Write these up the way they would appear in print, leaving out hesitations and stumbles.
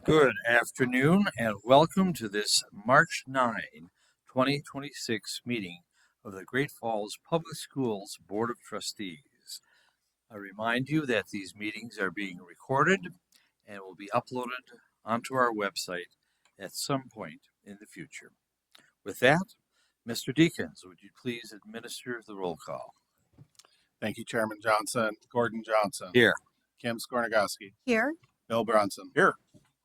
Good afternoon and welcome to this March 9, 2026 meeting of the Great Falls Public Schools Board of Trustees. I remind you that these meetings are being recorded and will be uploaded onto our website at some point in the future. With that, Mr. Deacons, would you please administer the roll call? Thank you, Chairman Johnson. Gordon Johnson. Here. Kim Skornagowski. Here. Bill Brunson. Here.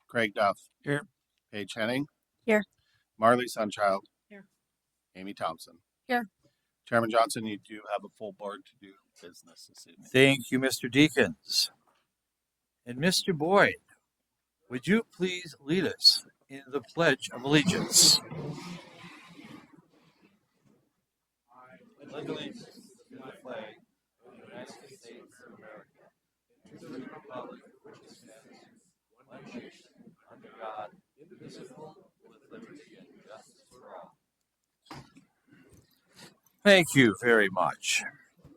Craig Duff. Here. Paige Henning. Here. Marley Sunchild. Here. Amy Thompson. Here. Chairman Johnson, you do have a full board to do business this evening. Thank you, Mr. Deacons. And Mr. Boyd, would you please lead us in the Pledge of Allegiance? I pledge allegiance to the flag of the United States of America, and to the republic which stands one nation under God, indivisible, with liberty and justice for all. Thank you very much.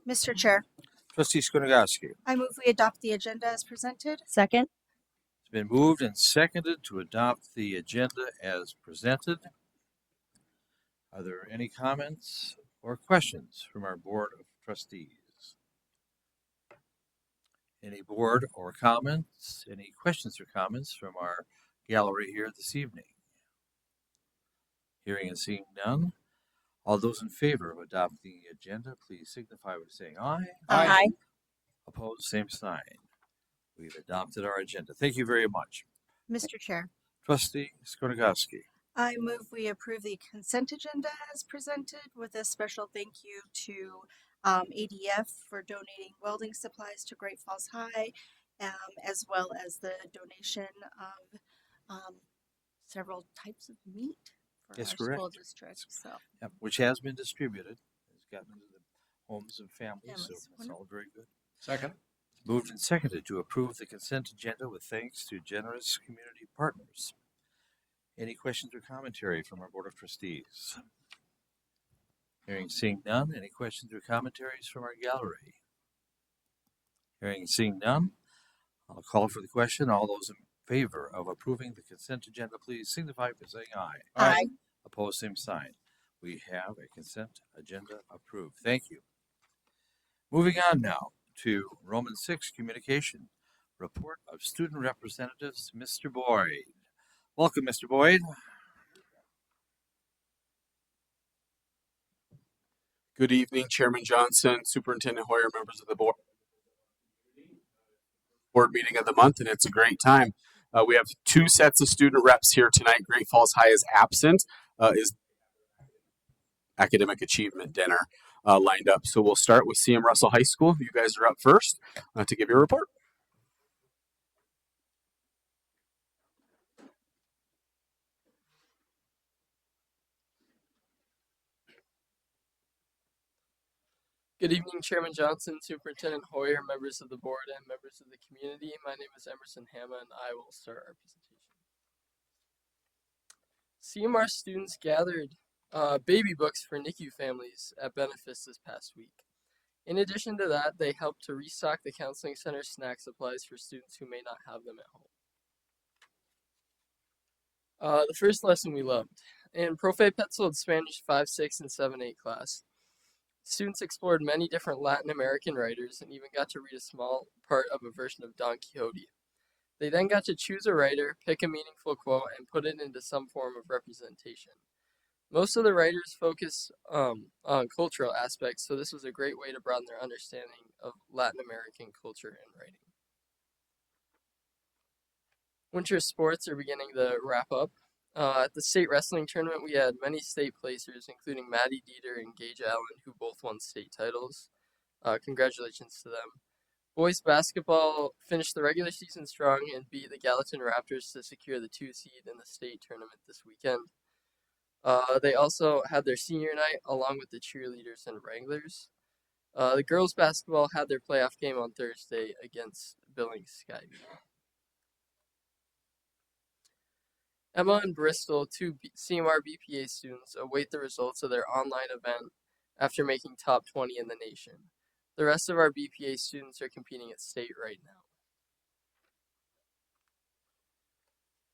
Mr. Chair, Trustee Skornagowski. I move we adopt the agenda as presented. Second. It's been moved and seconded to adopt the agenda as presented. Are there any comments or questions from our Board of Trustees? Any board or comments, any questions or comments from our gallery here this evening? Hearing and seeing none. All those in favor of adopting the agenda, please signify by saying aye. Aye. Opposed, same sign. We've adopted our agenda. Thank you very much. Mr. Chair, Trustee Skornagowski. I move we approve the consent agenda as presented with a special thank you to ADF for donating welding supplies to Great Falls High, as well as the donation of several types of meat for That's our school correct. district. So, Yep, which has been distributed. It's gotten into the homes of families, so Families, it's all very good. Second. Moved and seconded to approve the consent agenda with thanks to generous community partners. Any questions or commentary from our Board of Trustees? Hearing and seeing none. Any questions or commentaries from our gallery? Hearing and seeing none. I'll call for the question. All those in favor of approving the consent agenda, please signify by saying aye. Aye. Opposed, same sign. We have a consent agenda approved. Thank you. Moving on now to Roman 6 Communication. Report of Student Representatives, Mr. Boyd. Welcome, Mr. Boyd. Good evening, Chairman Johnson, Superintendent Hoyer, members of the board. Board meeting of the month, and it's a great time. We have two sets of student reps here tonight. Great Falls High is absent, is academic achievement dinner lined up. So we'll start with CM Russell High School. You guys are up first to give your report. Good evening, Chairman Johnson, Superintendent Hoyer, members of the board, and members of the community. My name is Emerson Hamma, and I will start our presentation. CMR students gathered baby books for NICU families at benefits this past week. In addition to that, they helped to restock the counseling center snack supplies for students who may not have them at home. The first lesson we loved. In Profe Petzold's Spanish 5, 6, and 7, 8 class, students explored many different Latin American writers and even got to read a small part of a version of Don Quixote. They then got to choose a writer, pick a meaningful quote, and put it into some form of representation. Most of the writers focus on cultural aspects, so this was a great way to broaden their understanding of Latin American culture and writing. Winter sports are beginning to wrap up. At the state wrestling tournament, we had many state placers, including Maddie Dieter and Gage Allen, who both won state titles. Congratulations to them. Boys basketball finished the regular season strong and beat the Gallatin Raptors to secure the 2 seed in the state tournament this weekend. They also had their senior night along with the cheerleaders and wranglers. The girls basketball had their playoff game on Thursday against Billings Skyview. Emma and Bristol, two CMR BPA students, await the results of their online event after making top 20 in the nation. The rest of our BPA students are competing at state right now.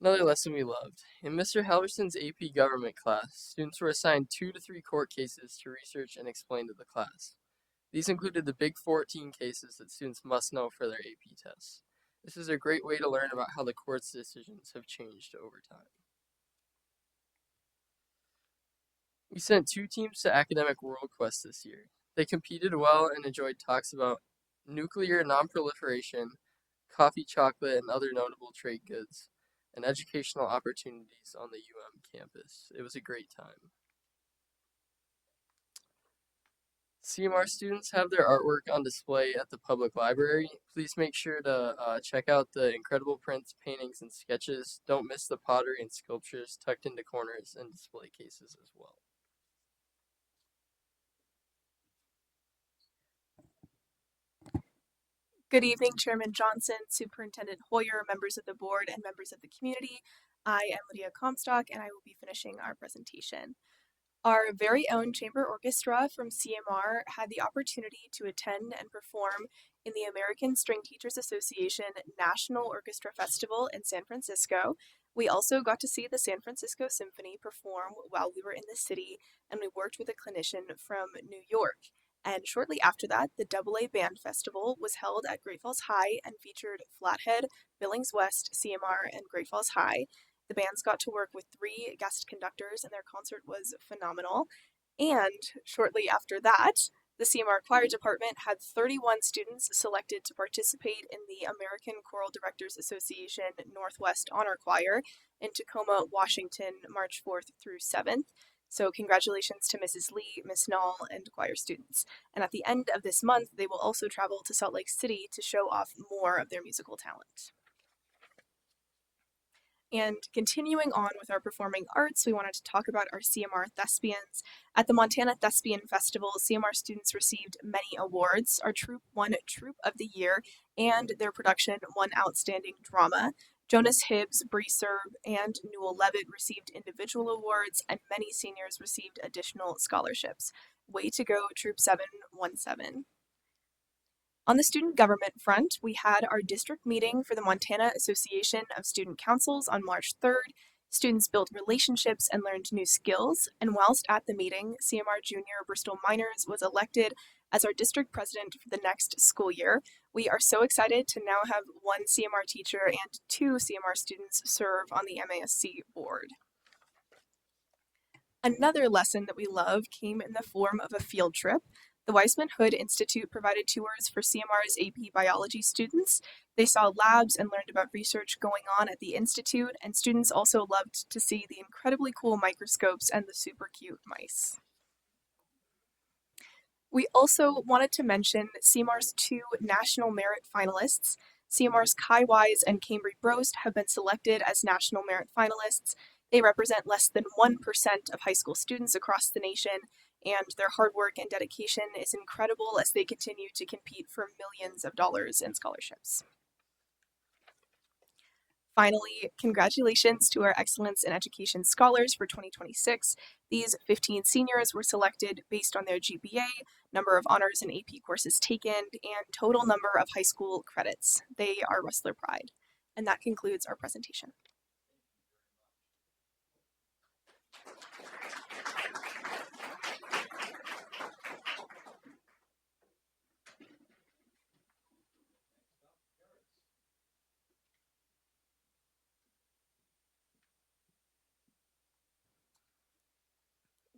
Another lesson we loved. In Mr. Halverson's AP Government class, students were assigned 2 to 3 court cases to research and explain to the class. These included the big 14 cases that students must know for their AP tests. This is a great way to learn about how the court's decisions have changed over time. We sent 2 teams to Academic World Quest this year. They competed well and enjoyed talks about nuclear nonproliferation, coffee, chocolate, and other notable trade goods, and educational opportunities on the campus. It was a great time. CMR students have their artwork on display at the public library. Please make sure to check out the incredible prints, paintings, and sketches. Don't miss the pottery and sculptures tucked into corners and display cases as well. Good evening, Chairman Johnson, Superintendent Hoyer, members of the board, and members of the community. I am Lydia Comstock, and I will be finishing our presentation. Our very own chamber orchestra from CMR had the opportunity to attend and perform in the American String Teachers Association National Orchestra Festival in San Francisco. We also got to see the San Francisco Symphony perform while we were in the city, and we worked with a clinician from New York. And shortly after that, the AA Band Festival was held at Great Falls High and featured Flathead, Billings West, CMR, and Great Falls High. The bands got to work with 3 guest conductors, and their concert was phenomenal. And shortly after that, the CMR Choir Department had 31 students selected to participate in the American Choral Directors Association Northwest Honor Choir in Tacoma, Washington, March 4th through 7th. So congratulations to Mrs. Lee, Miss Nall, and choir students. And at the end of this month, they will also travel to Salt Lake City to show off more of their musical talent. And continuing on with our performing arts, we wanted to talk about our CMR Thespians. At the Montana Thespian Festival, CMR students received many awards. Our troupe won Troupe of the Year, and their production won Outstanding Drama. Jonas Hibbs, Bree Serb, and Newell Levitt received individual awards, and many seniors received additional scholarships. Way to go, Troop 717. On the student government front, we had our district meeting for the Montana Association of Student Councils on March 3rd. Students built relationships and learned new skills, and whilst at the meeting, CMR Junior Bristol Miners was elected as our district president for the next school year. We are so excited to now have 1 CMR teacher and 2 CMR students serve on the MASC board. Another lesson that we love came in the form of a field trip. The Weissman Hood Institute provided tours for CMR's AP Biology students. They saw labs and learned about research going on at the Institute, and students also loved to see the incredibly cool microscopes and the super cute mice. We also wanted to mention CMR's 2 National Merit finalists. CMR's Kai Wise and Cambridge Brost have been selected as National Merit finalists. They represent less than 1% of high school students across the nation, and their hard work and dedication is incredible as they continue to compete for millions of dollars in scholarships. Finally, congratulations to our Excellence in Education Scholars for 2026. These 15 seniors were selected based on their GPA, number of honors and AP courses taken, and total number of high school credits. They are Rustler Pride. And that concludes our presentation.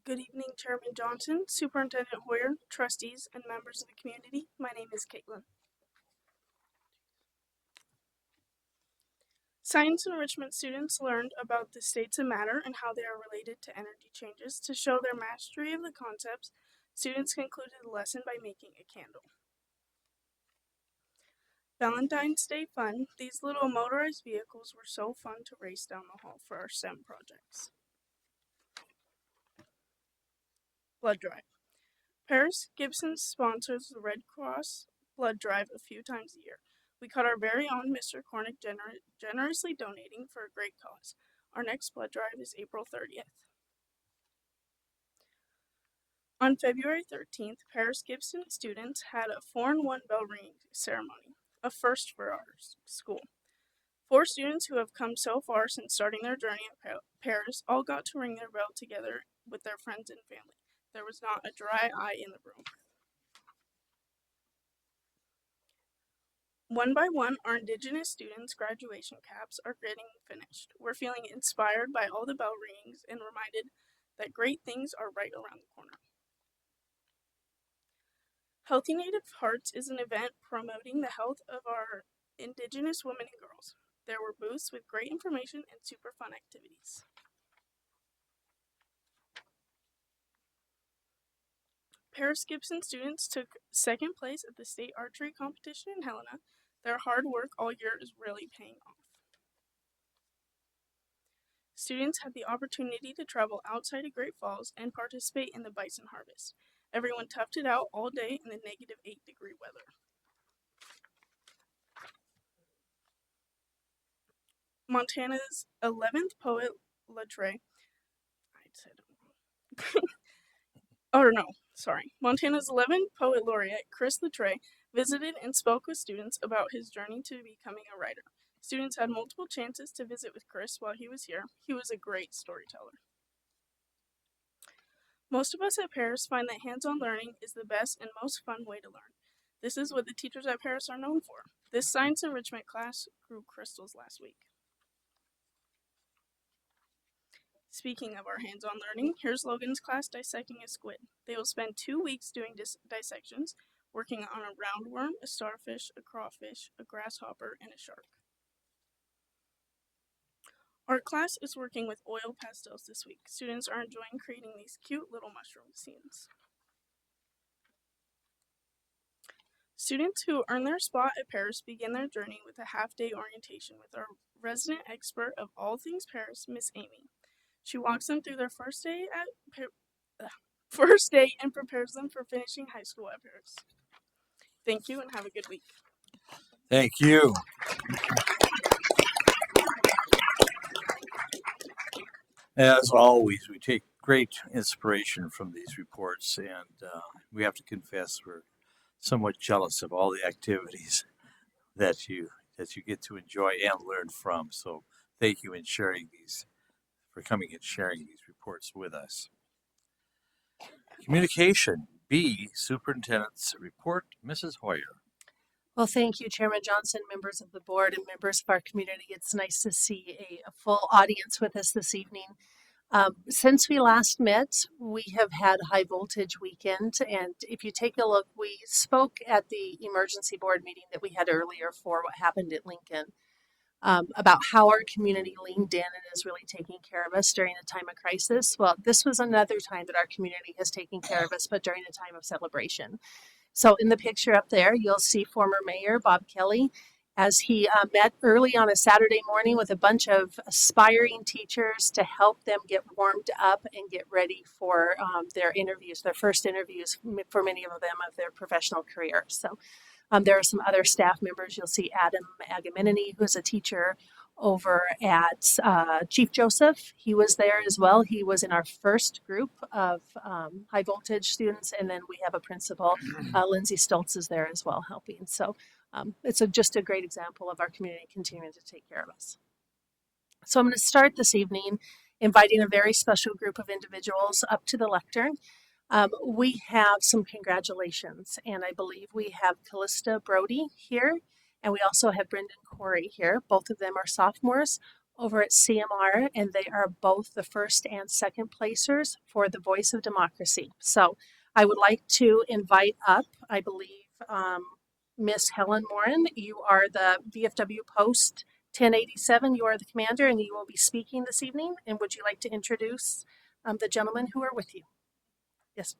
Good evening, Chairman Johnson, Superintendent Hoyer, trustees, and members of the community. My name is Caitlin. Science enrichment students learned about the states of matter and how they are related to energy changes. To show their mastery of the concepts, students concluded the lesson by making a candle. Valentine's Day fun. These little motorized vehicles were so fun to race down the hall for our STEM projects. Blood drive. Paris Gibson sponsors the Red Cross blood drive a few times a year. We caught our very own Mr. Cornick generously donating for a great cause. Our next blood drive is April 30th. On February 13th, Paris Gibson students had a 4-in-1 bell ringing ceremony, a first for our school. 4 students who have come so far since starting their journey at Paris all got to ring their bell together with their friends and family. There was not a dry eye in the room. One by one, our Indigenous students' graduation caps are getting finished. We're feeling inspired by all the bell ringings and reminded that great things are right around the corner. Healthy Native Hearts is an event promoting the health of our Indigenous women and girls. There were booths with great information and super fun activities. Paris Gibson students took second place at the state archery competition in Helena. Their hard work all year is really paying off. Students had the opportunity to travel outside of Great Falls and participate in the bison harvest. Everyone toughed it out all day in the negative 8-degree weather. Montana's 11th poet Latre, Montana's 11th poet laureate, Chris Latre, visited and spoke with students about his journey to becoming a writer. Students had multiple chances to visit with Chris while he was here. He was a great storyteller. Most of us at Paris find that hands-on learning is the best and most fun way to learn. This is what the teachers at Paris are known for. This science enrichment class grew crystals last week. Speaking of our hands-on learning, here's Logan's class dissecting a squid. They will spend 2 weeks doing dissections, working on a roundworm, a starfish, a crawfish, a grasshopper, and a shark. Art class is working with oil pastels this week. Students are enjoying creating these cute little mushroom scenes. Students who earn their spot at Paris begin their journey with a half-day orientation with our resident expert of all things Paris, Miss Amy. She walks them through their first day and prepares them for finishing high school at Paris. Thank you and have a good week. Thank you. As always, we take great inspiration from these reports, and we have to confess we're somewhat jealous of all the activities that you get to enjoy and learn from. So thank you for coming and sharing these reports with us. Communication B, Superintendent's report, Mrs. Hoyer. Well, thank you, Chairman Johnson, members of the board, and members of our community. It's nice to see a full audience with us this evening. Since we last met, we have had high voltage weekend, and if you take a look, we spoke at the emergency board meeting that we had earlier for what happened at Lincoln about how our community leaned in and is really taking care of us during a time of crisis. Well, this was another time that our community has taken care of us, but during a time of celebration. So in the picture up there, you'll see former Mayor Bob Kelly as he met early on a Saturday morning with a bunch of aspiring teachers to help them get warmed up and get ready for their interviews, their first interviews for many of them of their professional career. So there are some other staff members. You'll see Adam Agamenini, who's a teacher over at Chief Joseph. He was there as well. He was in our first group of high voltage students, and then we have a principal, Lindsay Stoltz, is there as well helping. So it's just a great example of our community continuing to take care of us. So I'm going to start this evening inviting a very special group of individuals up to the lectern. We have some congratulations, and I believe we have Callista Brody here, and we also have Brendan Corey here. Both of them are sophomores over at CMR, and they are both the first and second placers for the Voice of Democracy. So I would like to invite up, I believe, Miss Helen Morin. You are the VFW Post 1087. You are the commander, and you will be speaking this evening. And would you like to introduce the gentlemen who are with you? Yes.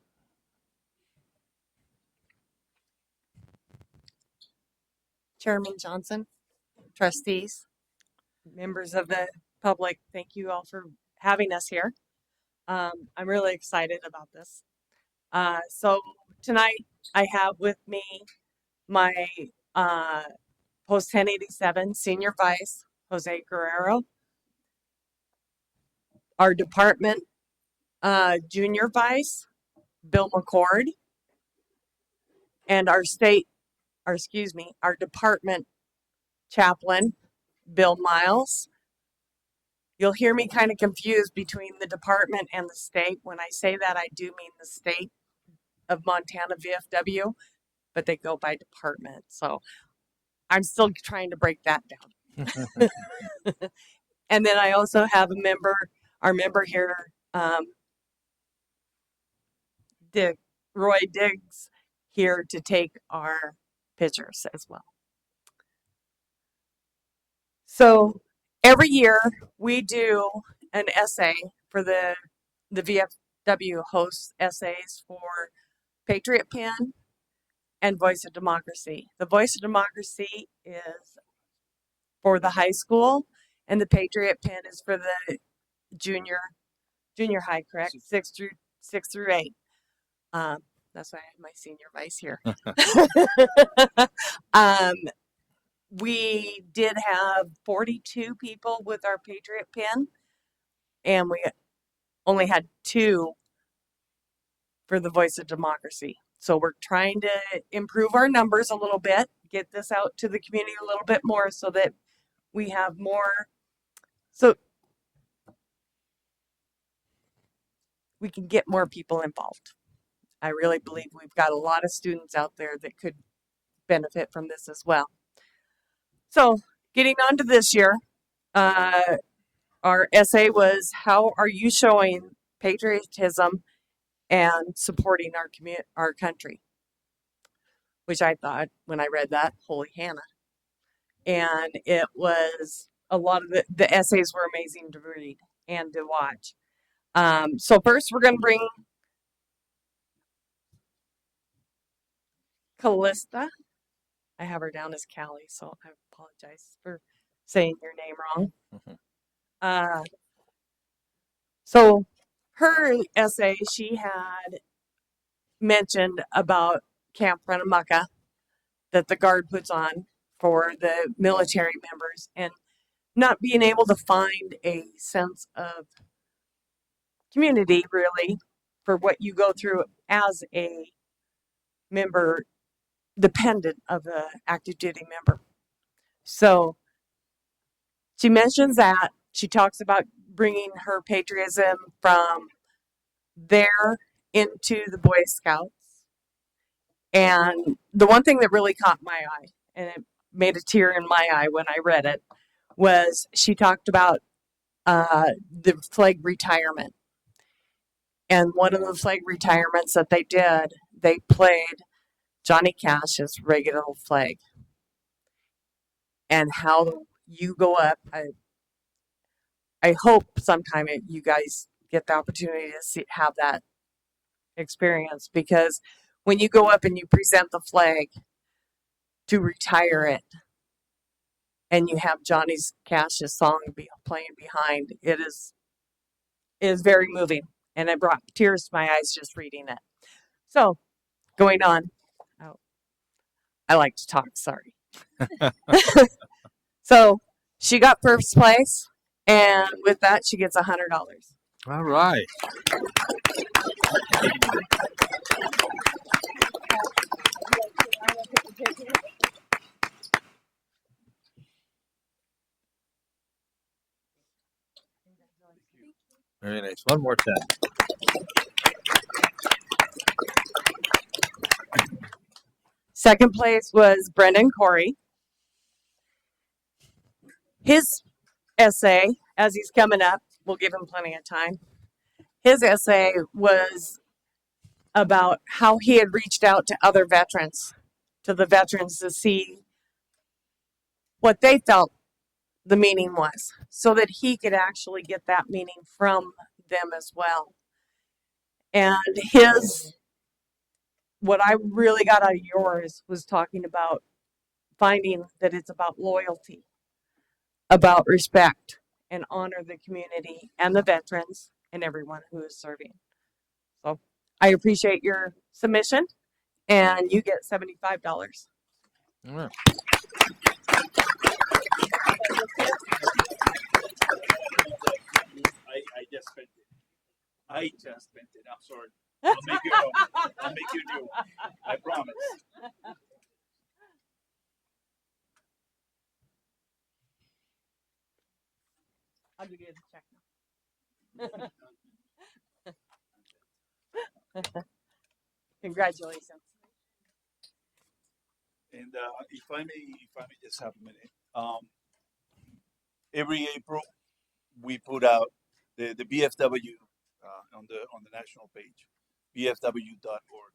Chairman Johnson, trustees, members of the public, thank you all for having us here. I'm really excited about this. So tonight I have with me my Post 1087 Senior Vice, Jose Guerrero, our department Junior Vice, Bill McCord, and our department chaplain, Bill Miles. You'll hear me kind of confused between the department and the state. When I say that, I do mean the state of Montana VFW, but they go by department. So I'm still trying to break that down. And then I also have our member here, Roy Diggs, here to take our pictures as well. So every year we do an essay for the VFW hosts essays for Patriot Pen and Voice of Democracy. The Voice of Democracy is for the high school, and the Patriot Pen is for the junior high, correct? 6 through 8. That's why I have my senior vice here. We did have 42 people with our Patriot Pen, and we only had 2 for the Voice of Democracy. So we're trying to improve our numbers a little bit, get this out to the community a little bit more so that we have more, so we can get more people involved. I really believe we've got a lot of students out there that could benefit from this as well. So getting on to this year, our essay was, how are you showing patriotism and supporting our country? Which I thought, when I read that, holy Hannah. And it was a lot of the essays were amazing to read and to watch. So first we're going to bring Callista. I have her down as Callie, so I apologize for saying your name wrong. So her essay, she had mentioned about Camp Runamukka that the Guard puts on for the military members, and not being able to find a sense of community really for what you go through as a member dependent of the active duty member. So she mentions that. She talks about bringing her patriotism from there into the Boy Scouts. And the one thing that really caught my eye, and it made a tear in my eye when I read it, was she talked about the flag retirement. And one of the flag retirements that they did, they played Johnny Cash's regular flag. And how you go up, I hope sometime you guys get the opportunity to have that experience, because when you go up and you present the flag to retire it, and you have Johnny Cash's song playing behind, it is very moving, and it brought tears to my eyes just reading it. So, going on. Oh, I like to talk, sorry. So, she got first place, and with that, she gets $100. All right. Very nice. One more time. Second place was Brendan Corey. His essay, as he's coming up, we'll give him plenty of time. His essay was about how he had reached out to other veterans, to the veterans, to see what they felt the meaning was, so that he could actually get that meaning from them as well. And what I really got out of yours was talking about finding that it's about loyalty, about respect, and honor the community and the veterans and everyone who is serving. So I appreciate your submission, and you get $75. All right. I just spent it. I'm sorry. I'll make you do. I promise. I'll give you the check now. Congratulations. And if I may just have a minute. Every April we put out the BFW on the national page, bfw.org,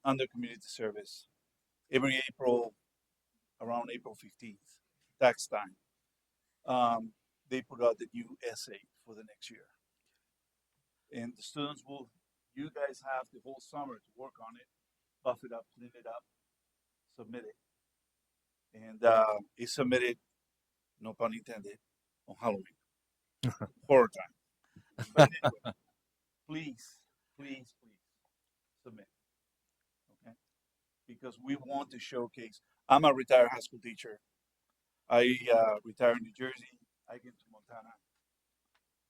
under community service. Every April, around April 15th, tax time, they put out the new essay for the next year. And the students will, you guys have the whole summer to work on it, buff it up, clean it up, submit it. And it's submitted, no pun intended, on Halloween. Horror time. But anyway, please submit. Okay? Because we want to showcase. I'm a retired high school teacher. I retired in New Jersey. I came to Montana.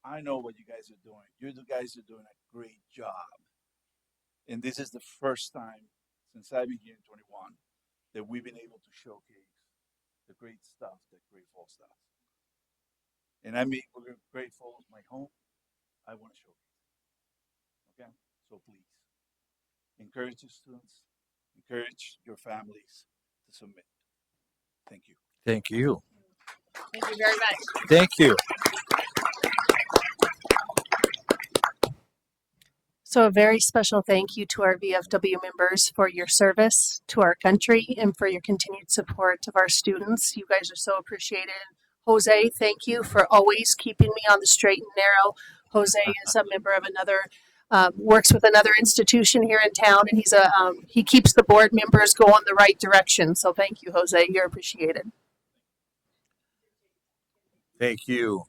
I know what you guys are doing. You guys are doing a great job. And this is the first time since I've been here in 21 that we've been able to showcase the great stuff that Great Falls does. And I mean, Great Falls, my home, I want to showcase it. Okay? So please, encourage your students, encourage your families to submit. Thank you. Thank you. Thank you very much. Thank you. So a very special thank you to our VFW members for your service to our country and for your continued support of our students. You guys are so appreciated. Jose, thank you for always keeping me on the straight and narrow. Jose is a member of another, works with another institution here in town, and he keeps the board members going the right direction. So thank you, Jose. You're appreciated. Thank you.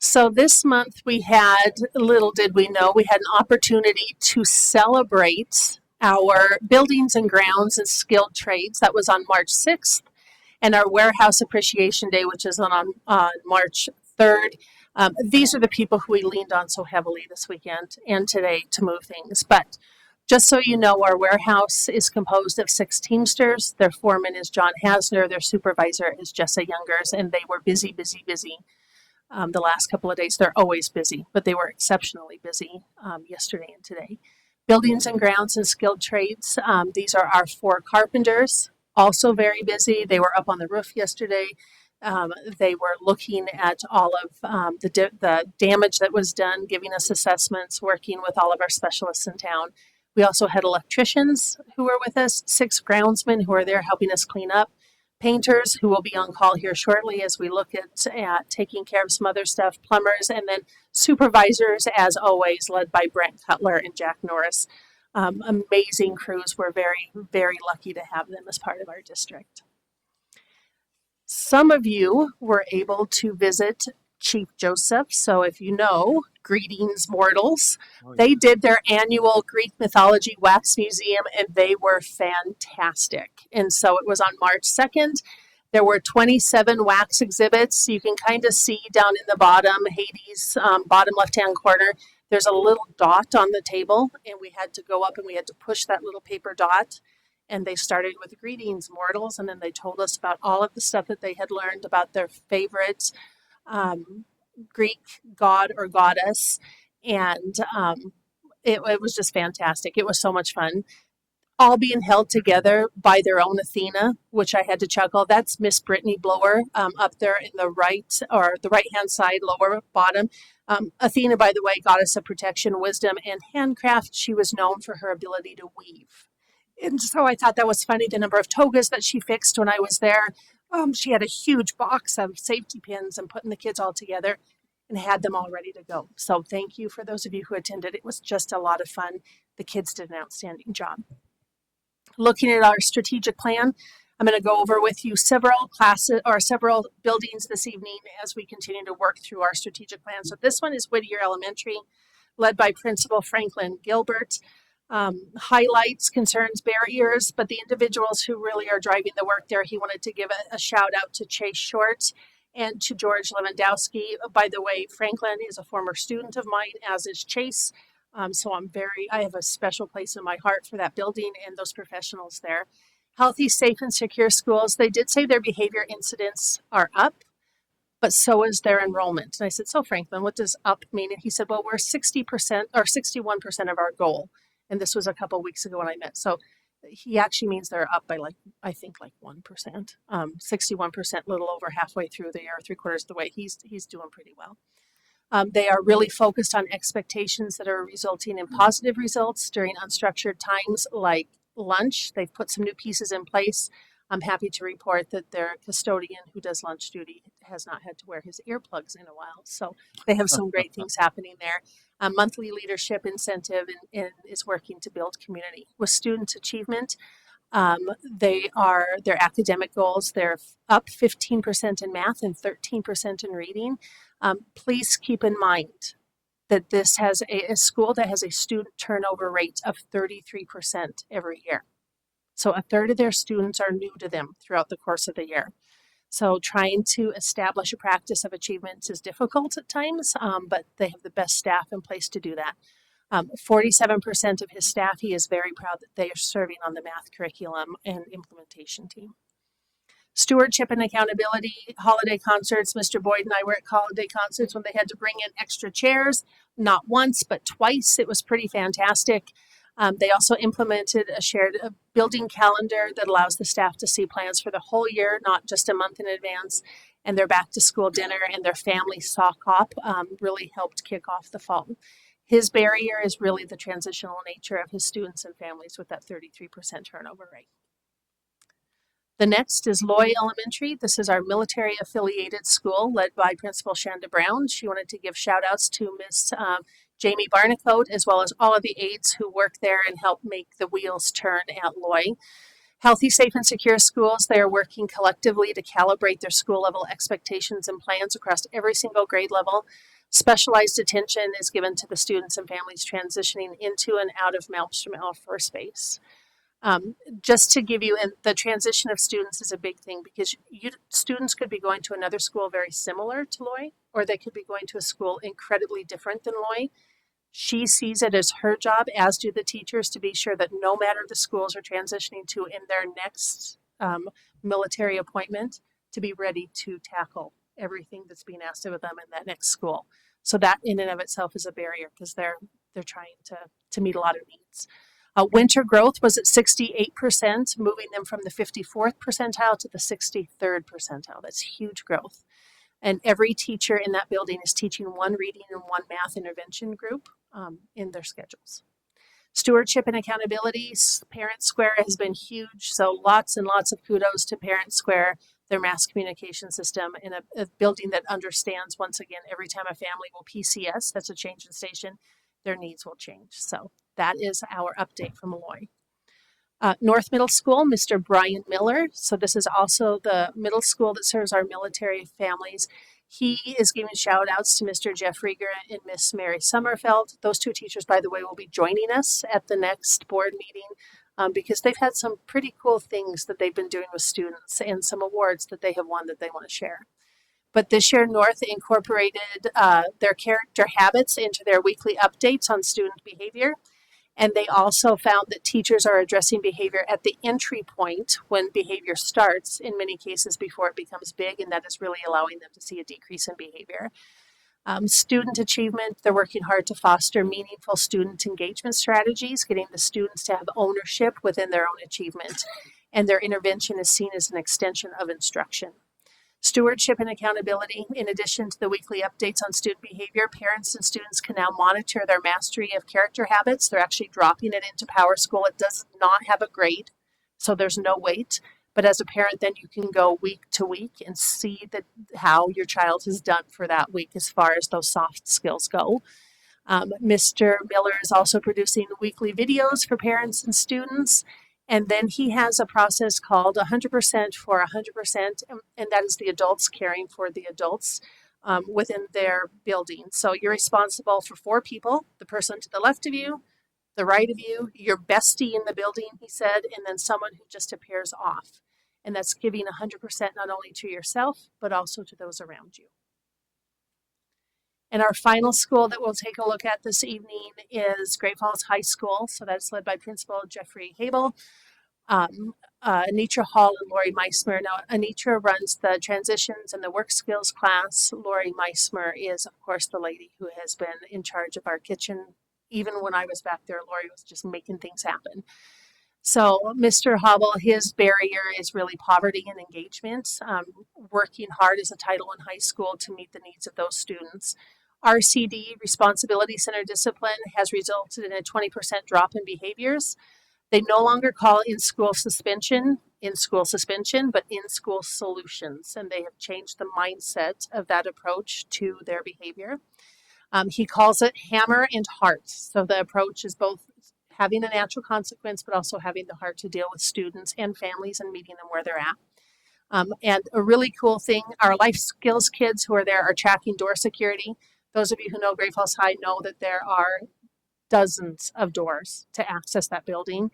So this month we had, little did we know, we had an opportunity to celebrate our buildings and grounds and skilled trades. That was on March 6th. And our Warehouse Appreciation Day, which is on March 3rd. These are the people who we leaned on so heavily this weekend and today to move things. But just so you know, our warehouse is composed of 6 Teamsters. Their foreman is John Hasner. Their supervisor is Jessa Youngers. And they were busy. The last couple of days. They're always busy, but they were exceptionally busy yesterday and today. Buildings and grounds and skilled trades. These are our 4 carpenters, also very busy. They were up on the roof yesterday. They were looking at all of the damage that was done, giving us assessments, working with all of our specialists in town. We also had electricians who were with us, 6 groundsmen who are there helping us clean up. Painters who will be on call here shortly as we look at taking care of some other stuff, plumbers, and then supervisors, as always, led by Brent Cutler and Jack Norris. Amazing crews. We're very, very lucky to have them as part of our district. Some of you were able to visit Chief Joseph. So if you know, greetings, mortals. They did their annual Greek mythology wax museum and they were fantastic. And so it was on March 2nd. There were 27 wax exhibits. You can kind of see down in the bottom, Hades, bottom left-hand corner, there's a little dot on the table and we had to go up and we had to push that little paper dot. And they started with greetings, mortals, and then they told us about all of the stuff that they had learned about their favorites. Greek god or goddess, and it was just fantastic. It was so much fun. All being held together by their own Athena, which I had to chuckle. That's Miss Brittany Blower up there in the right or the right-hand side, lower bottom. Athena, by the way, goddess of protection, wisdom, and handcraft. She was known for her ability to weave. And so I thought that was funny, the number of togas that she fixed when I was there. She had a huge box of safety pins and putting the kids all together and had them all ready to go. So thank you for those of you who attended. It was just a lot of fun. The kids did an outstanding job. Looking at our strategic plan, I'm going to go over with you several classes or several buildings this evening as we continue to work through our strategic plan. So this one is Whittier Elementary, led by Principal Franklin Gilbert. Highlights, concerns, barriers, but the individuals who really are driving the work there, he wanted to give a shout out to Chase Short and to George Lewandowski. By the way, Franklin is a former student of mine, as is Chase. So I have a special place in my heart for that building and those professionals there. Healthy, safe, and secure schools, they did say their behavior incidents are up, but so is their enrollment. And I said, so Franklin, what does up mean? And he said, well, we're 60% or 61% of our goal. And this was a couple of weeks ago when I met. So he actually means they're up by I think 1%, 61%, little over halfway through the year, 3/4 of the way. He's doing pretty well. They are really focused on expectations that are resulting in positive results during unstructured times like lunch. They've put some new pieces in place. I'm happy to report that their custodian who does lunch duty has not had to wear his earplugs in a while. So they have some great things happening there. A monthly leadership incentive and is working to build community. With student achievement, their academic goals, they're up 15% in math and 13% in reading. Please keep in mind that this has a school that has a student turnover rate of 33% every year. So a third of their students are new to them throughout the course of the year. So trying to establish a practice of achievement is difficult at times, but they have the best staff in place to do that. 47% of his staff, he is very proud that they are serving on the math curriculum and implementation team. Stewardship and accountability, holiday concerts. Mr. Boyd and I were at holiday concerts when they had to bring in extra chairs, not once, but twice. It was pretty fantastic. They also implemented a shared building calendar that allows the staff to see plans for the whole year, not just a month in advance. And their back to school dinner and their family sock hop really helped kick off the fall. His barrier is really the transitional nature of his students and families with that 33% turnover rate. The next is Loy Elementary. This is our military affiliated school led by Principal Shanda Brown. She wanted to give shout outs to Miss Jamie Barnacote, as well as all of the aides who work there and help make the wheels turn at Loy. Healthy, safe, and secure schools, they are working collectively to calibrate their school level expectations and plans across every single grade level. Specialized attention is given to the students and families transitioning into and out of Malmstrom L4 space. Just to give you, and the transition of students is a big thing because students could be going to another school very similar to Loy, or they could be going to a school incredibly different than Loy. She sees it as her job, as do the teachers, to be sure that no matter the schools are transitioning to in their next military appointment, to be ready to tackle everything that's being asked of them in that next school. So that in and of itself is a barrier because they're trying to meet a lot of needs. Winter growth was at 68%, moving them from the 54th percentile to the 63rd percentile. That's huge growth. And every teacher in that building is teaching one reading and one math intervention group in their schedules. Stewardship and accountability, Parent Square has been huge. So lots and lots of kudos to Parent Square, their mass communication system, in a building that understands, once again, every time a family will PCS, that's a change in station, their needs will change. So that is our update from Loy. North Middle School, Mr. Brian Miller. So this is also the middle school that serves our military families. He is giving shout outs to Mr. Jeff Rieger and Miss Mary Sommerfeld. Those two teachers, by the way, will be joining us at the next board meeting because they've had some pretty cool things that they've been doing with students and some awards that they have won that they want to share. But this year, North incorporated their character habits into their weekly updates on student behavior. And they also found that teachers are addressing behavior at the entry point when behavior starts, in many cases before it becomes big, and that is really allowing them to see a decrease in behavior. Student achievement, they're working hard to foster meaningful student engagement strategies, getting the students to have ownership within their own achievement, and their intervention is seen as an extension of instruction. Stewardship and accountability. In addition to the weekly updates on student behavior, parents and students can now monitor their mastery of character habits. They're actually dropping it into Power School. It does not have a grade, so there's no weight. But as a parent, then you can go week to week and see how your child has done for that week as far as those soft skills go. Mr. Miller is also producing weekly videos for parents and students. And then he has a process called 100% for 100%, and that is the adults caring for the adults within their building. So you're responsible for 4 people, the person to the left of you, the right of you, your bestie in the building, he said, and then someone who just appears off. And that's giving 100% not only to yourself, but also to those around you. And our final school that we'll take a look at this evening is Great Falls High School. So that's led by Principal Jeffrey Habel. Anitra Hall and Lori Meismer. Now, Anitra runs the transitions and the work skills class. Lori Meismer is, of course, the lady who has been in charge of our kitchen. Even when I was back there, Lori was just making things happen. So Mr. Hubble, his barrier is really poverty and engagement, working hard as a Title I high school to meet the needs of those students. RCD, Responsibility Center Discipline, has resulted in a 20% drop in behaviors. They no longer call in-school suspension, but in-school solutions, and they have changed the mindset of that approach to their behavior. He calls it hammer and heart. So the approach is both having a natural consequence, but also having the heart to deal with students and families and meeting them where they're at. And a really cool thing, our life skills kids who are there are tracking door security. Those of you who know Great Falls High know that there are dozens of doors to access that building.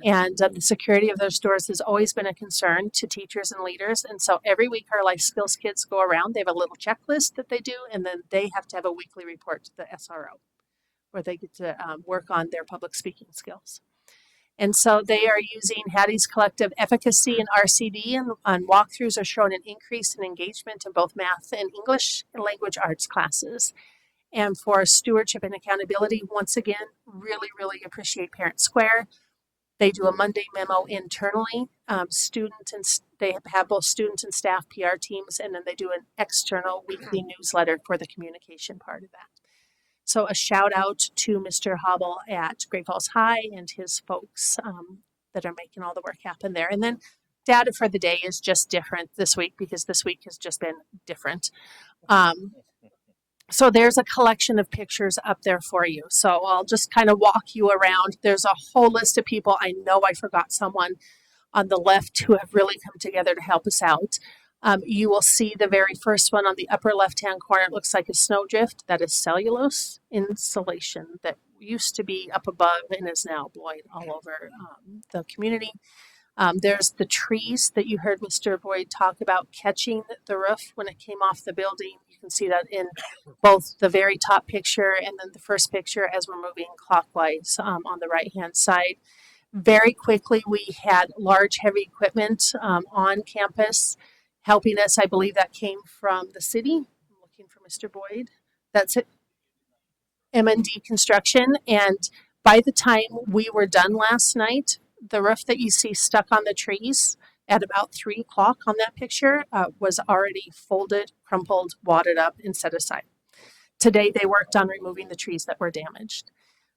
And the security of those doors has always been a concern to teachers and leaders. And so every week our life skills kids go around. They have a little checklist that they do, and then they have to have a weekly report to the SRO where they get to work on their public speaking skills. And so they are using Hattie's Collective Efficacy and RCD, and walkthroughs are showing an increase in engagement in both math and English and language arts classes. And for stewardship and accountability, once again, really, really appreciate Parent Square. They do a Monday memo internally. They have both student and staff PR teams, and then they do an external weekly newsletter for the communication part of that. So a shout out to Mr. Hobble at Great Falls High and his folks that are making all the work happen there. And then data for the day is just different this week because this week has just been different. So there's a collection of pictures up there for you. So I'll just kind of walk you around. There's a whole list of people. I know I forgot someone on the left who have really come together to help us out. You will see the very first one on the upper left-hand corner. It looks like a snowdrift. That is cellulose insulation that used to be up above and is now blowing all over the community. There's the trees that you heard Mr. Boyd talk about catching the roof when it came off the building. You can see that in both the very top picture and then the first picture as we're moving clockwise on the right-hand side. Very quickly, we had large, heavy equipment on campus helping us. I believe that came from the city. I'm looking for Mr. Boyd. That's it. M&D Construction. And by the time we were done last night, the roof that you see stuck on the trees at about 3 o'clock on that picture was already folded, crumpled, wadded up, and set aside. Today, they worked on removing the trees that were damaged.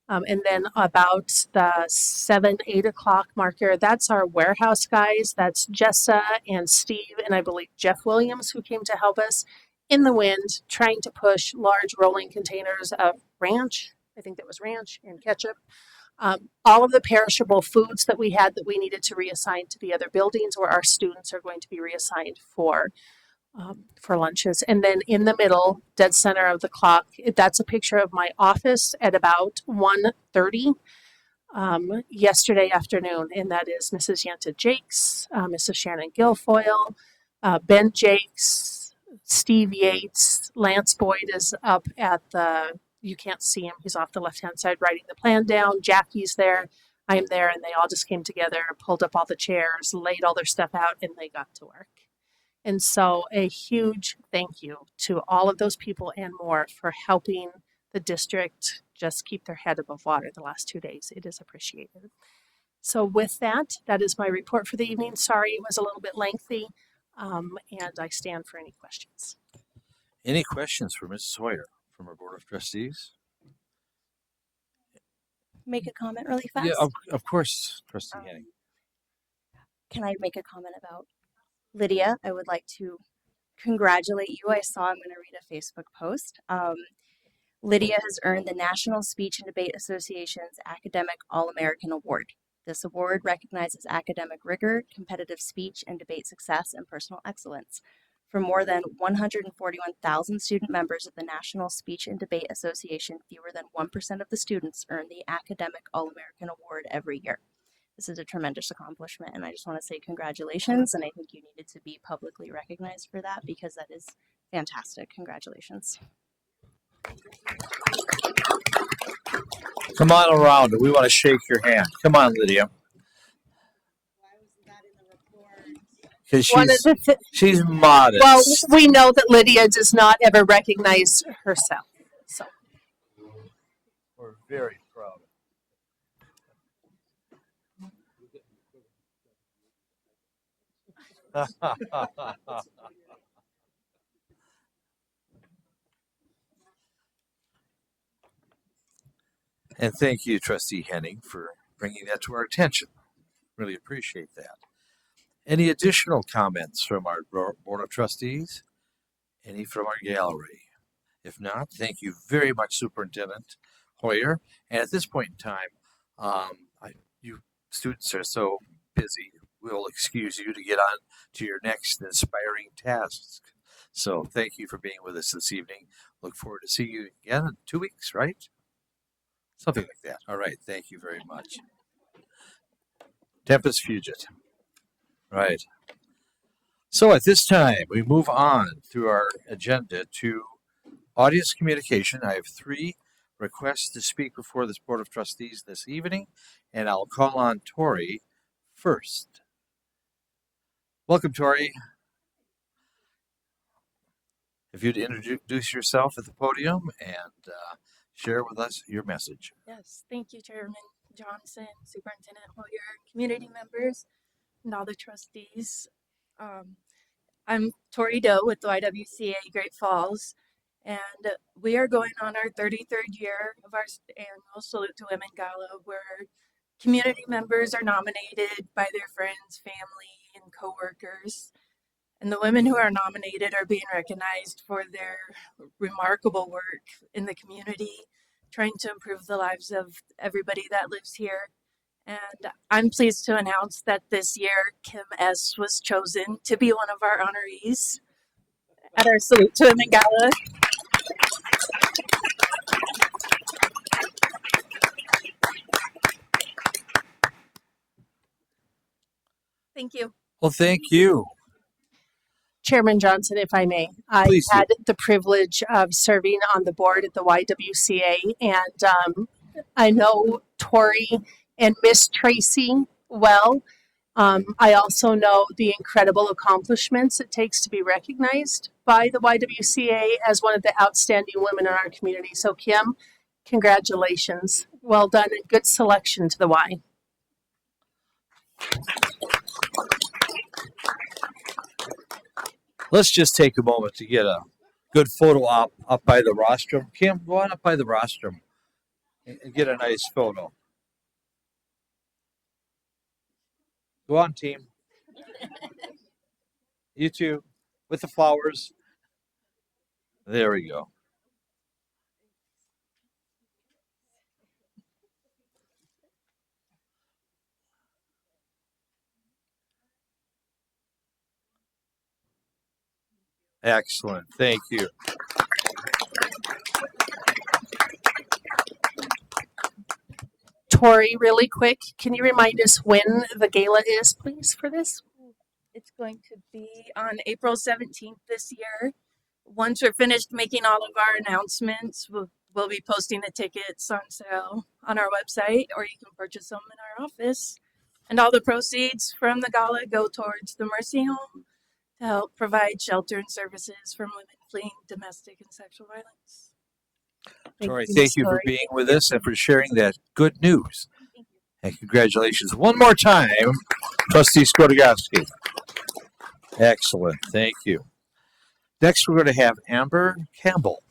And then about the 7, 8 o'clock marker, that's our warehouse guys. That's Jessa and Steve and I believe Jeff Williams who came to help us in the wind, trying to push large rolling containers of ranch. I think that was ranch and ketchup. All of the perishable foods that we had that we needed to reassign to the other buildings where our students are going to be reassigned for lunches. And then in the middle, dead center of the clock, that's a picture of my office at about 1:30 yesterday afternoon. And that is Mrs. Yenta Jakes, Mrs. Shannon Guilfoyle, Ben Jakes, Steve Yates, Lance Boyd is up at you can't see him, he's off the left-hand side writing the plan down. Jackie's there, I'm there, and they all just came together, pulled up all the chairs, laid all their stuff out, and they got to work. And so a huge thank you to all of those people and more for helping the district just keep their head above water the last 2 days. It is appreciated. So with that, that is my report for the evening. Sorry it was a little bit lengthy, and I stand for any questions. Any questions for Mrs. Hoyer from our Board of Trustees? Make a comment really fast? Yeah, of course, Trustee Henning. Can I make a comment about Lydia? I would like to congratulate you. I'm going to read a Facebook post. Lydia has earned the National Speech and Debate Association's Academic All-American Award. This award recognizes academic rigor, competitive speech and debate success, and personal excellence. For more than 141,000 student members of the National Speech and Debate Association, fewer than 1% of the students earn the Academic All-American Award every year. This is a tremendous accomplishment, and I just want to say congratulations, and I think you needed to be publicly recognized for that because that is fantastic. Congratulations. Come on around. We want to shake your hand. Come on, Lydia. because One of the she's modest. well, we know that Lydia does not ever recognize herself. So We're very proud. And thank you, Trustee Henning, for bringing that to our attention. Really appreciate that. Any additional comments from our Board of Trustees? Any from our gallery? If not, thank you very much, Superintendent Hoyer. And at this point in time, you students are so busy, we'll excuse you to get on to your next inspiring task. So thank you for being with us this evening. Look forward to seeing you again in 2 weeks, right? Something like that. All right. Thank you very much. Tempus fugit. Right. So at this time, we move on through our agenda to audience communication. I have 3 requests to speak before this Board of Trustees this evening, and I'll call on Tori first. Welcome, Tori. If you'd introduce yourself at the podium and share with us your message. Yes, thank you, Chairman Johnson, Superintendent Hoyer, community members, and all the trustees. I'm Tori Doe with the YWCA Great Falls, and we are going on our 33rd year of our annual Salute to Women Gala, where community members are nominated by their friends, family, and coworkers. And the women who are nominated are being recognized for their remarkable work in the community, trying to improve the lives of everybody that lives here. And I'm pleased to announce that this year, Kim S. was chosen to be one of our honorees at our Salute to Women Gala. Thank you. Well, thank you. Chairman Johnson, if I may, I Please do. had the privilege of serving on the board at the YWCA, and I know Tori and Miss Tracy well. I also know the incredible accomplishments it takes to be recognized by the YWCA as one of the outstanding women in our community. So, Kim, congratulations. Well done and good selection to the Y. Let's just take a moment to get a good photo up by the rostrum. Kim, go on up by the rostrum and get a nice photo. Go on, team. You too, with the flowers. There we go. Excellent. Thank you. Tori, really quick, can you remind us when the gala is, please, for this? It's going to be on April 17th this year. Once we're finished making all of our announcements, we'll be posting the tickets on sale on our website, or you can purchase them in our office. And all the proceeds from the gala go towards the Mercy Home to help provide shelter and services for women fleeing domestic and sexual violence. Tori, thank you for being with us and for sharing that good news. And congratulations one more time, Trustee Skotogowski. Excellent. Thank you. Next, we're going to have Amber Campbell.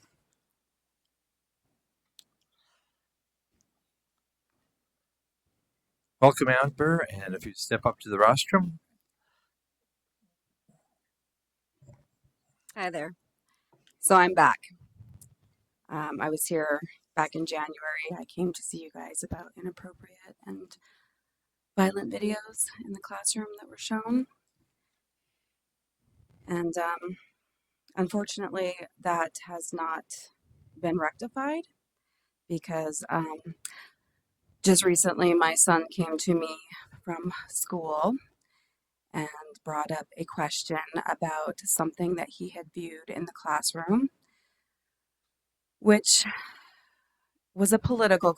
Welcome, Amber, and if you step up to the rostrum. Hi there. So I'm back. I was here back in January. I came to see you guys about inappropriate and violent videos in the classroom that were shown. And unfortunately, that has not been rectified because just recently my son came to me from school and brought up a question about something that he had viewed in the classroom, which was a political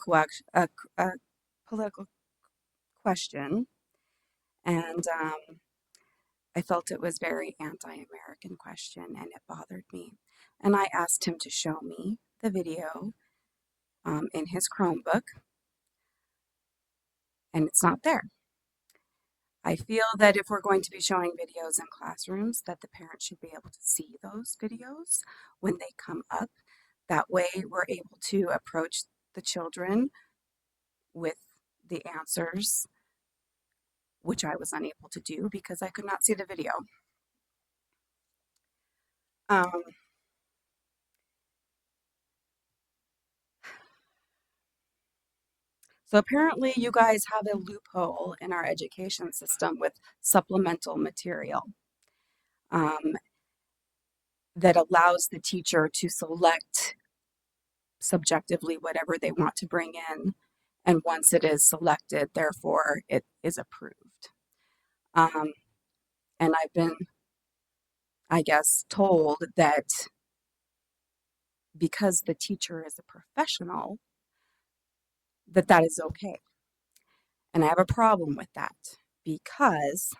question, and I felt it was very anti-American question and it bothered me. And I asked him to show me the video in his Chromebook, and it's not there. I feel that if we're going to be showing videos in classrooms, that the parents should be able to see those videos when they come up. That way we're able to approach the children with the answers, which I was unable to do because I could not see the video. So apparently you guys have a loophole in our education system with supplemental material that allows the teacher to select subjectively whatever they want to bring in. And once it is selected, therefore it is approved. And I've been, I guess, told that because the teacher is a professional, that is okay. And I have a problem with that because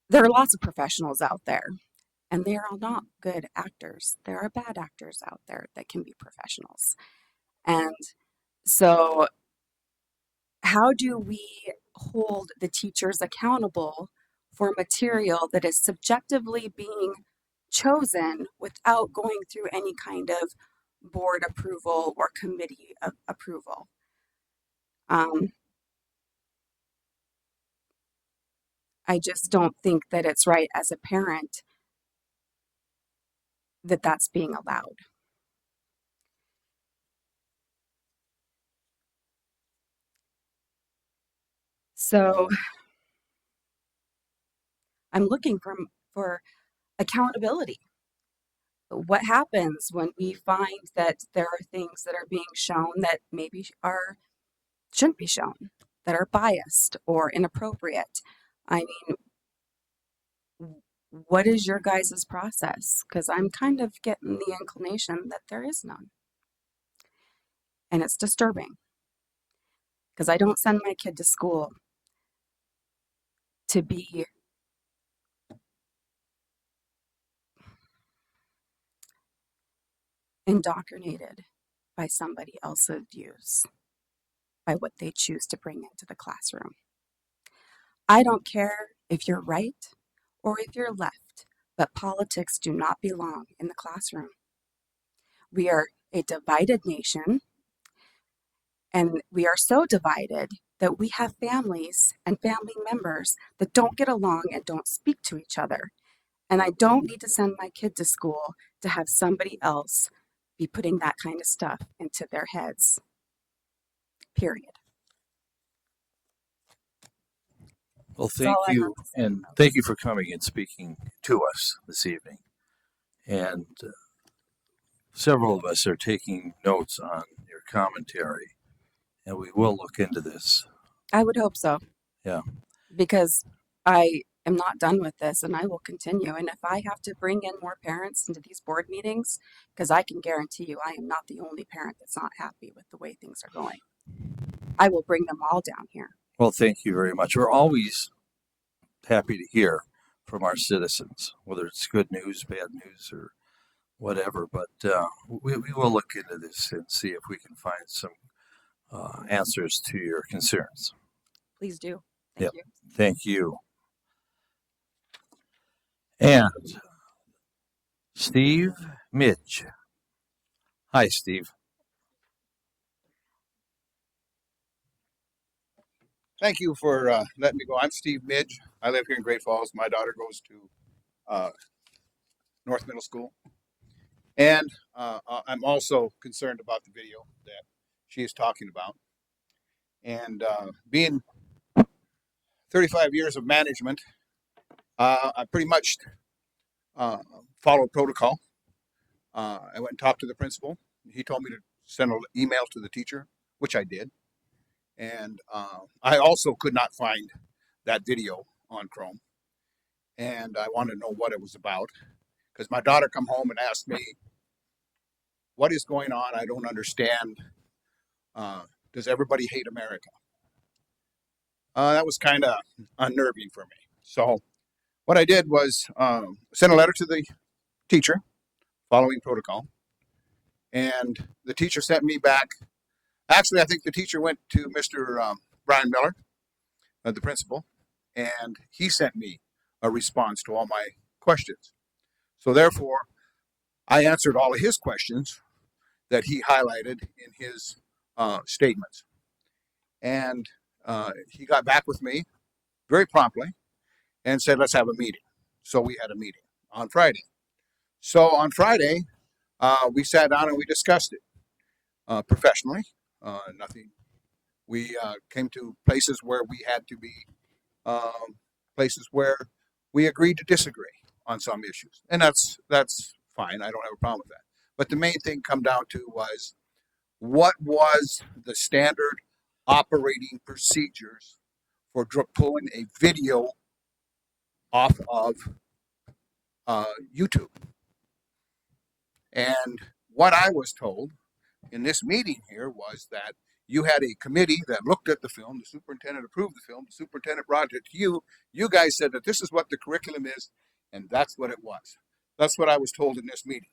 there are lots of professionals out there and they are not good actors. There are bad actors out there that can be professionals. And so how do we hold the teachers accountable for material that is subjectively being chosen without going through any kind of board approval or committee approval? I just don't think that it's right as a parent that that's being allowed. So I'm looking for accountability. What happens when we find that there are things that are being shown that maybe shouldn't be shown, that are biased or inappropriate? I mean, what is your guys' process? Because I'm kind of getting the inclination that there is none. And it's disturbing because I don't send my kid to school to be indoctrinated by somebody else's views, by what they choose to bring into the classroom. I don't care if you're right or if you're left, but politics do not belong in the classroom. We are a divided nation, and we are so divided that we have families and family members that don't get along and don't speak to each other. And I don't need to send my kid to school to have somebody else be putting that kind of stuff into their heads. Period. Well, thank you, and thank you for coming and speaking to us this evening. And several of us are taking notes on your commentary, and we will look into this. I would hope so. Yeah. Because I am not done with this and I will continue. And if I have to bring in more parents into these board meetings, because I can guarantee you I am not the only parent that's not happy with the way things are going, I will bring them all down here. Well, thank you very much. We're always happy to hear from our citizens, whether it's good news, bad news, or whatever. But we will look into this and see if we can find some answers to your concerns. Please do. Thank you. Thank you. And Steve Midge. Hi, Steve. Thank you for letting me go. I'm Steve Midge. I live here in Great Falls. My daughter goes to North Middle School. And I'm also concerned about the video that she is talking about. And being 35 years of management, I pretty much followed protocol. I went and talked to the principal. He told me to send an email to the teacher, which I did. And I also could not find that video on Chrome. And I wanted to know what it was about. Because my daughter come home and asked me, what is going on? I don't understand. Does everybody hate America? That was kind of unnerving for me. So what I did was send a letter to the teacher following protocol, and the teacher sent me back. Actually, I think the teacher went to Mr. Brian Miller, the principal, and he sent me a response to all my questions. So therefore, I answered all of his questions that he highlighted in his statements. And he got back with me very promptly and said, let's have a meeting. So we had a meeting on Friday. So on Friday, we sat down and we discussed it professionally. Nothing. We came to places where we had to be, places where we agreed to disagree on some issues, and that's fine. I don't have a problem with that. But the main thing come down to was what was the standard operating procedures for pulling a video off of YouTube. And what I was told in this meeting here was that you had a committee that looked at the film, the superintendent approved the film, the superintendent brought it to you. You guys said that this is what the curriculum is, and that's what it was. That's what I was told in this meeting.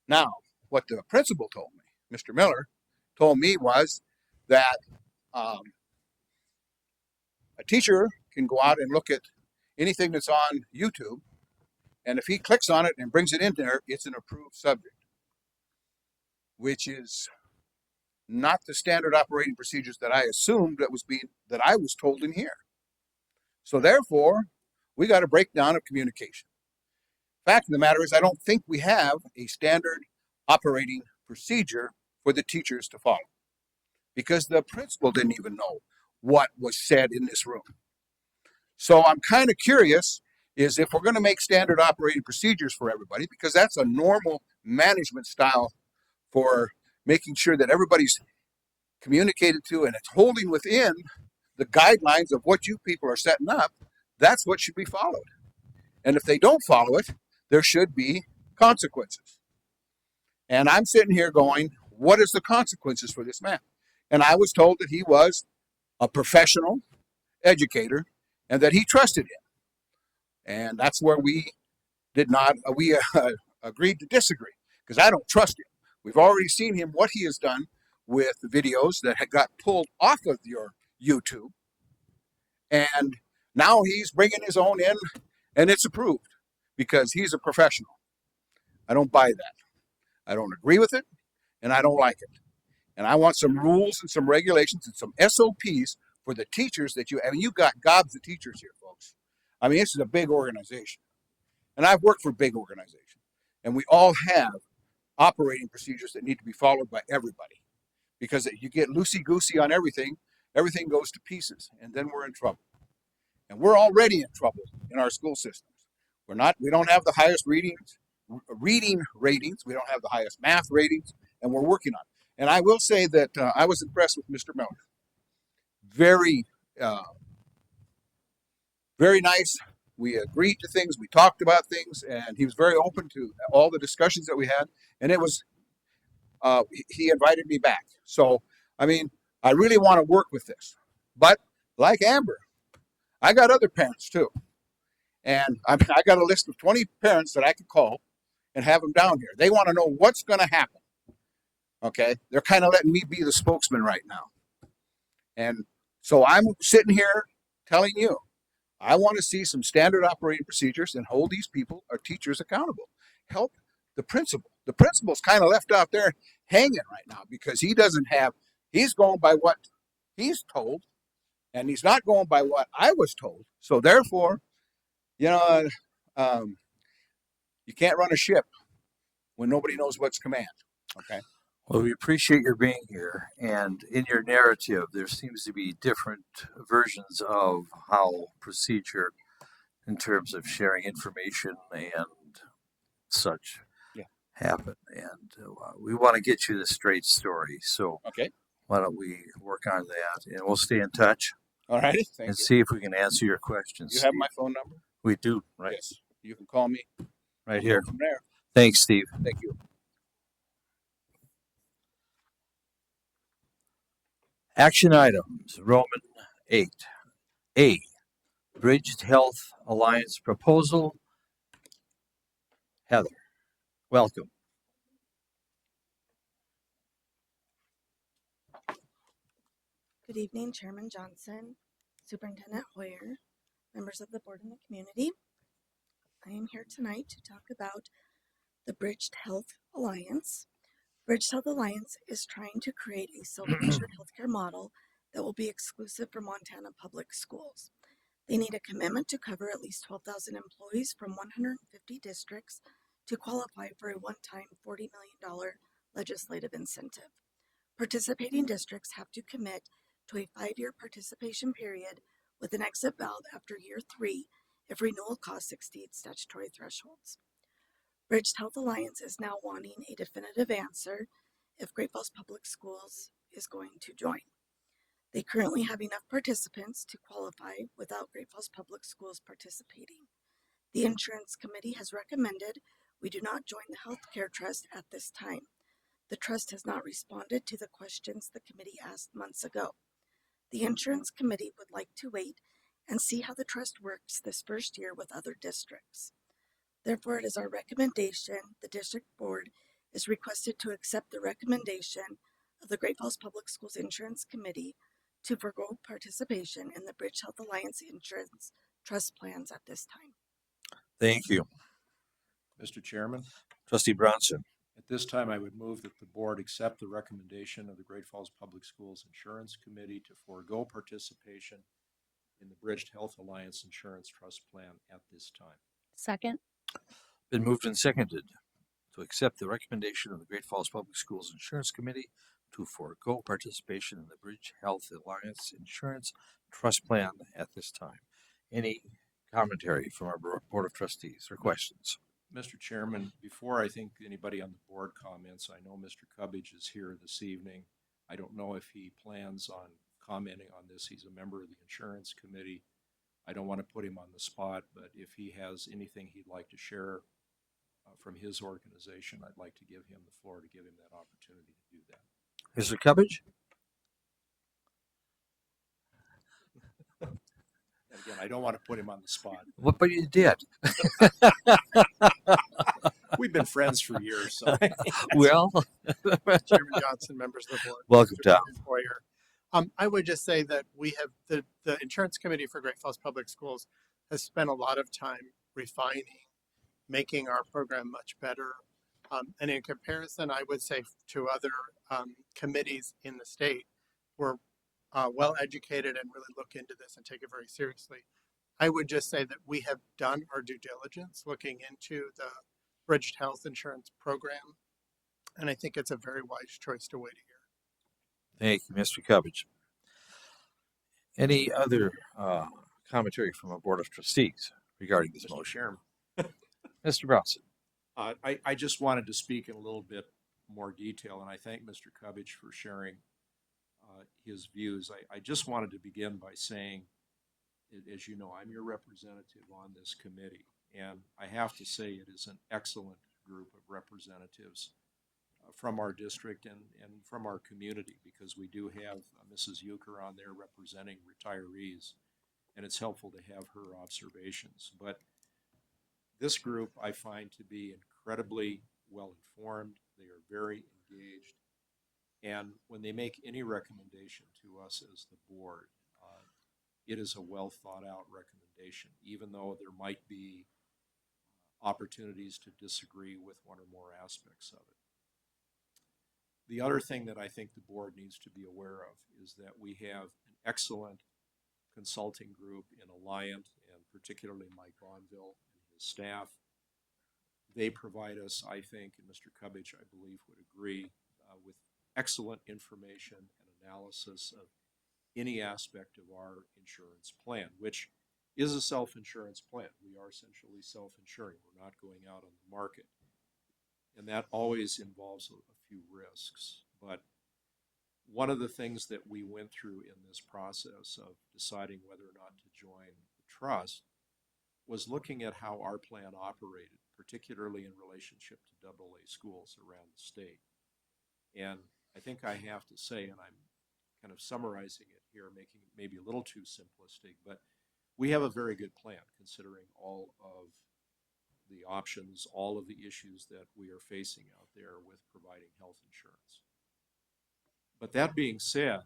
Now, what the principal told me, Mr. Miller, told me was that a teacher can go out and look at anything that's on YouTube, and if he clicks on it and brings it in there, it's an approved subject, which is not the standard operating procedures that I assumed that I was told in here. So therefore, we got a breakdown of communication. Fact of the matter is, I don't think we have a standard operating procedure for the teachers to follow, because the principal didn't even know what was said in this room. So I'm kind of curious is if we're going to make standard operating procedures for everybody, because that's a normal management style for making sure that everybody's communicated to and it's holding within the guidelines of what you people are setting up, that's what should be followed. And if they don't follow it, there should be consequences. And I'm sitting here going, what is the consequences for this man? And I was told that he was a professional educator and that he trusted him. And that's where we agreed to disagree, because I don't trust him. We've already seen him, what he has done with the videos that had got pulled off of your YouTube. And now he's bringing his own in, and it's approved because he's a professional. I don't buy that. I don't agree with it, and I don't like it. And I want some rules and some regulations and some SOPs for the teachers that you've got gobs of teachers here, folks. I mean, this is a big organization. And I've worked for big organizations. And we all have operating procedures that need to be followed by everybody. Because if you get loosey-goosey on everything, everything goes to pieces, and then we're in trouble. And we're already in trouble in our school systems. We don't have the highest reading ratings, we don't have the highest math ratings, and we're working on it. And I will say that I was impressed with Mr. Miller. Very, very nice. We agreed to things, we talked about things, and he was very open to all the discussions that we had. And it was, he invited me back. So, I mean, I really want to work with this. But like Amber, I got other parents too. And I got a list of 20 parents that I could call and have them down here. They want to know what's going to happen. Okay? They're kind of letting me be the spokesman right now. And so I'm sitting here telling you, I want to see some standard operating procedures and hold these people, our teachers, accountable. Help the principal. The principal's kind of left out there hanging right now because he's going by what he's told, and he's not going by what I was told. So therefore, you can't run a ship when nobody knows what's command. Okay. Well, we appreciate your being here. And in your narrative, there seems to be different versions of how procedure in terms of sharing information and such happen. And we want to get you the straight story. So okay, why don't we work on that, and we'll stay in touch. All righty. Thank you. See if we can answer your questions. You have my phone number? We do, right? Yes. You can call me right here. From there. Thanks, Steve. Thank you. Action items, Roman 8. A, Bridged Health Alliance proposal. Heather, welcome. Good evening, Chairman Johnson, Superintendent Hoyer, members of the board and the community. I am here tonight to talk about the Bridged Health Alliance. Bridged Health Alliance is trying to create a self-insured healthcare model that will be exclusive for Montana public schools. They need a commitment to cover at least 12,000 employees from 150 districts to qualify for a one-time $40 million legislative incentive. Participating districts have to commit to a 5-year participation period with an exit valve after year 3 if renewal costs exceed statutory thresholds. Bridged Health Alliance is now wanting a definitive answer if Great Falls Public Schools is going to join. They currently have enough participants to qualify without Great Falls Public Schools participating. The insurance committee has recommended we do not join the healthcare trust at this time. The trust has not responded to the questions the committee asked months ago. The insurance committee would like to wait and see how the trust works this first year with other districts. Therefore, it is our recommendation the district board is requested to accept the recommendation of the Great Falls Public Schools Insurance Committee to forego participation in the Bridge Health Alliance Insurance Trust plans at this time. Thank you. Mr. Chairman, Trustee Bronson. at this time I would move that the board accept the recommendation of the Great Falls Public Schools Insurance Committee to forego participation in the Bridged Health Alliance Insurance Trust Plan at this time. Second. Been moved and seconded to accept the recommendation of the Great Falls Public Schools Insurance Committee to forego participation in the Bridge Health Alliance Insurance Trust Plan at this time. Any commentary from our Board of Trustees or questions? Mr. Chairman, before I think anybody on the board comments, I know Mr. Cubbage is here this evening. I don't know if he plans on commenting on this. He's a member of the insurance committee. I don't want to put him on the spot, but if he has anything he'd like to share from his organization, I'd like to give him the floor to give him that opportunity to do that. Mr. Cubbage? Again, I don't want to put him on the spot. What, but you did. We've been friends for years. So. Well, Chairman Johnson, members of the board. Welcome, Tom. I would just say that we have the Insurance Committee for Great Falls Public Schools has spent a lot of time refining, making our program much better. And in comparison, I would say to other committees in the state, we're well educated and really look into this and take it very seriously. I would just say that we have done our due diligence looking into the Bridged Health Insurance Program, and I think it's a very wise choice to wait a year. Thank you, Mr. Cubbage. Any other commentary from our Board of Trustees regarding this Mr. motion? Chairman. Mr. Bronson. I just wanted to speak in a little bit more detail, and I thank Mr. Cubbage for sharing his views. I just wanted to begin by saying, as you know, I'm your representative on this committee, and I have to say it is an excellent group of representatives from our district and from our community, because we do have Mrs. Euchre on there representing retirees, and it's helpful to have her observations. But this group I find to be incredibly well informed. They are very engaged. And when they make any recommendation to us as the board, it is a well thought out recommendation, even though there might be opportunities to disagree with one or more aspects of it. The other thing that I think the board needs to be aware of is that we have an excellent consulting group in Alliant, and particularly Mike Bonville and his staff. They provide us, I think, and Mr. Cubbage, I believe, would agree, with excellent information and analysis of any aspect of our insurance plan, which is a self-insurance plan. We are essentially self-insuring. We're not going out on the market. And that always involves a few risks. But one of the things that we went through in this process of deciding whether or not to join the trust was looking at how our plan operated, particularly in relationship to AA schools around the state. And I think I have to say, and I'm kind of summarizing it here, making it maybe a little too simplistic, but we have a very good plan considering all of the options, all of the issues that we are facing out there with providing health insurance. But that being said,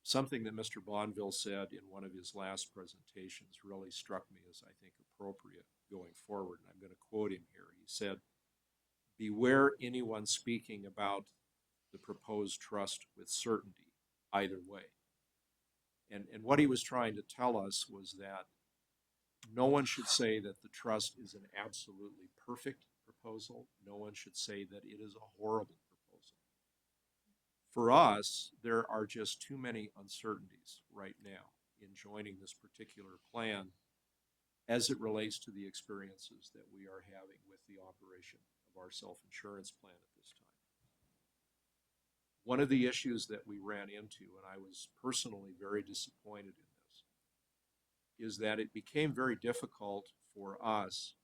something that Mr. Bonville said in one of his last presentations really struck me as, I think, appropriate going forward. And I'm going to quote him here. He said, "Beware anyone speaking about the proposed trust with certainty either way." And what he was trying to tell us was that no one should say that the trust is an absolutely perfect proposal. No one should say that it is a horrible proposal. For us, there are just too many uncertainties right now in joining this particular plan as it relates to the experiences that we are having with the operation of our self-insurance plan at this time. One of the issues that we ran into, and I was personally very disappointed in this, is that it became very difficult for us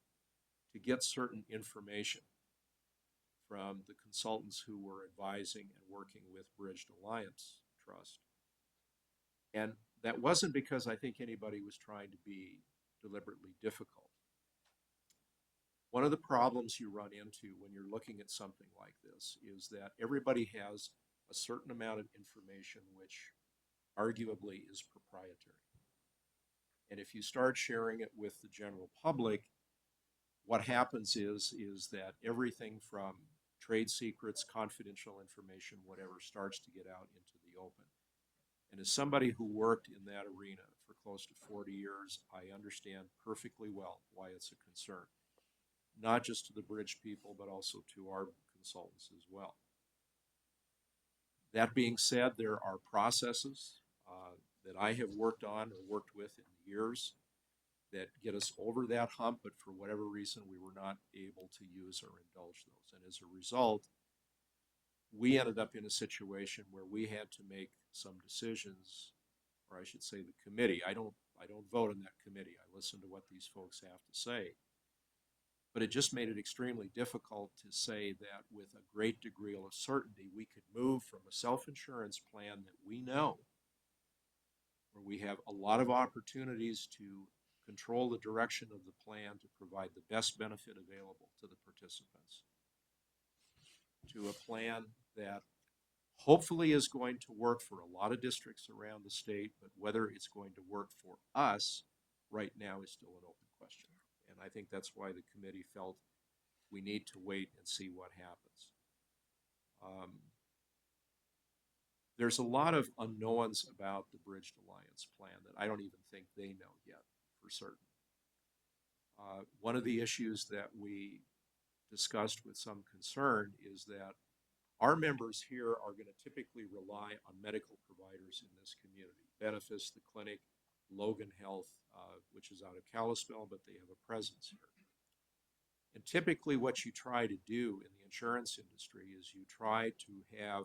to get certain information from the consultants who were advising and working with Bridged Alliance Trust. And that wasn't because I think anybody was trying to be deliberately difficult. One of the problems you run into when you're looking at something like this is that everybody has a certain amount of information which arguably is proprietary. And if you start sharing it with the general public, what happens is that everything from trade secrets, confidential information, whatever, starts to get out into the open. And as somebody who worked in that arena for close to 40 years, I understand perfectly well why it's a concern, not just to the Bridge people, but also to our consultants as well. That being said, there are processes that I have worked on or worked with in years that get us over that hump, but for whatever reason, we were not able to use or indulge those. And as a result, we ended up in a situation where we had to make some decisions, or I should say the committee. I don't vote in that committee. I listen to what these folks have to say. But it just made it extremely difficult to say that with a great degree of certainty, we could move from a self-insurance plan that we know, where we have a lot of opportunities to control the direction of the plan to provide the best benefit available to the participants, to a plan that hopefully is going to work for a lot of districts around the state, but whether it's going to work for us right now is still an open question. And I think that's why the committee felt we need to wait and see what happens. There's a lot of unknowns about the Bridged Alliance plan that I don't even think they know yet for certain. One of the issues that we discussed with some concern is that our members here are going to typically rely on medical providers in this community. Benefis, the clinic, Logan Health, which is out of Kalispell, but they have a presence here. And typically what you try to do in the insurance industry is you try to have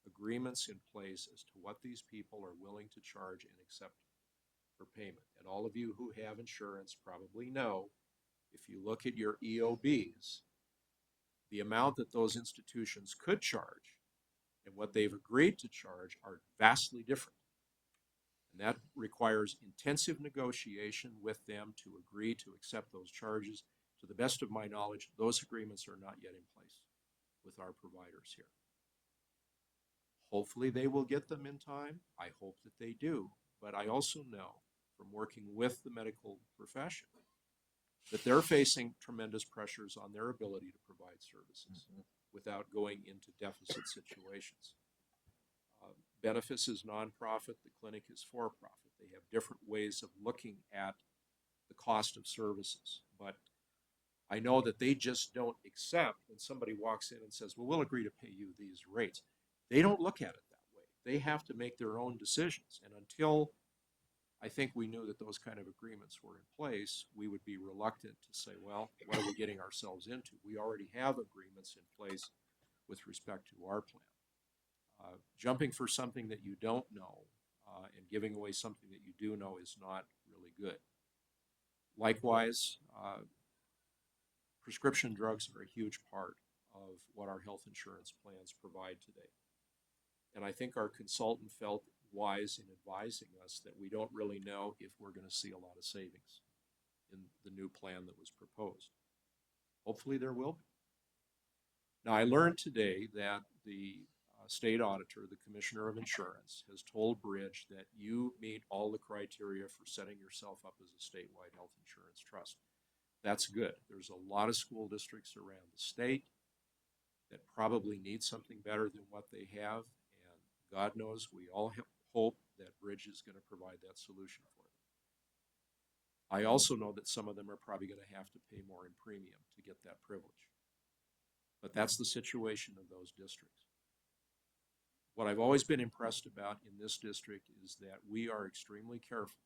agreements in place as to what these people are willing to charge and accept for payment. And all of you who have insurance probably know, if you look at your EOBs, the amount that those institutions could charge and what they've agreed to charge are vastly different. And that requires intensive negotiation with them to agree to accept those charges. To the best of my knowledge, those agreements are not yet in place with our providers here. Hopefully they will get them in time. I hope that they do. But I also know from working with the medical profession that they're facing tremendous pressures on their ability to provide services without going into deficit situations. Benefis is nonprofit, the clinic is for-profit. They have different ways of looking at the cost of services. But I know that they just don't accept when somebody walks in and says, well, we'll agree to pay you these rates. They don't look at it that way. They have to make their own decisions. And until I think we knew that those kind of agreements were in place, we would be reluctant to say, well, what are we getting ourselves into? We already have agreements in place with respect to our plan. Jumping for something that you don't know and giving away something that you do know is not really good. Likewise, prescription drugs are a huge part of what our health insurance plans provide today. And I think our consultant felt wise in advising us that we don't really know if we're going to see a lot of savings in the new plan that was proposed. Hopefully there will be. Now, I learned today that the state auditor, the commissioner of insurance, has told Bridge that you meet all the criteria for setting yourself up as a statewide health insurance trust. That's good. There's a lot of school districts around the state that probably need something better than what they have, and God knows we all hope that Bridge is going to provide that solution for them. I also know that some of them are probably going to have to pay more in premium to get that privilege. But that's the situation of those districts. What I've always been impressed about in this district is that we are extremely careful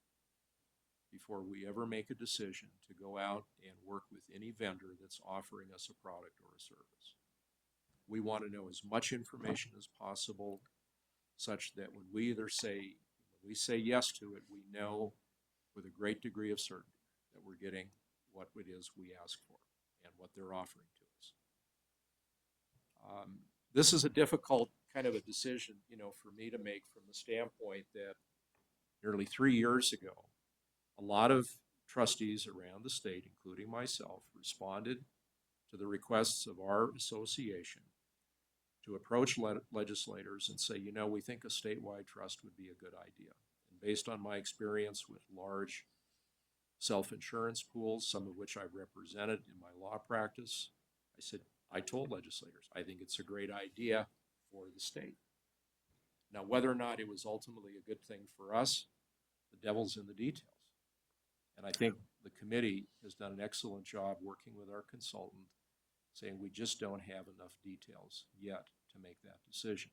before we ever make a decision to go out and work with any vendor that's offering us a product or a service. We want to know as much information as possible, such that when we say yes to it, we know with a great degree of certainty that we're getting what it is we ask for and what they're offering to us. This is a difficult kind of a decision, for me to make from the standpoint that nearly 3 years ago, a lot of trustees around the state, including myself, responded to the requests of our association to approach legislators and say, we think a statewide trust would be a good idea. And based on my experience with large self-insurance pools, some of which I've represented in my law practice, I told legislators, I think it's a great idea for the state. Now, whether or not it was ultimately a good thing for us, the devil's in the details. And I think the committee has done an excellent job working with our consultant, saying we just don't have enough details yet to make that decision.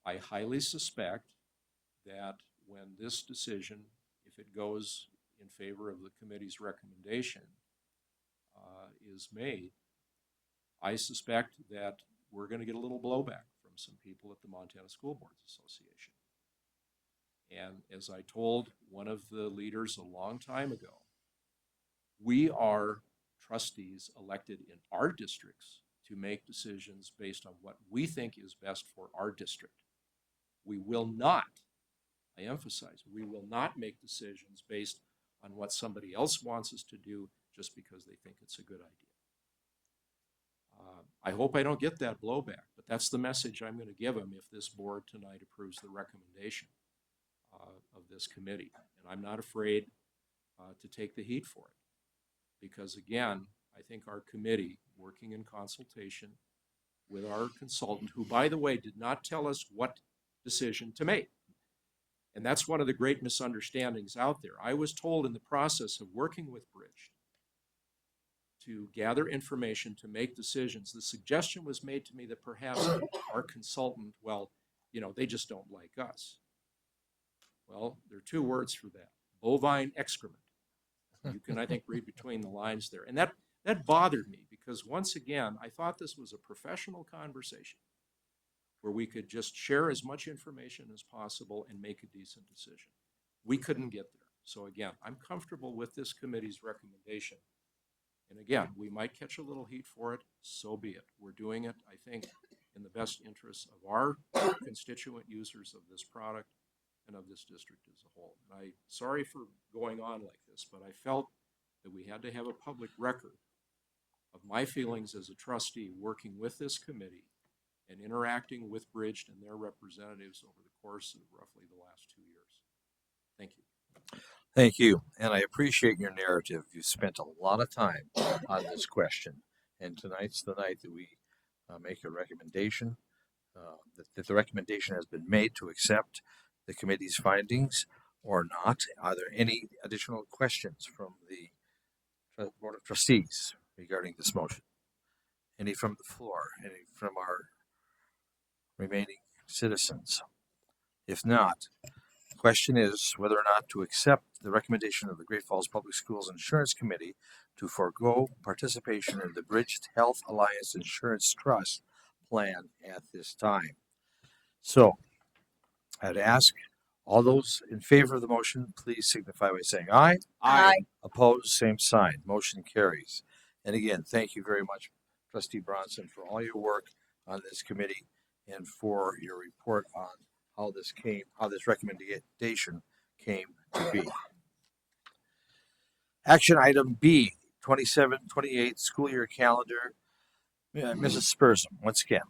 I highly suspect that when this decision, if it goes in favor of the committee's recommendation, is made, I suspect that we're going to get a little blowback from some people at the Montana School Boards Association. And as I told one of the leaders a long time ago, we are trustees elected in our districts to make decisions based on what we think is best for our district. We will not, I emphasize, we will not make decisions based on what somebody else wants us to do just because they think it's a good idea. I hope I don't get that blowback, but that's the message I'm going to give them if this board tonight approves the recommendation of this committee. And I'm not afraid to take the heat for it, because again, I think our committee, working in consultation with our consultant, who, by the way, did not tell us what decision to make. And that's one of the great misunderstandings out there. I was told in the process of working with Bridge to gather information to make decisions, the suggestion was made to me that perhaps our consultant, they just don't like us. Well, there are two words for that: bovine excrement. You can, I think, read between the lines there. And that bothered me, because once again, I thought this was a professional conversation where we could just share as much information as possible and make a decent decision. We couldn't get there. So again, I'm comfortable with this committee's recommendation. And again, we might catch a little heat for it, so be it. We're doing it, I think, in the best interests of our constituent users of this product and of this district as a whole. And I'm sorry for going on like this, but I felt that we had to have a public record of my feelings as a trustee working with this committee and interacting with Bridge and their representatives over the course of roughly the last 2 years. Thank you. Thank you, and I appreciate your narrative. You spent a lot of time on this question, and tonight's the night that we make a recommendation, that the recommendation has been made to accept the committee's findings or not. Are there any additional questions from the Board of Trustees regarding this motion? Any from the floor? Any from our remaining citizens? If not, the question is whether or not to accept the recommendation of the Great Falls Public Schools Insurance Committee to forego participation in the Bridged Health Alliance Insurance Trust plan at this time. So, I'd ask all those in favor of the motion, please signify by saying aye. Aye. Opposed, same sign. Motion carries. And again, thank you very much, Trustee Bronson, for all your work on this committee and for your report on how this recommendation came to be. Action item B, 27-28 school year calendar. Mrs. Spursum, once again.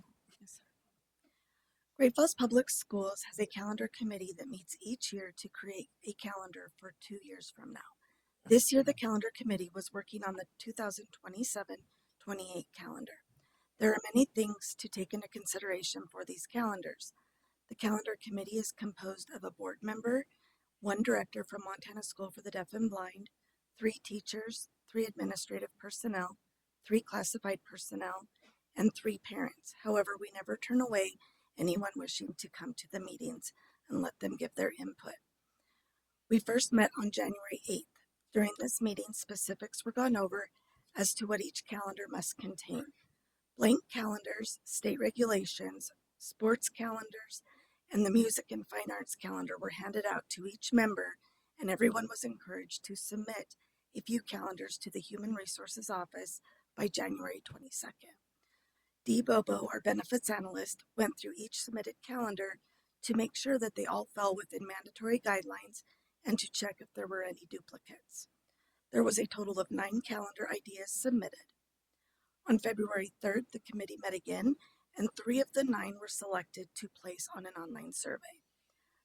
Great Falls Public Schools has a calendar committee that meets each year to create a calendar for 2 years from now. This year, the calendar committee was working on the 2027-28 calendar. There are many things to take into consideration for these calendars. The calendar committee is composed of a board member, 1 director from Montana School for the Deaf and Blind, 3 teachers, 3 administrative personnel, 3 classified personnel, and 3 parents. However, we never turn away anyone wishing to come to the meetings and let them give their input. We first met on January 8th. During this meeting, specifics were gone over as to what each calendar must contain. Blank calendars, state regulations, sports calendars, and the music and fine arts calendar were handed out to each member, and everyone was encouraged to submit a few calendars to the Human Resources Office by January 22nd. Dee Bobo, our benefits analyst, went through each submitted calendar to make sure that they all fell within mandatory guidelines and to check if there were any duplicates. There was a total of 9 calendar ideas submitted. On February 3rd, the committee met again, and 3 of the 9 were selected to place on an online survey.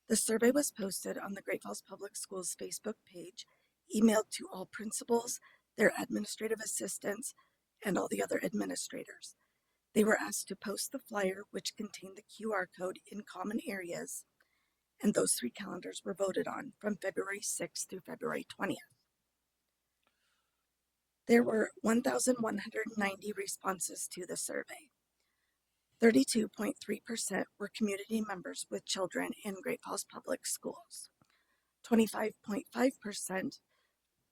The survey was posted on the Great Falls Public Schools Facebook page, emailed to all principals, their administrative assistants, and all the other administrators. They were asked to post the flyer, which contained the QR code, in common areas, and those 3 calendars were voted on from February 6th through February 20th. There were 1,190 responses to the survey. 32.3% were community members with children in Great Falls Public Schools. 25.5%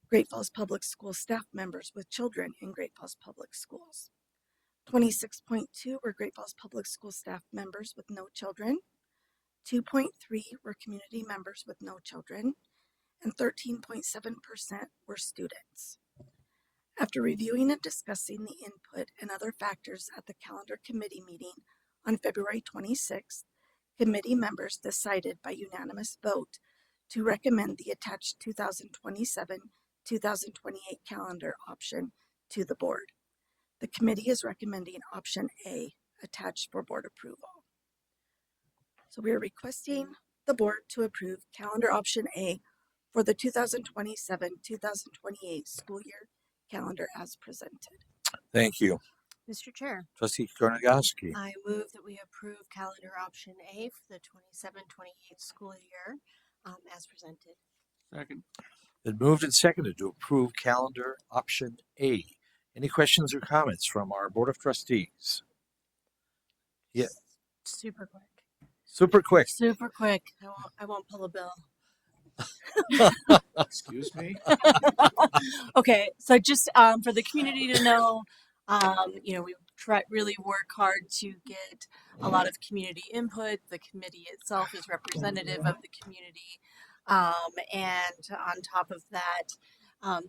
Great Falls Public School staff members with children in Great Falls Public Schools. 26.2 were Great Falls Public School staff members with no children. 2.3 were community members with no children, and 13.7% were students. After reviewing and discussing the input and other factors at the calendar committee meeting on February 26th, committee members decided by unanimous vote to recommend the attached 2027-2028 calendar option to the board. The committee is recommending option A, attached for board approval. So we are requesting the board to approve calendar option A for the 2027-2028 school year calendar as presented. Thank you. Mr. Chair, Trustee Kornegowski. I move that we approve calendar option A for the 27-28 school year as presented. Second. Been moved and seconded to approve calendar option A. Any questions or comments from our Board of Trustees? Yeah. Super quick. Super quick. Super quick. I won't pull a bill. Excuse me? Okay, so just for the community to know, we really work hard to get a lot of community input. The committee itself is representative of the community. And on top of that,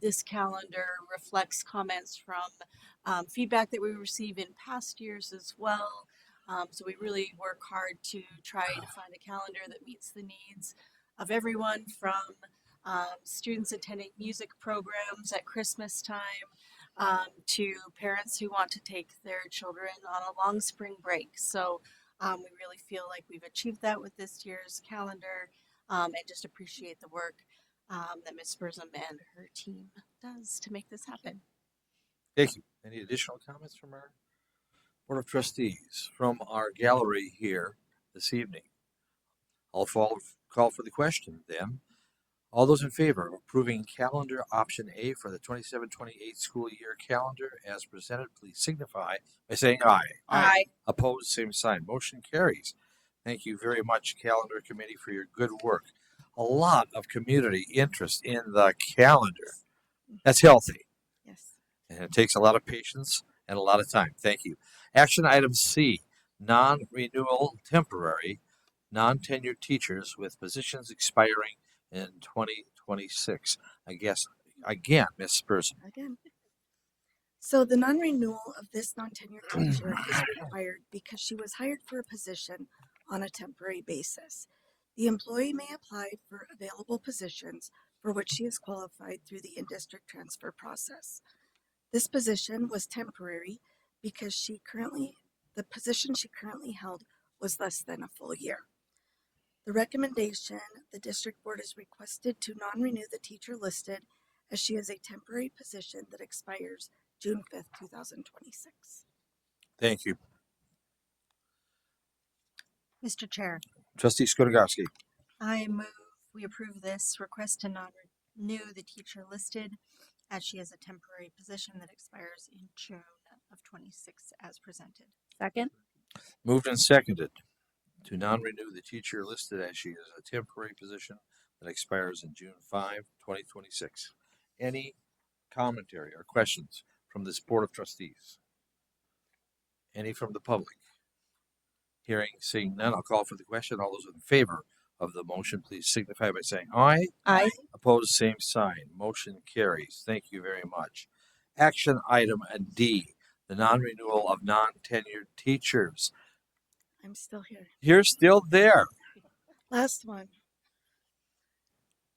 this calendar reflects comments from feedback that we receive in past years as well. So we really work hard to try to find a calendar that meets the needs of everyone, from students attending music programs at Christmas time to parents who want to take their children on a long spring break. So we really feel like we've achieved that with this year's calendar, and just appreciate the work that Ms. Spursum and her team does to make this happen. Thank you. Any additional comments from our Board of Trustees? From our gallery here this evening? I'll call for the question then. All those in favor of approving calendar option A for the 27-28 school year calendar as presented, please signify by saying aye. Aye. Opposed, same sign. Motion carries. Thank you very much, Calendar Committee, for your good work. A lot of community interest in the calendar. That's healthy. Yes. And it takes a lot of patience and a lot of time. Thank you. Action item C, non-renewal temporary, non-tenured teachers with positions expiring in 2026. I guess, again, Ms. Spursum. Again. So the non-renewal of this non-tenured teacher is required because she was hired for a position on a temporary basis. The employee may apply for available positions for which she is qualified through the in-district transfer process. This position was temporary because the position she currently held was less than a full year. The recommendation, the district board is requested to non-renew the teacher listed as she is a temporary position that expires June 5th, 2026. Thank you. Mr. Chair, Trustee Skorgowski. I move we approve this request to non-renew the teacher listed as she has a temporary position that expires in June of 26 as presented. Second. Moved and seconded to non-renew the teacher listed as she is a temporary position that expires in June 5, 2026. Any commentary or questions from this Board of Trustees? Any from the public? Hearing, seeing none, I'll call for the question. All those in favor of the motion, please signify by saying aye. Aye. Opposed, same sign. Motion carries. Thank you very much. Action item D, the non-renewal of non-tenured teachers. I'm still here. You're still there. Last one.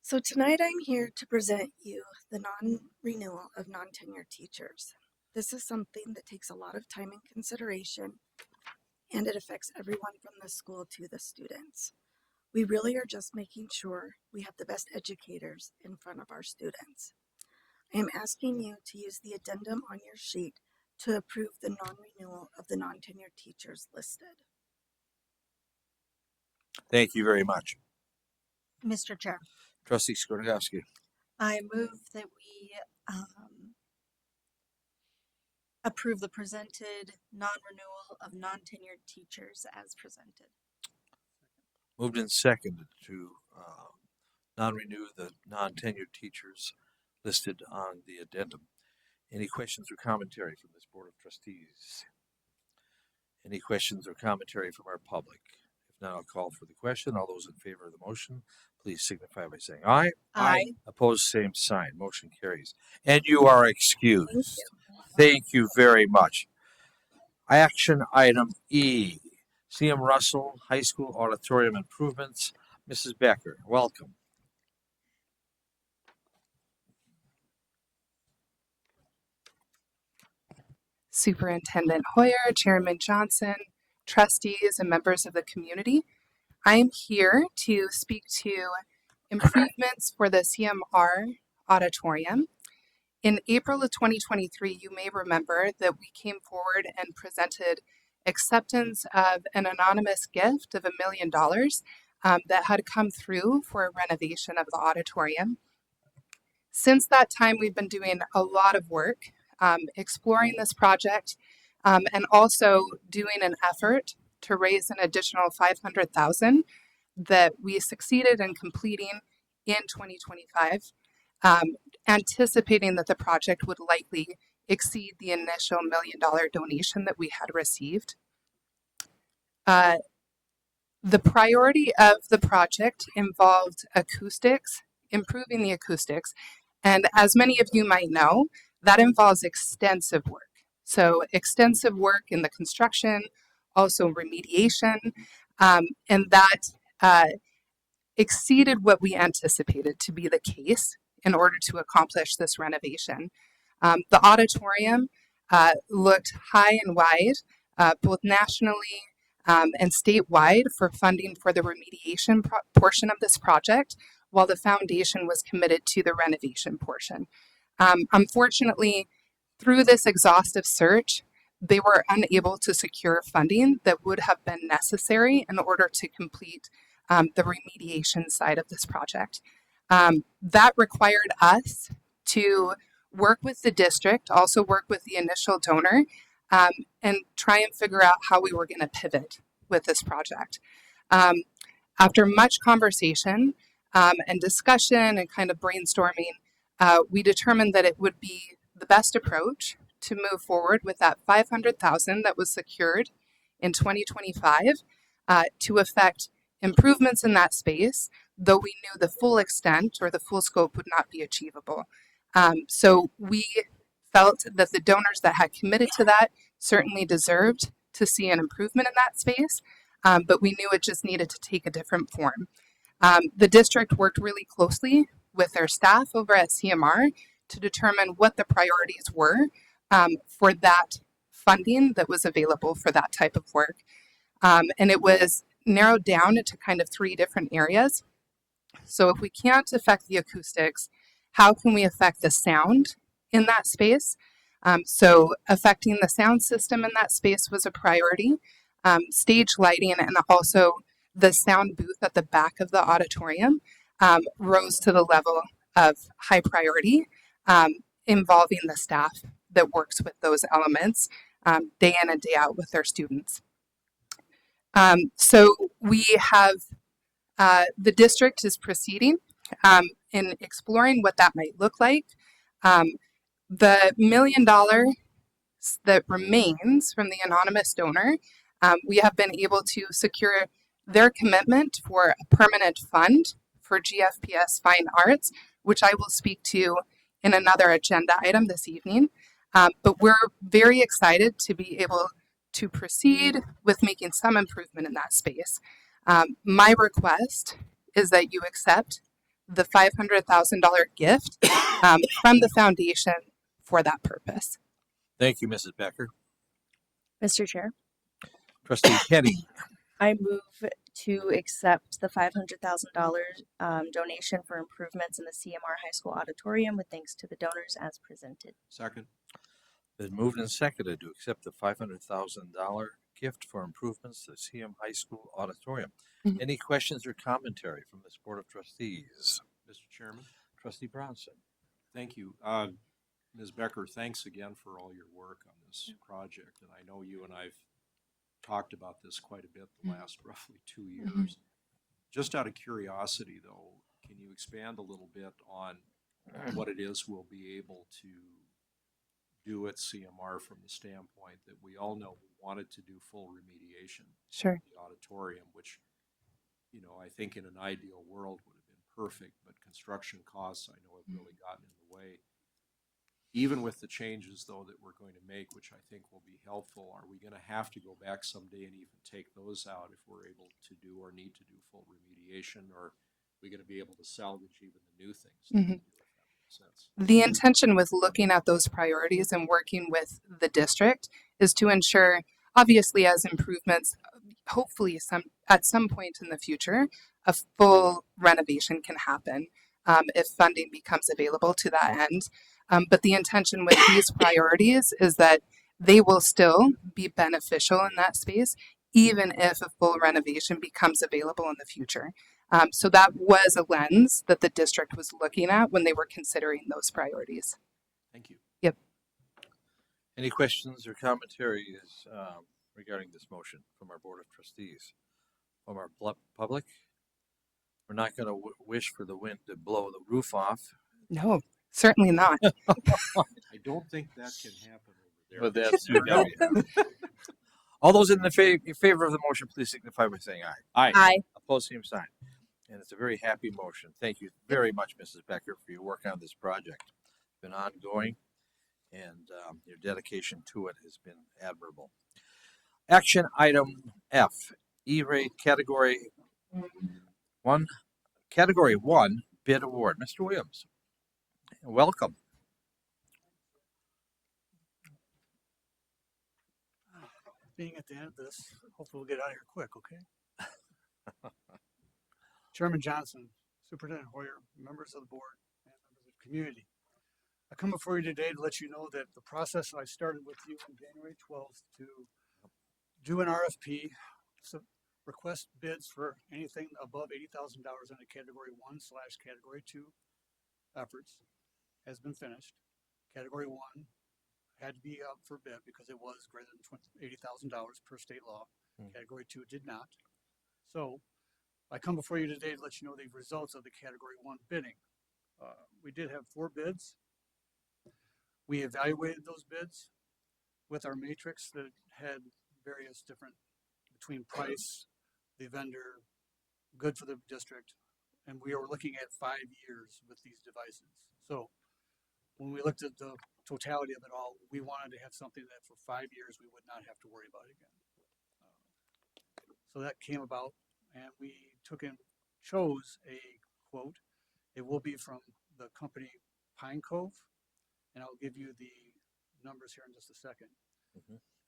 So tonight I'm here to present you the non-renewal of non-tenured teachers. This is something that takes a lot of time and consideration, and it affects everyone from the school to the students. We really are just making sure we have the best educators in front of our students. I am asking you to use the addendum on your sheet to approve the non-renewal of the non-tenured teachers listed. Thank you very much. Mr. Chair, Trustee Skorgowski. I move that we approve the presented non-renewal of non-tenured teachers as presented. Moved and seconded to non-renew the non-tenured teachers listed on the addendum. Any questions or commentary from this Board of Trustees? Any questions or commentary from our public? If not, I'll call for the question. All those in favor of the motion, please signify by saying aye. Aye. Opposed, same sign. Motion carries. And you are excused. Thank you very much. Action item E, CM Russell High School Auditorium Improvements. Mrs. Becker, welcome. Superintendent Hoyer, Chairman Johnson, trustees, and members of the community. I am here to speak to improvements for the CMR auditorium. In April of 2023, you may remember that we came forward and presented acceptance of an anonymous gift of $1 million that had come through for a renovation of the auditorium. Since that time, we've been doing a lot of work exploring this project and also doing an effort to raise an additional $500,000 that we succeeded in completing in 2025, anticipating that the project would likely exceed the initial $1 million donation that we had received. The priority of the project involved acoustics, improving the acoustics, and as many of you might know, that involves extensive work. So extensive work in the construction, also remediation, and that exceeded what we anticipated to be the case in order to accomplish this renovation. The auditorium looked high and wide, both nationally and statewide, for funding for the remediation portion of this project, while the foundation was committed to the renovation portion. Unfortunately, through this exhaustive search, they were unable to secure funding that would have been necessary in order to complete the remediation side of this project. That required us to work with the district, also work with the initial donor, and try and figure out how we were going to pivot with this project. After much conversation and discussion and kind of brainstorming, we determined that it would be the best approach to move forward with that $500,000 that was secured in 2025 to effect improvements in that space, though we knew the full extent or the full scope would not be achievable. So we felt that the donors that had committed to that certainly deserved to see an improvement in that space. but we knew it just needed to take a different form. The district worked really closely with their staff over at CMR to determine what the priorities were for that funding that was available for that type of work. And it was narrowed down into kind of 3 different areas. So if we can't affect the acoustics, how can we affect the sound in that space? So affecting the sound system in that space was a priority. Stage lighting and also the sound booth at the back of the auditorium rose to the level of high priority, involving the staff that works with those elements day in and day out with their students. So we have the district is proceeding in exploring what that might look like. The $1 million that remains from the anonymous donor, we have been able to secure their commitment for a permanent fund for GFPS Fine Arts, which I will speak to in another agenda item this evening. But we're very excited to be able to proceed with making some improvement in that space. My request is that you accept the $500,000 gift from the foundation for that purpose. Thank you, Mrs. Becker. Mr. Chair, Trustee Kenny. I move to accept the $500,000 donation for improvements in the CMR High School auditorium with thanks to the donors as presented. Second. Been moved and seconded to accept the $500,000 gift for improvements to the CM High School auditorium. Mhm. Any questions or commentary from this Board of Trustees? Mr. Chairman. Trustee Bronson. Thank you. Ms. Becker, thanks again for all your work on this project. And I know you and I've talked about this quite a bit the last roughly 2 years. Just out of curiosity, though, can you expand a little bit on what it is we'll be able to do at CMR from the standpoint that we all know we wanted to do full remediation Sure. of the auditorium, which, you know, I think in an ideal world would have been perfect, but construction costs I know have really gotten in the way. Even with the changes, though, that we're going to make, which I think will be helpful, are we going to have to go back someday and even take those out if we're able to do or need to do full remediation, or are we going to be able to salvage even the new things that we do, if that makes sense? The intention with looking at those priorities and working with the district is to ensure, obviously, as improvements, hopefully at some point in the future, a full renovation can happen if funding becomes available to that end. But the intention with these priorities is that they will still be beneficial in that space, even if a full renovation becomes available in the future. So that was a lens that the district was looking at when they were considering those priorities. Thank you. Yep. Any questions or commentaries regarding this motion from our Board of Trustees? From our public? We're not going to wish for the wind to blow the roof off. No, certainly not. I don't think that can happen over there. But that's all those in favor of the motion, please signify by saying aye. Aye. Aye. Opposed, same sign. And it's a very happy motion. Thank you very much, Mrs. Becker, for your work on this project. It's been ongoing, and your dedication to it has been admirable. Action item F, E-rate category 1 bid award. Mr. Williams, welcome. Being at the end of this, hopefully we'll get out of here quick, okay? Chairman Johnson, Superintendent Hoyer, members of the board, and members of the community. I come before you today to let you know that the process I started with you on January 12th to do an RFP, request bids for anything above $80,000 in a Category 1/Category 2 efforts has been finished. Category 1 had to be up for bid because it was greater than $80,000 per state law. Category 2 did not. So I come before you today to let you know the results of the Category 1 bidding. We did have 4 bids. We evaluated those bids with our matrix that had various different between price, the vendor, good for the district, and we are looking at 5 years with these devices. So when we looked at the totality of it all, we wanted to have something that for 5 years we would not have to worry about again. So that came about, and we chose a quote. It will be from the company Pine Cove, and I'll give you the numbers here in just a second.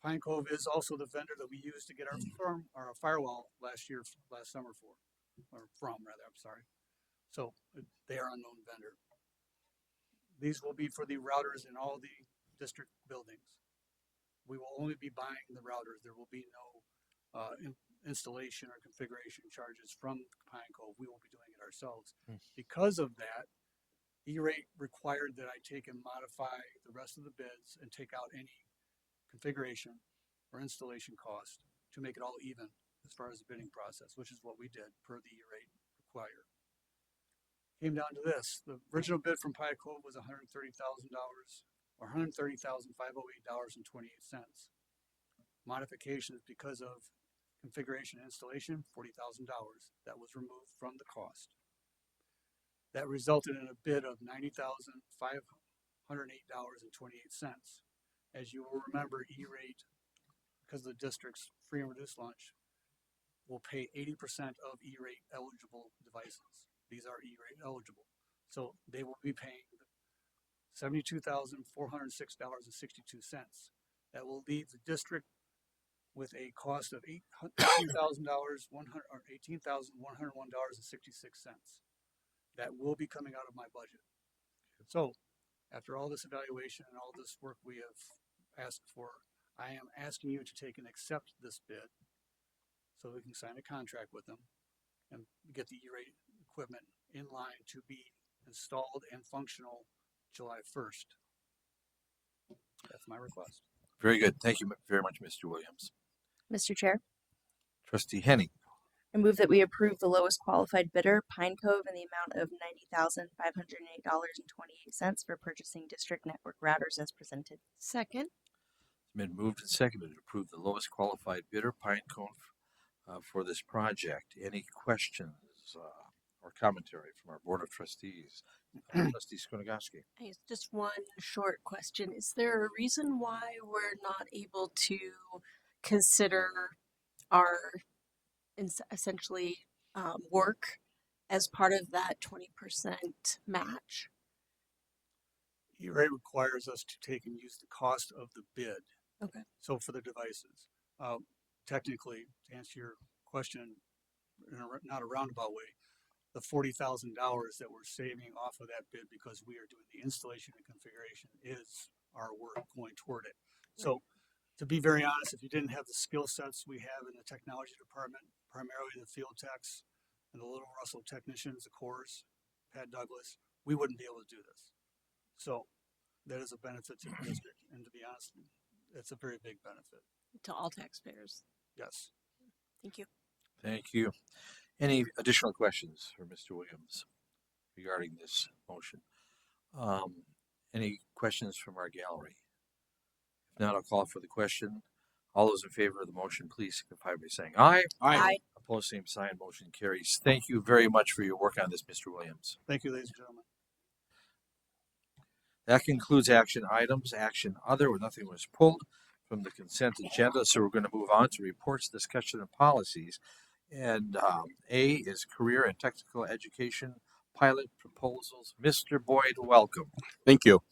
Pine Cove is also the vendor that we used to get our firewall last summer I'm sorry. So they are unknown vendor. These will be for the routers in all the district buildings. We will only be buying the routers. There will be no installation or configuration charges from Pine Cove. We will be doing it ourselves. Because of that, E-Rate required that I take and modify the rest of the bids and take out any configuration or installation cost to make it all even as far as the bidding process, which is what we did per the E-Rate required. Came down to this. The original bid from Pine Cove was $130,000 or $130,508.28. Modifications because of configuration and installation, $40,000. That was removed from the cost. That resulted in a bid of $90,508.28. As you will remember, E-Rate, because of the district's free and reduced lunch, will pay 80% of E-Rate eligible devices. These are E-Rate eligible. So they will be paying $72,406.62. That will leave the district with a cost of $18,101.66. That will be coming out of my budget. So after all this evaluation and all this work we have asked for, I am asking you to take and accept this bid so we can sign a contract with them and get the E-Rate equipment in line to be installed and functional July 1st. That's my request. Very good. Thank you very much, Mr. Williams. Mr. Chair, Trustee Henning. I move that we approve the lowest qualified bidder, Pine Cove, in the amount of $90,508.28 for purchasing district network routers as presented. Second. It's been moved and seconded to approve the lowest qualified bidder, Pine Cove, for this project. Any questions or commentary from our Board of Trustees? Trustee Skonogowski. Just one short question. Is there a reason why we're not able to consider our essentially work as part of that 20% match? E-Rate requires us to take and use the cost of the bid. Okay. So for the devices, technically, to answer your question in not a roundabout way, the $40,000 that we're saving off of that bid because we are doing the installation and configuration is our work going toward it. So to be very honest, if you didn't have the skill sets we have in the technology department, primarily the field techs and the Little Russell technicians, the cores, Pat Douglas, we wouldn't be able to do this. So that is a benefit to the district. And to be honest, it's a very big benefit. To all taxpayers. Yes. Thank you. Thank you. Any additional questions for Mr. Williams regarding this motion? Any questions from our gallery? If not, I'll call for the question. All those in favor of the motion, please signify by saying aye. Aye. Opposed, same sign. Motion carries. Thank you very much for your work on this, Mr. Williams. Thank you, ladies and gentlemen. That concludes action items. Action other, where nothing was pulled from the consent agenda. So we're going to move on to reports, discussion, and policies. And A is career and technical education pilot proposals. Mr. Boyd, welcome. Thank you.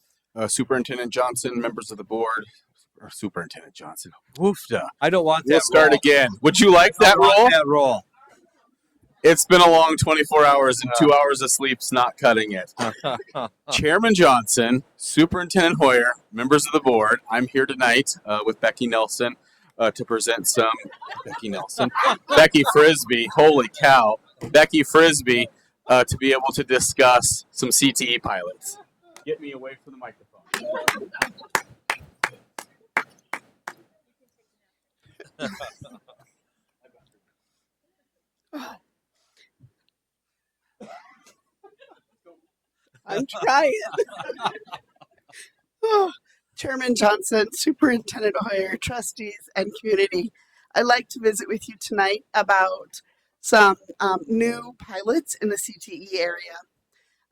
Superintendent Johnson, members of the board, or Superintendent Johnson. Woofda. I don't want that. We'll start role. again. Would you like that role? That role. It's been a long 24 hours and 2 hours of sleep's not cutting it. Chairman Johnson, Superintendent Hoyer, members of the board, I'm here tonight with Becky Nelson to present Becky Frisbee, holy cow, Becky Frisbee, to be able to discuss some CTE pilots. Get me away from the microphone. I'm trying. Chairman Johnson, Superintendent Hoyer, trustees, and community, I'd like to visit with you tonight about some new pilots in the CTE area.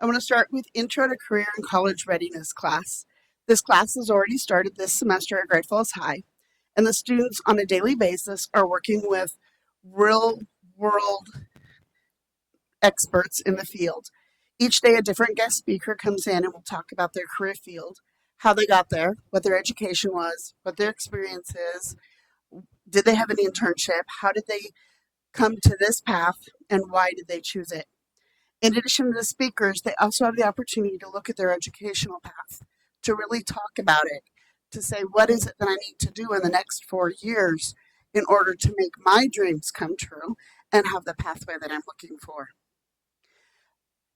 I want to start with Intro to Career and College Readiness class. This class has already started this semester at Great Falls High, and the students on a daily basis are working with real world experts in the field. Each day, a different guest speaker comes in and will talk about their career field, how they got there, what their education was, what their experience is, did they have an internship, how did they come to this path, and why did they choose it. In addition to the speakers, they also have the opportunity to look at their educational path, to really talk about it, to say, what is it that I need to do in the next 4 years in order to make my dreams come true and have the pathway that I'm looking for.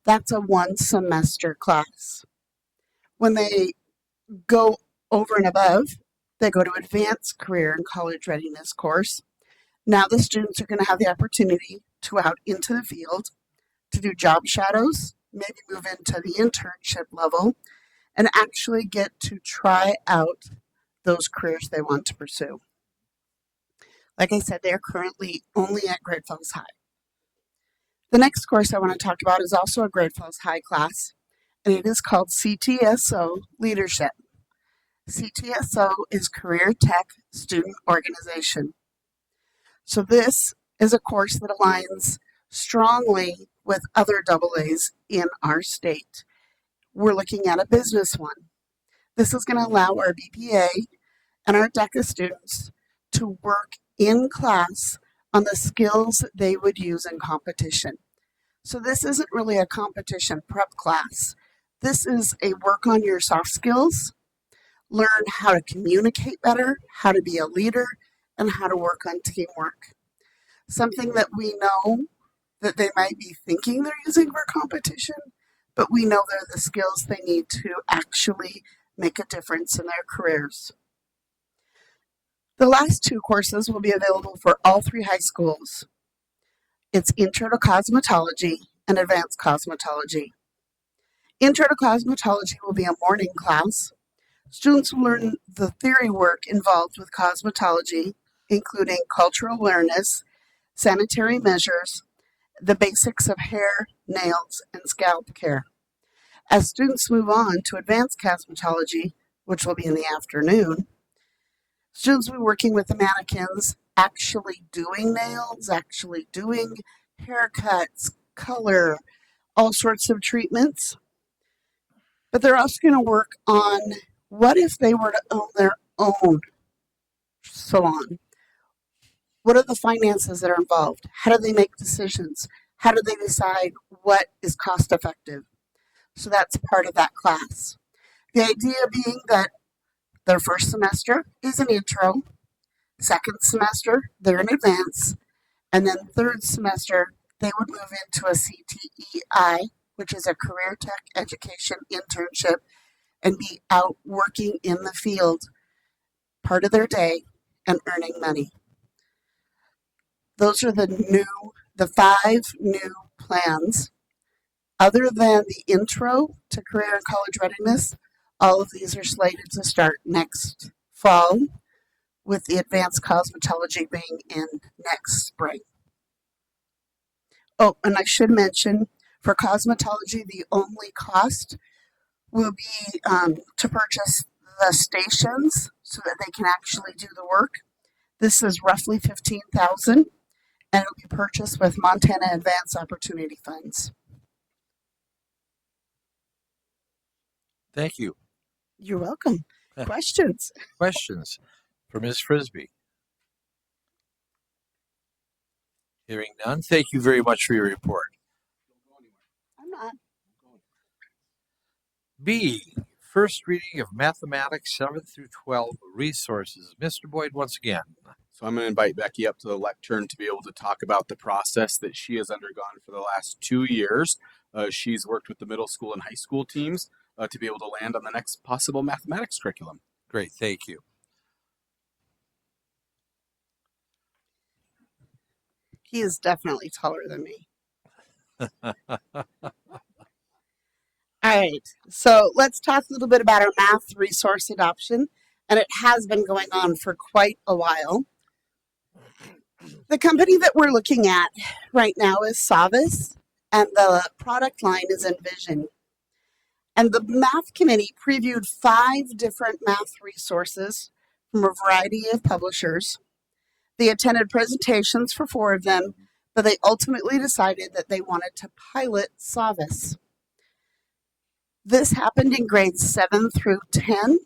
That's a 1 semester class. When they go over and above, they go to advanced career and college readiness course. Now the students are going to have the opportunity to out into the field, to do job shadows, maybe move into the internship level, and actually get to try out those careers they want to pursue. Like I said, they're currently only at Great Falls High. The next course I want to talk about is also a Great Falls High class, and it is called CTSO Leadership. CTSO is Career Tech Student Organization. So this is a course that aligns strongly with other AAs in our state. We're looking at a business one. This is going to allow our BPA and our DECA students to work in class on the skills that they would use in competition. So this isn't really a competition prep class. This is a work on your soft skills, learn how to communicate better, how to be a leader, and how to work on teamwork. Something that we know that they might be thinking they're using for competition, but we know they're the skills they need to actually make a difference in their careers. The last 2 courses will be available for all 3 high schools. It's Intro to Cosmetology and Advanced Cosmetology. Intro to Cosmetology will be a morning class. Students will learn the theory work involved with cosmetology, including cultural awareness, sanitary measures, the basics of hair, nails, and scalp care. As students move on to advanced cosmetology, which will be in the afternoon, students will be working with the mannequins, actually doing nails, actually doing haircuts, color, all sorts of treatments. But they're also going to work on what if they were to own their own salon? What are the finances that are involved? How do they make decisions? How do they decide what is cost effective? So that's part of that class. The idea being that their first semester is an intro, second semester they're in advance, and then third semester they would move into a CTEI, which is a career tech education internship, and be out working in the field part of their day and earning money. Those are the 5 new plans. Other than the intro to career and college readiness, all of these are slated to start next fall, with the advanced cosmetology being in next spring. Oh, and I should mention, for cosmetology, the only cost will be to purchase the stations so that they can actually do the work. This is roughly $15,000, and it will be purchased with Montana Advanced Opportunity Funds. Thank you. You're welcome. Questions? Questions for Ms. Frisbee? Hearing none, thank you very much for your report. I'm not. B, first reading of mathematics 7th through 12 resources. Mr. Boyd, once again. So I'm going to invite Becky up to the lectern to be able to talk about the process that she has undergone for the last 2 years. She's worked with the middle school and high school teams to be able to land on the next possible mathematics curriculum. Great, thank you. He is definitely taller than me. All right, so let's talk a little bit about our math resource adoption, and it has been going on for quite a while. The company that we're looking at right now is Savas, and the product line is Envision. And the math committee previewed 5 different math resources from a variety of publishers. They attended presentations for 4 of them, but they ultimately decided that they wanted to pilot Savvis. This happened in grades 7 through 10.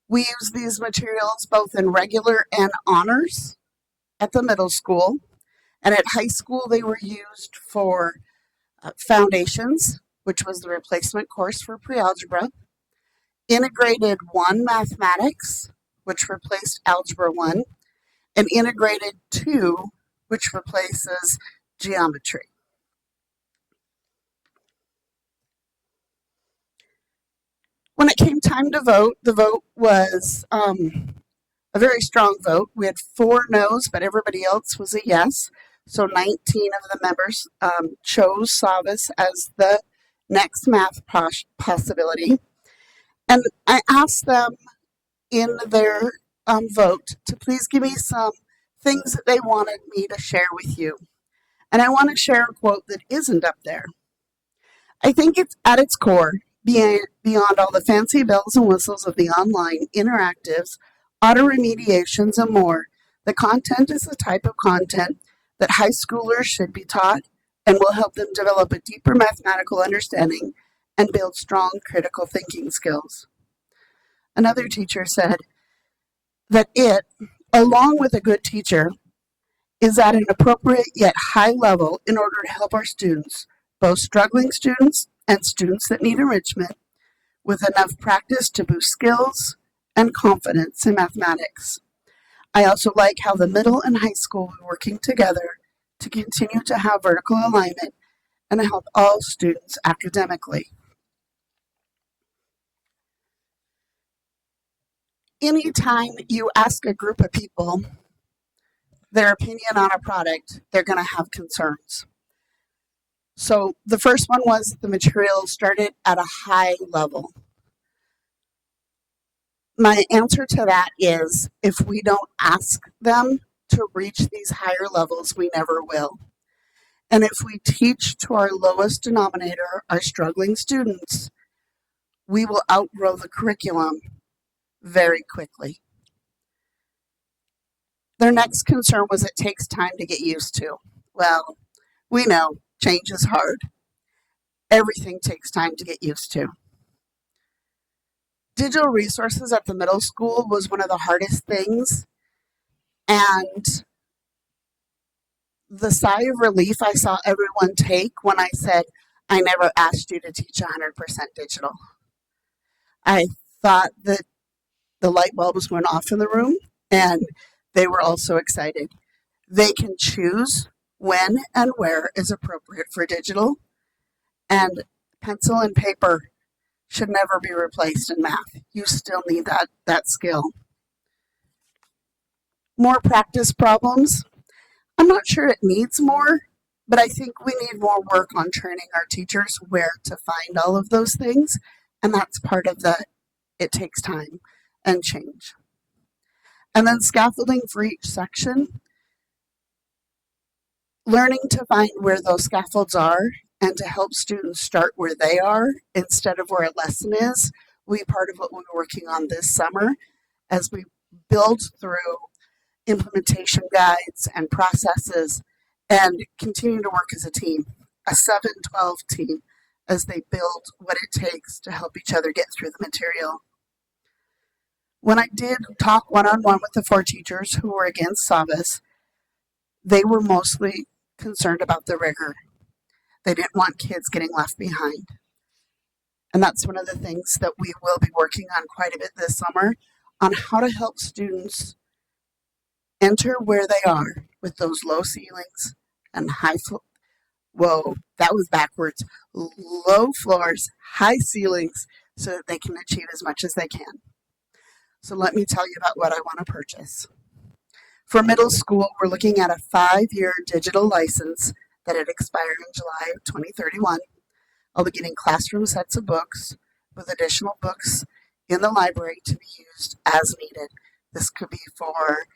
We use these materials both in regular and honors at the middle school, and at high school they were used for foundations, which was the replacement course for pre-algebra, integrated 1 mathematics, which replaced algebra 1, and integrated 2, which replaces geometry. When it came time to vote, the vote was a very strong vote. We had 4 no's, but everybody else was a yes. So 19 of the members chose Savvis as the next math possibility. And I asked them in their vote to please give me some things that they wanted me to share with you. And I want to share a quote that isn't up there. I think it's at its core, beyond all the fancy bells and whistles of the online interactives, auto remediations, and more, the content is the type of content that high schoolers should be taught and will help them develop a deeper mathematical understanding and build strong critical thinking skills. Another teacher said that it, along with a good teacher, is at an appropriate yet high level in order to help our students, both struggling students and students that need enrichment, with enough practice to boost skills and confidence in mathematics. I also like how the middle and high school are working together to continue to have vertical alignment and help all students academically. Anytime you ask a group of people their opinion on a product, they're going to have concerns. So the first one was the material started at a high level. My answer to that is if we don't ask them to reach these higher levels, we never will. And if we teach to our lowest denominator, our struggling students, we will outgrow the curriculum very quickly. Their next concern was it takes time to get used to. Well, we know change is hard. Everything takes time to get used to. Digital resources at the middle school was one of the hardest things, and the sigh of relief I saw everyone take when I said, I never asked you to teach 100% digital. I thought that the light bulbs went off in the room, and they were also excited. They can choose when and where is appropriate for digital, and pencil and paper should never be replaced in math. You still need that skill. More practice problems. I'm not sure it needs more, but I think we need more work on training our teachers where to find all of those things, and that's part of the it takes time and change. And then scaffolding for each section. Learning to find where those scaffolds are and to help students start where they are instead of where a lesson is will be part of what we're working on this summer as we build through implementation guides and processes and continue to work as a team, a 7-12 team, as they build what it takes to help each other get through the material. When I did talk one-on-one with the 4 teachers who were against Savvis, they were mostly concerned about the rigor. They didn't want kids getting left behind. And that's one of the things that we will be working on quite a bit this summer, on how to help students enter where they are with those low ceilings and low floors, high ceilings, so that they can achieve as much as they can. So let me tell you about what I want to purchase. For middle school, we're looking at a 5-year digital license that had expired in July of 2031. I'll be getting classroom sets of books with additional books in the library to be used as needed. This could be for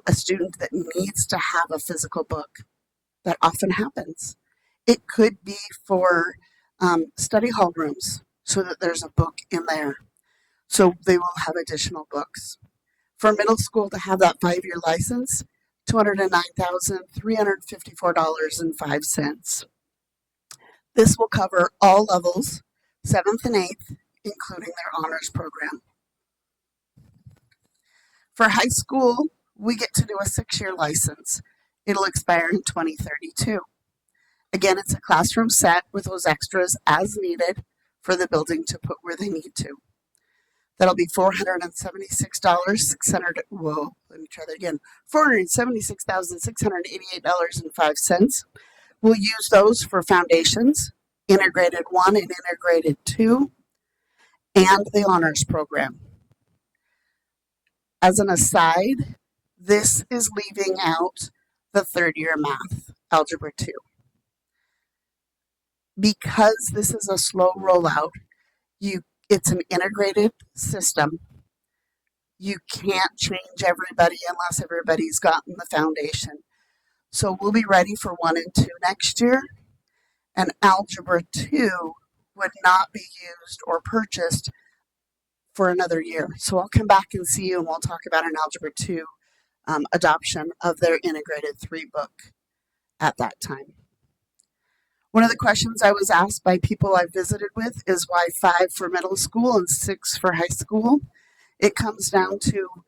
a student that needs to have a physical book. That often happens. It could be for study hall rooms so that there's a book in there. So they will have additional books. For middle school to have that 5-year license, $209,354.05. This will cover all levels, 7th and 8th, including their honors program. For high school, we get to do a 6-year license. It'll expire in 2032. Again, it's a classroom set with those extras as needed for the building to put where they need to. That'll be $476,600. Whoa, let me try that again. $476,688.05. We'll use those for foundations, integrated 1 and integrated 2, and the honors program. As an aside, this is leaving out the 3rd-year math, Algebra 2. Because this is a slow rollout, it's an integrated system. You can't change everybody unless everybody's gotten the foundation. So we'll be ready for 1 and 2 next year, and Algebra 2 would not be used or purchased for another year. So I'll come back and see you and we'll talk about an Algebra 2 adoption of their integrated 3 book at that time. One of the questions I was asked by people I visited with is why 5 for middle school and 6 for high school? It comes down to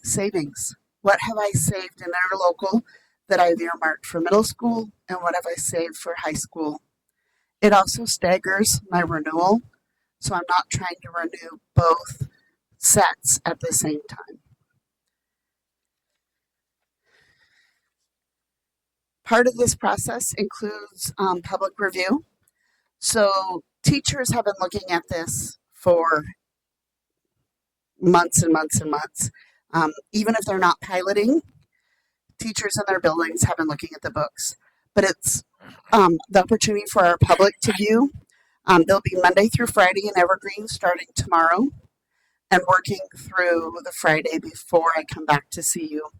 savings. What have I saved in our local that I've earmarked for middle school, and what have I saved for high school? It also staggers my renewal, so I'm not trying to renew both sets at the same time. Part of this process includes public review. So teachers have been looking at this for months and months and months. Even if they're not piloting, teachers in their buildings have been looking at the books. But it's the opportunity for our public to view. They'll be Monday through Friday in Evergreen starting tomorrow and working through the Friday before I come back to see you.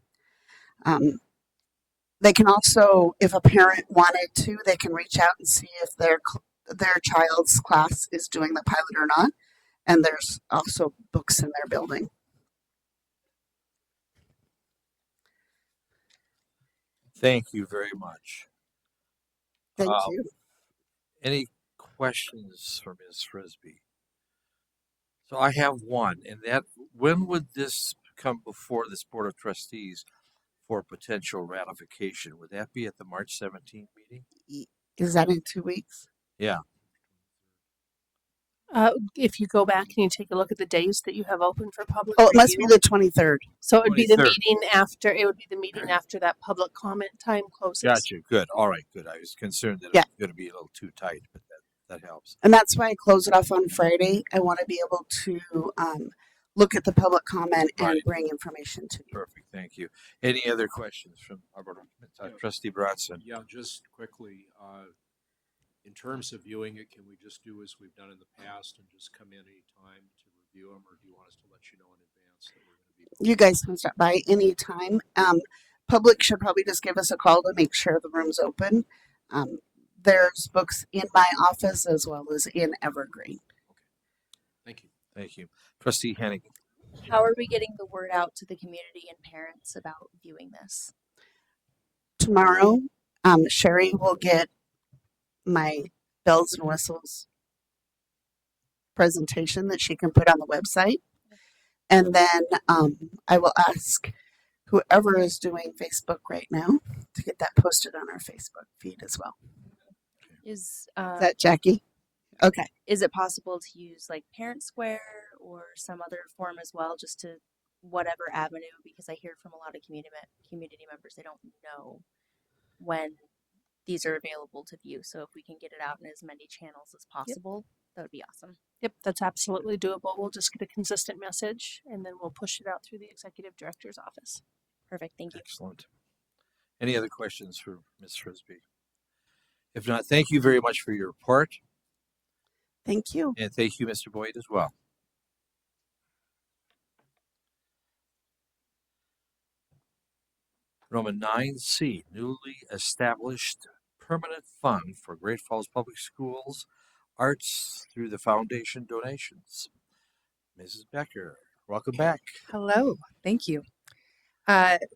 They can also, if a parent wanted to, they can reach out and see if their child's class is doing the pilot or not. And there's also books in their building. Thank you very much. Thank you. Any questions for Ms. Frisbee? So I have one, and that when would this come before this Board of Trustees for potential ratification? Would that be at the March 17th meeting? Is that in 2 weeks? Yeah. If you go back and you take a look at the days that you have open for public Oh, it must review, be the 23rd. So it would be the 23rd. meeting after. It would be the meeting after that public comment time closes. Gotcha. Good. All right. Good. I was concerned that Yeah. it was going to be a little too tight, but that helps. And that's why I close it off on Friday. I want to be able to look at the public comment and Right. bring information to you. Perfect. Thank you. Any other questions from our board? Trustee Bratson? Yeah, just quickly, in terms of viewing it, can we just do as we've done in the past and just come in any time to review them, or do you want us to let you know in advance that we're going to be? You guys can stop by anytime. Public should probably just give us a call to make sure the room's open. There's books in my office as well as in Evergreen. Thank you. Thank you. Trustee Hennig? How are we getting the word out to the community and parents about viewing this? Tomorrow, Sherry will get my bells and whistles presentation that she can put on the website. And then I will ask whoever is doing Facebook right now to get that posted on our Facebook feed as well. Is that Jackie? Okay. Is it possible to use like Parent Square or some other form as well, just to whatever avenue? Because I hear from a lot of community members, they don't know when these are available to view. So if we can get it out in as many channels as possible, that would be awesome. Yep, that's absolutely doable. We'll just get a consistent message and then we'll push it out through the executive director's office. Perfect. Thank you. Excellent. Any other questions for Ms. Frisbee? If not, thank you very much for your report. Thank you. And thank you, Mr. Boyd, as well. Roman 9C, newly established permanent fund for Great Falls Public Schools arts through the foundation donations. Mrs. Becker. welcome back. Hello, thank you.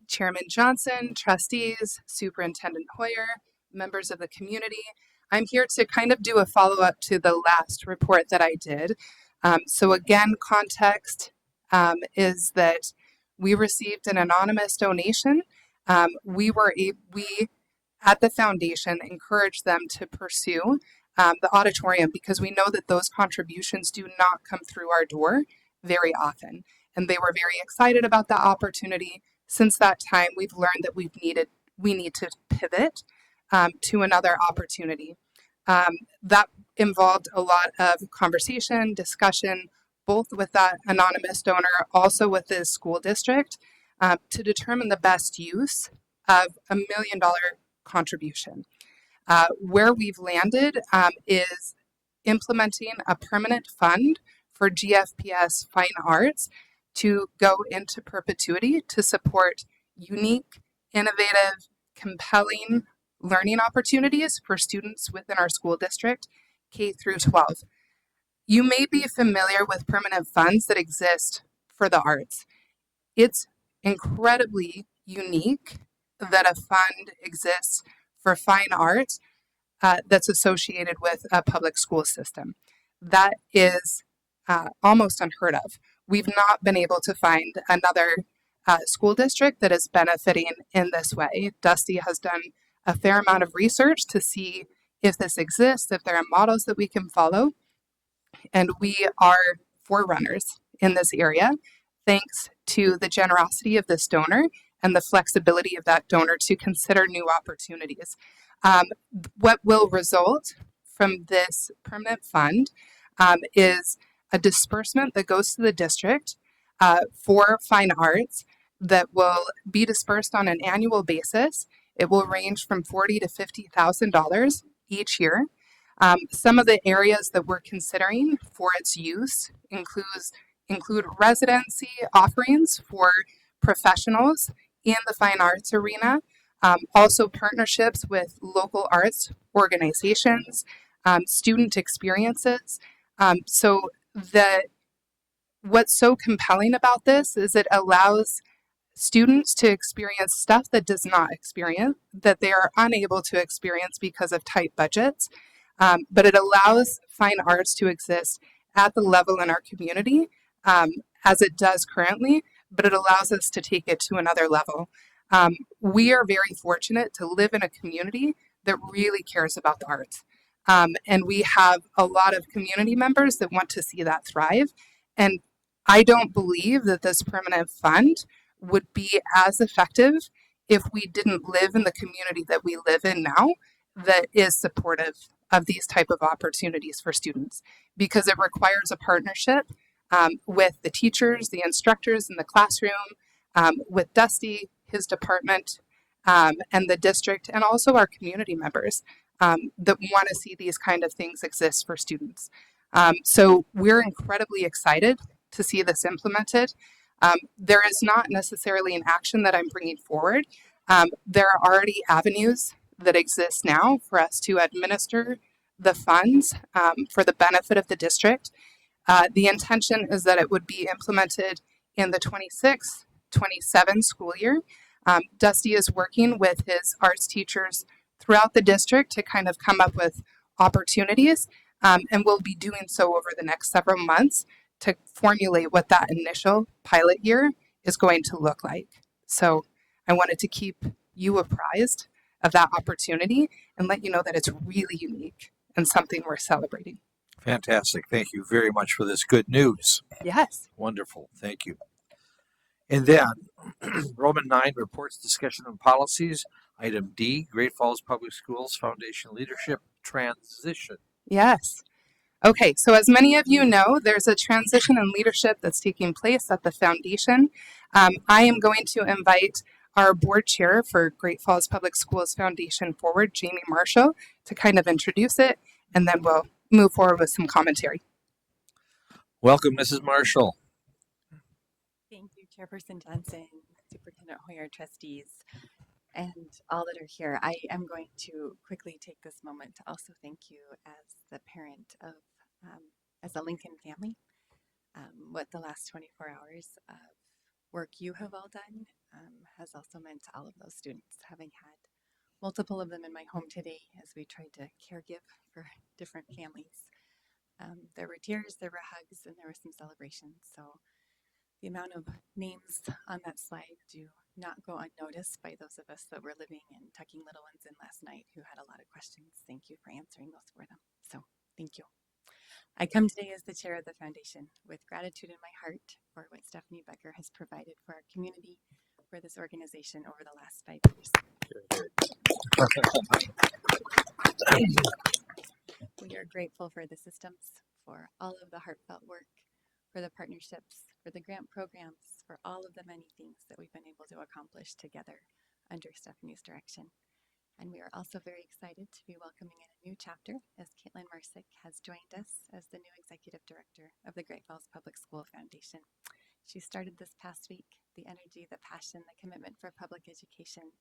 Chairman Johnson, trustees, Superintendent Hoyer, members of the community. I'm here to kind of do a follow-up to the last report that I did. So again, context is that we received an anonymous donation. We at the foundation encouraged them to pursue the auditorium because we know that those contributions do not come through our door very often. And they were very excited about that opportunity. Since that time, we've learned that we need to pivot to another opportunity. That involved a lot of conversation, discussion, both with that anonymous donor, also with the school district, to determine the best use of $1 million contribution. Where we've landed is implementing a permanent fund for GFPS Fine Arts to go into perpetuity to support unique, innovative, compelling learning opportunities for students within our school district, K through 12. You may be familiar with permanent funds that exist for the arts. It's incredibly unique that a fund exists for fine arts that's associated with a public school system. That is almost unheard of. We've not been able to find another school district that is benefiting in this way. Dusty has done a fair amount of research to see if this exists, if there are models that we can follow, and we are forerunners in this area thanks to the generosity of this donor and the flexibility of that donor to consider new opportunities. What will result from this permanent fund is a disbursement that goes to the district for fine arts that will be dispersed on an annual basis. It will range from $40,000 to $50,000 each year. Some of the areas that we're considering for its use include residency offerings for professionals in the fine arts arena, also partnerships with local arts organizations, student experiences. So what's so compelling about this is it allows students to experience stuff that they are unable to experience because of tight budgets. But it allows fine arts to exist at the level in our community as it does currently, but it allows us to take it to another level. We are very fortunate to live in a community that really cares about the arts. And we have a lot of community members that want to see that thrive. And I don't believe that this permanent fund would be as effective if we didn't live in the community that we live in now that is supportive of these type of opportunities for students, because it requires a partnership with the teachers, the instructors in the classroom, with Dusty, his department, and the district, and also our community members that want to see these kind of things exist for students. So we're incredibly excited to see this implemented. There is not necessarily an action that I'm bringing forward. There are already avenues that exist now for us to administer the funds for the benefit of the district. The intention is that it would be implemented in the 26-27 school year. Dusty is working with his arts teachers throughout the district to kind of come up with opportunities, and we'll be doing so over the next several months to formulate what that initial pilot year is going to look like. So I wanted to keep you apprised of that opportunity and let you know that it's really unique and something we're celebrating. Fantastic. Thank you very much for this good news. Yes. Wonderful. Thank you. And then Roman 9, reports, discussion, and policies. Item D, Great Falls Public Schools Foundation Leadership Transition. Yes. Okay, so as many of you know, there's a transition in leadership that's taking place at the foundation. I am going to invite our board chair for Great Falls Public Schools Foundation forward, Jamie Marshall, to kind of introduce it, and then we'll move forward with some commentary. Welcome, Mrs. Marshall. Thank you, Chairperson Johnson, Superintendent Hoyer, trustees, and all that are here. I am going to quickly take this moment to also thank you as the parent of, as a Lincoln family. what the last 24 hours of work you have all done has also meant to all of those students. Having had multiple of them in my home today as we tried to caregive for different families. There were tears, there were hugs, and there were some celebrations. So the amount of names on that slide do not go unnoticed by those of us that were living and tucking little ones in last night who had a lot of questions. Thank you for answering those for them. So thank you. I come today as the chair of the foundation with gratitude in my heart for what Stephanie Becker has provided for our community, for this organization over the last 5 years. We are grateful for the systems, for all of the heartfelt work, for the partnerships, for the grant programs, for all of the many things that we've been able to accomplish together under Stephanie's direction. And we are also very excited to be welcoming in a new chapter as Caitlin Marsick has joined us as the new executive director of the Great Falls Public School Foundation. She started this past week. The energy, the passion, the commitment for public education,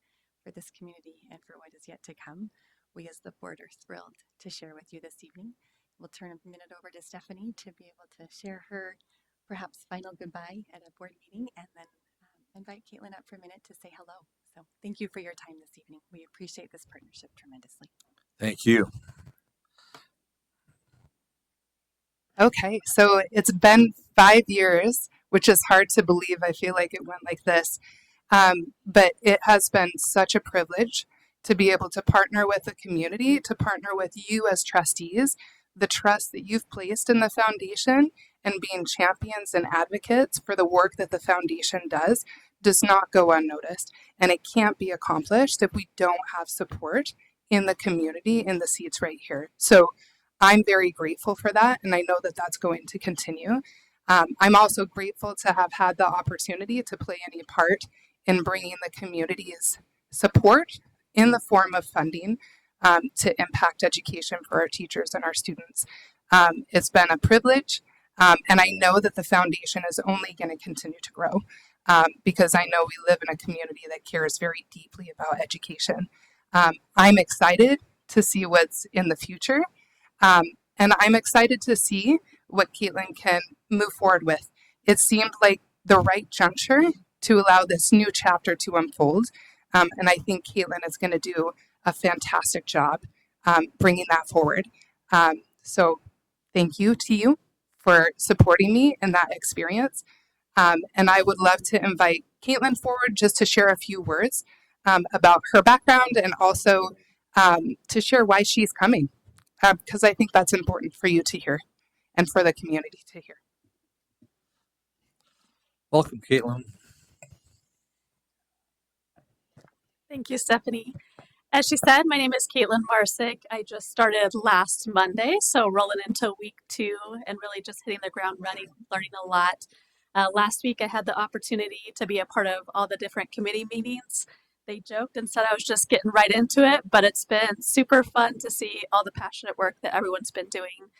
for this community, and for what is yet to come, we as the board are thrilled to share with you this evening. We'll turn a minute over to Stephanie to be able to share her perhaps final goodbye at a board meeting, and then invite Caitlin up for a minute to say hello. So thank you for your time this evening. We appreciate this partnership tremendously. Thank you. Okay, so it's been 5 years, which is hard to believe. I feel like it went like this. But it has been such a privilege to be able to partner with the community, to partner with you as trustees, the trust that you've placed in the foundation, and being champions and advocates for the work that the foundation does not go unnoticed. And it can't be accomplished if we don't have support in the community in the seats right here. So I'm very grateful for that, and I know that that's going to continue. I'm also grateful to have had the opportunity to play any part in bringing the community's support in the form of funding to impact education for our teachers and our students. It's been a privilege, and I know that the foundation is only going to continue to grow because I know we live in a community that cares very deeply about education. I'm excited to see what's in the future, and I'm excited to see what Caitlin can move forward with. It seemed like the right juncture to allow this new chapter to unfold. And I think Caitlin is going to do a fantastic job bringing that forward. So thank you to you for supporting me in that experience. And I would love to invite Caitlin forward just to share a few words about her background and also to share why she's coming, because I think that's important for you to hear and for the community to hear. Welcome, Caitlin. Thank you, Stephanie. As she said, my name is Caitlin Marsick. I just started last Monday, so rolling into week 2 and really just hitting the ground running, learning a lot. Last week, I had the opportunity to be a part of all the different committee meetings. They joked and said I was just getting right into it, but it's been super fun to see all the passionate work that everyone's been doing.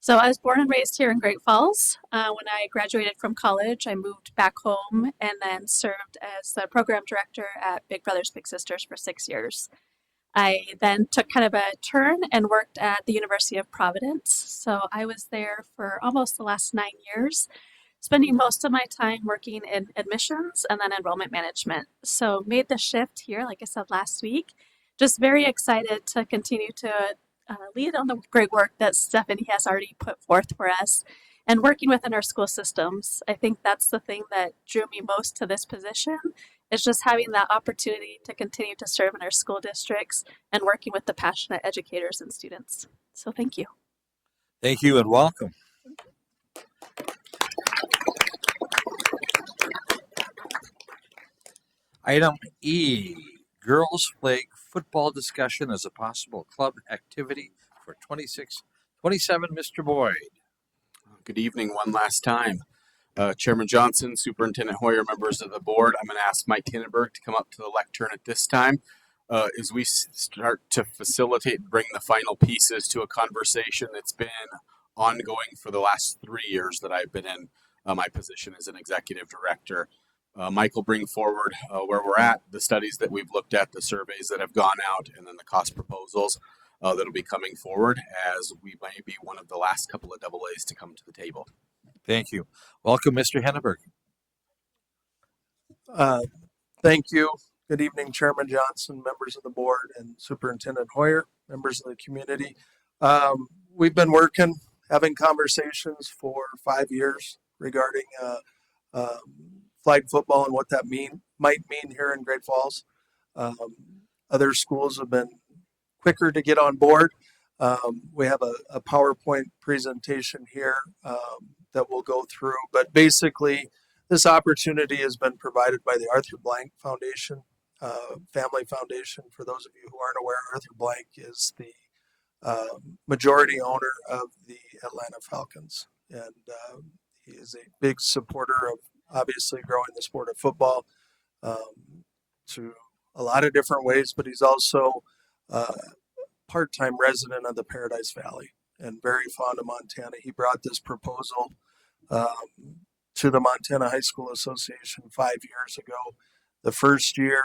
So I was born and raised here in Great Falls. When I graduated from college, I moved back home and then served as the program director at Big Brothers Big Sisters for 6 years. I then took kind of a turn and worked at the University of Providence. So I was there for almost the last 9 years, spending most of my time working in admissions and then enrollment management. So made the shift here, like I said last week. Just very excited to continue to lead on the great work that Stephanie has already put forth for us and working within our school systems. I think that's the thing that drew me most to this position, is just having that opportunity to continue to serve in our school districts and working with the passionate educators and students. So thank you. Thank you and welcome. Item E, girls flag football discussion as a possible club activity for 26-27. Mr. Boyd. Good evening one last time. Chairman Johnson, Superintendent Hoyer, members of the board, I'm going to ask Mike Hindenburg to come up to the lectern at this time as we start to facilitate and bring the final pieces to a conversation that's been ongoing for the last 3 years that I've been in my position as an executive director. Mike will bring forward where we're at, the studies that we've looked at, the surveys that have gone out, and then the cost proposals that'll be coming forward as we may be one of the last couple of AA's to come to the table. Thank you. Welcome, Mr. Henneberg. Thank you. Good evening, Chairman Johnson, members of the board, and Superintendent Hoyer, members of the community. We've been working, having conversations for 5 years regarding flag football and what that might mean here in Great Falls. Other schools have been quicker to get on board. We have a PowerPoint presentation here that we'll go through, but basically this opportunity has been provided by the Arthur Blank Foundation, Family Foundation. For those of you who aren't aware, Arthur Blank is the majority owner of the Atlanta Falcons, and he is a big supporter of obviously growing the sport of football to a lot of different ways, but he's also part-time resident of the Paradise Valley and very fond of Montana. He brought this proposal to the Montana High School Association 5 years ago. The first year,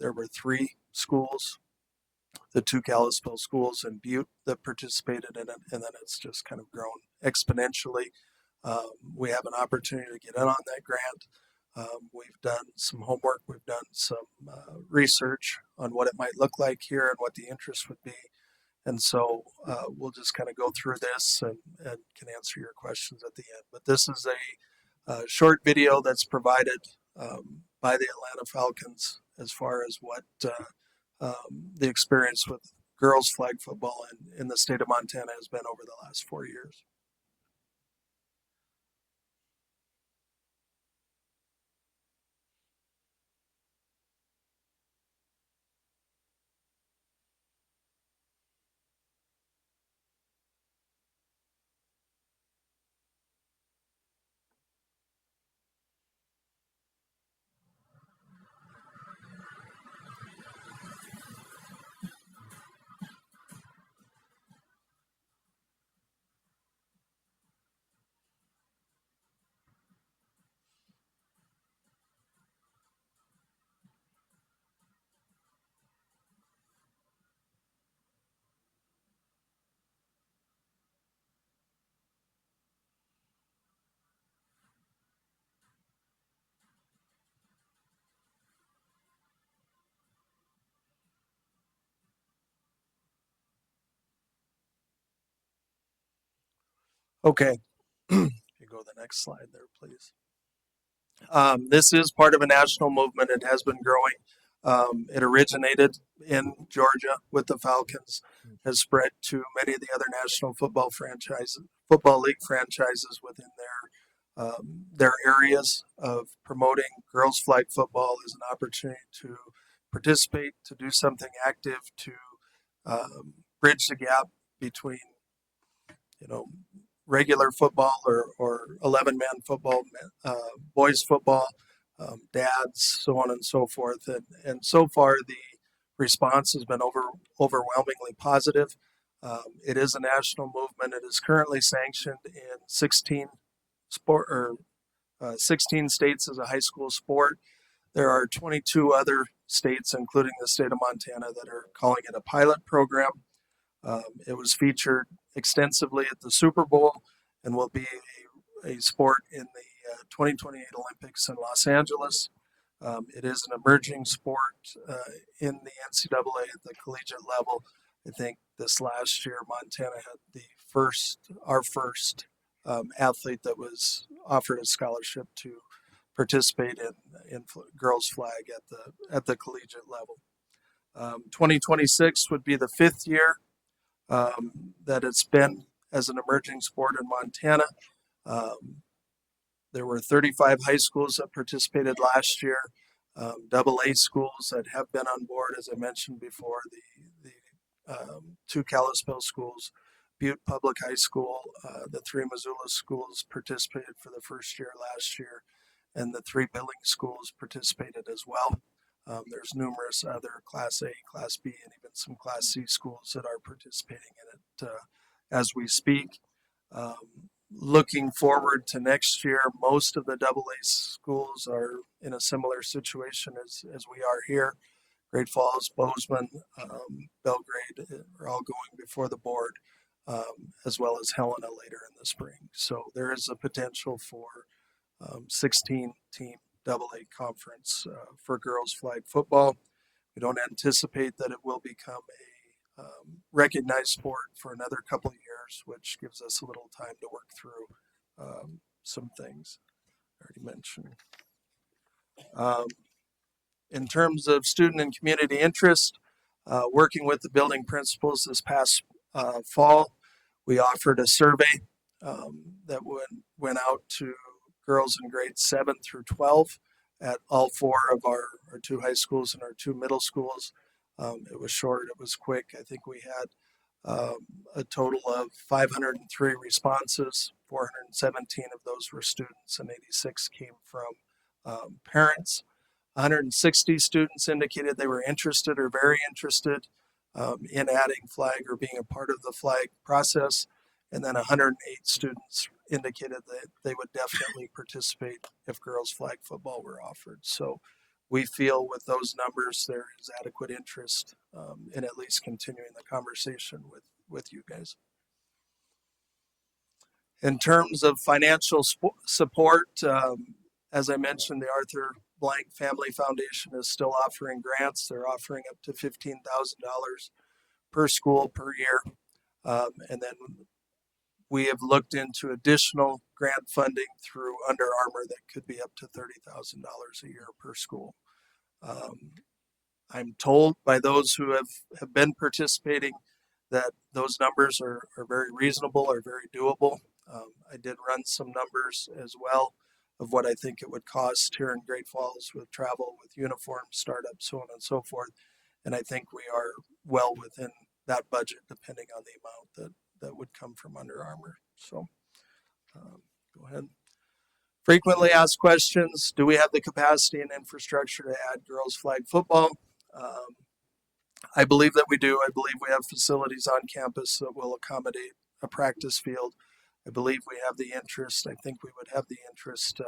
there were 3 schools, the 2 Kalispell schools and Butte, that participated in it, and then it's just kind of grown exponentially. We have an opportunity to get in on that grant. We've done some homework, we've done some research on what it might look like here and what the interest would be. And so we'll just kind of go through this and can answer your questions at the end. But this is a short video that's provided by the Atlanta Falcons as far as what the experience with girls flag football in the state of Montana has been over the last 4 years. Okay, you go to the next slide there, please. This is part of a national movement. It has been growing. It originated in Georgia with the Falcons, has spread to many of the other national football league franchises within their areas of promoting girls flag football as an opportunity to participate, to do something active, to bridge the gap between, regular football or 11-man football, boys football, dads, so on and so forth. And so far, the response has been overwhelmingly positive. It is a national movement. It is currently sanctioned in 16 states as a high school sport. There are 22 other states, including the state of Montana, that are calling it a pilot program. It was featured extensively at the Super Bowl and will be a sport in the 2028 Olympics in Los Angeles. It is an emerging sport in the NCAA at the collegiate level. I think this last year, Montana had our first athlete that was offered a scholarship to participate in girls flag at the collegiate level. 2026 would be the 5th year that it's been as an emerging sport in Montana. There were 35 high schools that participated last year, AA schools that have been on board, as I mentioned before, the 2 Kalispell schools, Butte Public High School, the 3 Missoula schools participated for the first year last year, and the 3 Billings schools participated as well. There's numerous other Class A, Class B, and even some Class C schools that are participating in it as we speak. Looking forward to next year, most of the AA schools are in a similar situation as we are here. Great Falls, Bozeman, Belgrade are all going before the board. as well as Helena later in the spring. So there is a potential for 16-team AA conference for girls flag football. We don't anticipate that it will become a recognized sport for another couple of years, which gives us a little time to work through some things I already mentioned. In terms of student and community interest, working with the building principals this past fall, we offered a survey that went out to girls in grades 7 through 12 at all 4 of our 2 high schools and our 2 middle schools. It was short, it was quick. I think we had a total of 503 responses. 417 of those were students and 86 came from parents. 160 students indicated they were interested or very interested in adding flag or being a part of the flag process. And then 108 students indicated that they would definitely participate if girls flag football were offered. So we feel with those numbers, there is adequate interest in at least continuing the conversation with you guys. In terms of financial support, as I mentioned, the Arthur Blank Family Foundation is still offering grants. They're offering up to $15,000 per school per year. And then we have looked into additional grant funding through Under Armour that could be up to $30,000 a year per school. I'm told by those who have been participating that those numbers are very reasonable, are very doable. I did run some numbers as well of what I think it would cost here in Great Falls with travel, with uniforms, startups, so on and so forth. And I think we are well within that budget, depending on the amount that would come from Under Armour. So go ahead. Frequently asked questions. Do we have the capacity and infrastructure to add girls flag football? I believe that we do. I believe we have facilities on campus that will accommodate a practice field. I believe we have the interest. I think we would have the interest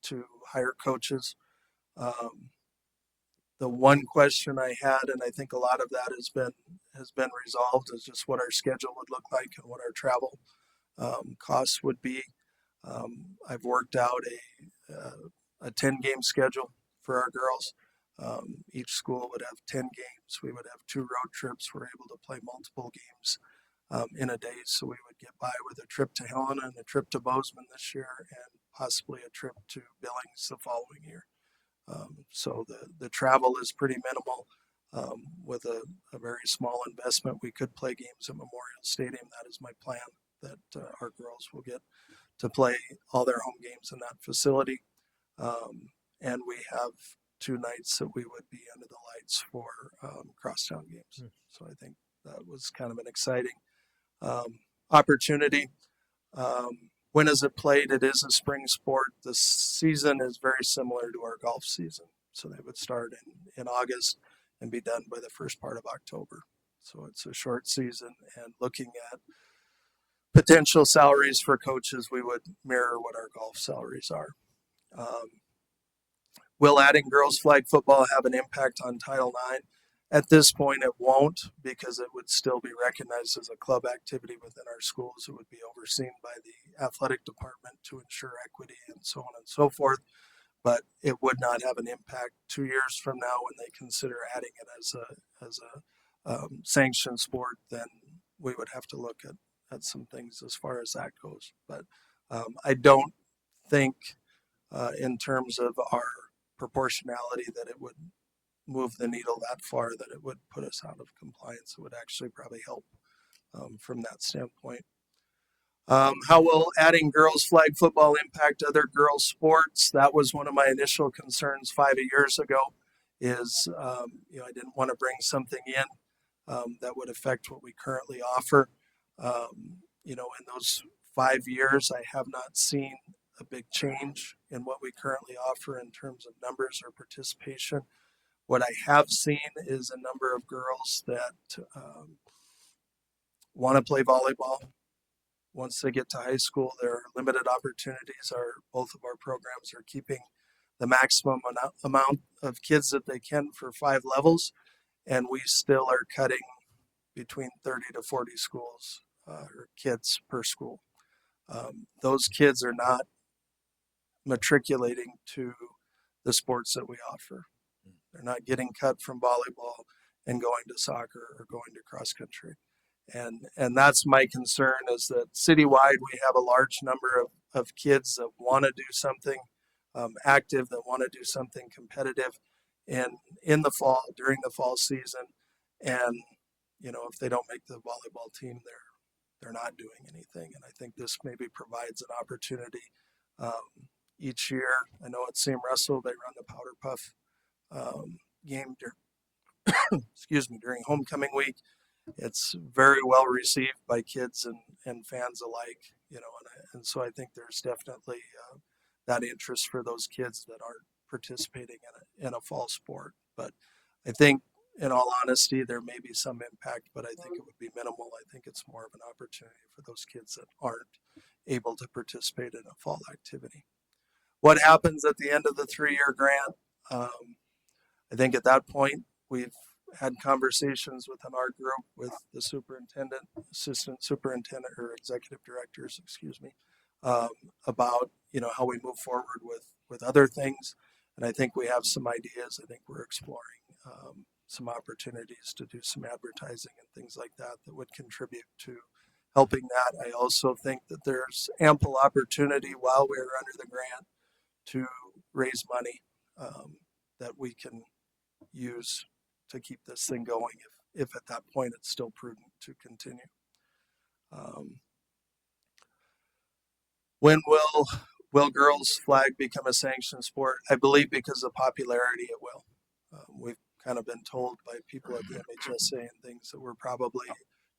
to hire coaches. The one question I had, and I think a lot of that has been resolved, is just what our schedule would look like and what our travel costs would be. I've worked out a 10-game schedule for our girls. Each school would have 10 games. We would have 2 road trips. We're able to play multiple games in a day, so we would get by with a trip to Helena and a trip to Bozeman this year and possibly a trip to Billings the following year. So the travel is pretty minimal. With a very small investment, we could play games at Memorial Stadium. That is my plan, that our girls will get to play all their home games in that facility. And we have 2 nights that we would be under the lights for crosstown games. So I think that was kind of an exciting opportunity. When is it played? It is a spring sport. The season is very similar to our golf season. So they would start in August and be done by the first part of October. So it's a short season, and looking at potential salaries for coaches, we would mirror what our golf salaries are. Will adding girls flag football have an impact on Title IX? At this point, it won't, because it would still be recognized as a club activity within our schools. It would be overseen by the athletic department to ensure equity and so on and so forth. But it would not have an impact 2 years from now when they consider adding it as a sanctioned sport. Then we would have to look at some things as far as that goes. But I don't think in terms of our proportionality that it would move the needle that far that it would put us out of compliance. It would actually probably help from that standpoint. How will adding girls flag football impact other girls sports? That was one of my initial concerns 5 years ago, is I didn't want to bring something in that would affect what we currently offer. In those 5 years, I have not seen a big change in what we currently offer in terms of numbers or participation. What I have seen is a number of girls that want to play volleyball. Once they get to high school, there are limited opportunities. Both of our programs are keeping the maximum amount of kids that they can for 5 levels, and we still are cutting between 30 to 40 schools or kids per school. Those kids are not matriculating to the sports that we offer. They're not getting cut from volleyball and going to soccer or going to cross country. And that's my concern, is that citywide we have a large number of kids that want to do something active, that want to do something competitive in the fall, during the fall season. And, you know, if they don't make the volleyball team, they're not doing anything. And I think this maybe provides an opportunity. Each year, I know at Sam Russell, they run the Powder Puff game excuse me, during homecoming week. It's very well received by kids and fans alike, you know, and so I think there's definitely that interest for those kids that aren't participating in a fall sport. But I think, in all honesty, there may be some impact, but I think it would be minimal. I think it's more of an opportunity for those kids that aren't able to participate in a fall activity. What happens at the end of the 3-year grant? I think at that point, we've had conversations within our group with the superintendent, assistant superintendent, or executive directors, excuse me, about, you know, how we move forward with other things. And I think we have some ideas. I think we're exploring some opportunities to do some advertising and things like that that would contribute to helping that. I also think that there's ample opportunity while we're under the grant to raise money that we can use to keep this thing going if at that point it's still prudent to continue. When will girls flag become a sanctioned sport? I believe because of popularity it will. We've kind of been told by people at the MHSA and things that we're probably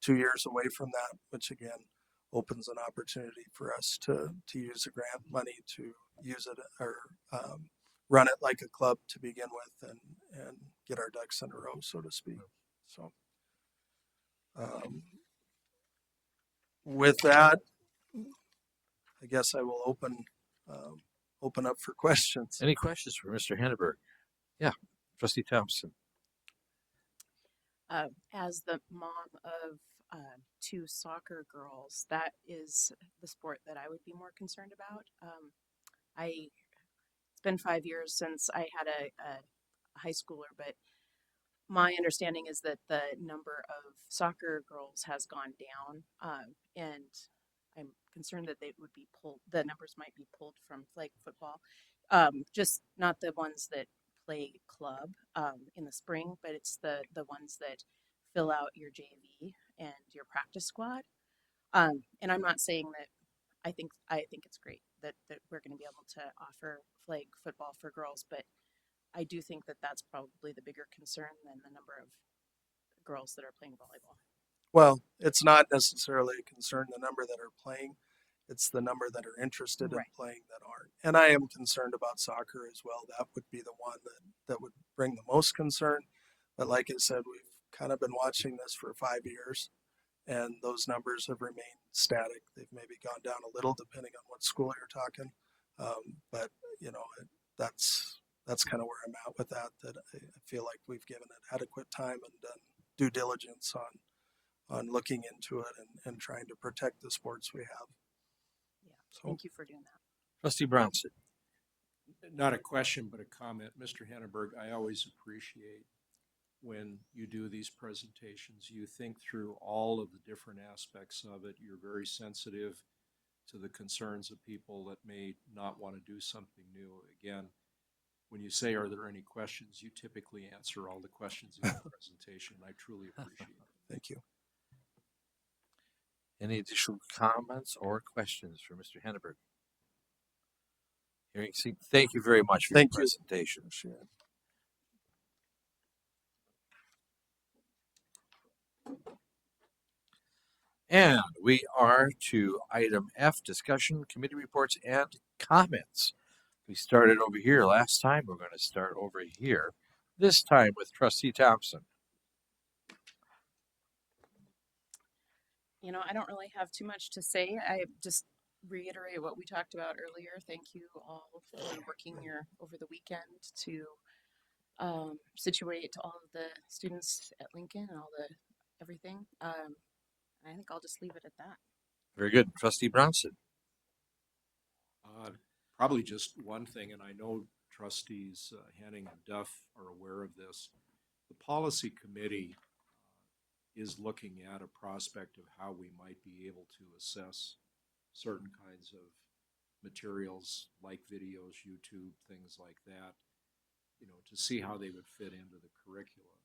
2 years away from that, which again opens an opportunity for us to use the grant money to use it or run it like a club to begin with and get our ducks in a row, so to speak. So with that, I guess I will open up for questions. Any questions for Mr. Henneberg? Yeah, Trustee Thompson. As the mom of 2 soccer girls, that is the sport that I would be more concerned about. It's been 5 years since I had a high schooler, but my understanding is that the number of soccer girls has gone down, and I'm concerned that they would be pulled. The numbers might be pulled from flag football, just not the ones that play club in the spring, but it's the ones that fill out your JV and your practice squad. And I'm not saying that I think it's great that we're going to be able to offer flag football for girls, but I do think that that's probably the bigger concern than the number of girls that are playing volleyball. Well, it's not necessarily a concern, the number that are playing. It's the number that are interested in playing that aren't. And I am concerned about soccer as well. That would be the one that would bring the most concern. But like I said, we've kind of been watching this for 5 years, and those numbers have remained static. They've maybe gone down a little depending on what school you're talking. But, you know, that's kind of where I'm at with that I feel like we've given it adequate time and done due diligence on looking into it and trying to protect the sports we have. Yeah, so, thank you for doing that. Trustee Brownson. Not a question, but a comment. Mr. Henneberg, I always appreciate when you do these presentations. You think through all of the different aspects of it. You're very sensitive to the concerns of people that may not want to do something new. Again, when you say, are there any questions, you typically answer all the questions in the presentation. I truly appreciate it. Thank you. Any additional comments or questions for Mr. Henneberg? Thank you very much for your presentation. Sure. And we are to item F, discussion, committee reports, and comments. We started over here last time. We're going to start over here, this time with Trustee Thompson. You know, I don't really have too much to say. I just reiterate what we talked about earlier. Thank you all for working over the weekend to situate all of the students at Lincoln and all the everything. I think I'll just leave it at that. Very good. Trustee Bronson. Probably just one thing, and I know trustees Henning and Duff are aware of this. The policy committee is looking at a prospect of how we might be able to assess certain kinds of materials like videos, YouTube, things like that, to see how they would fit into the curriculum.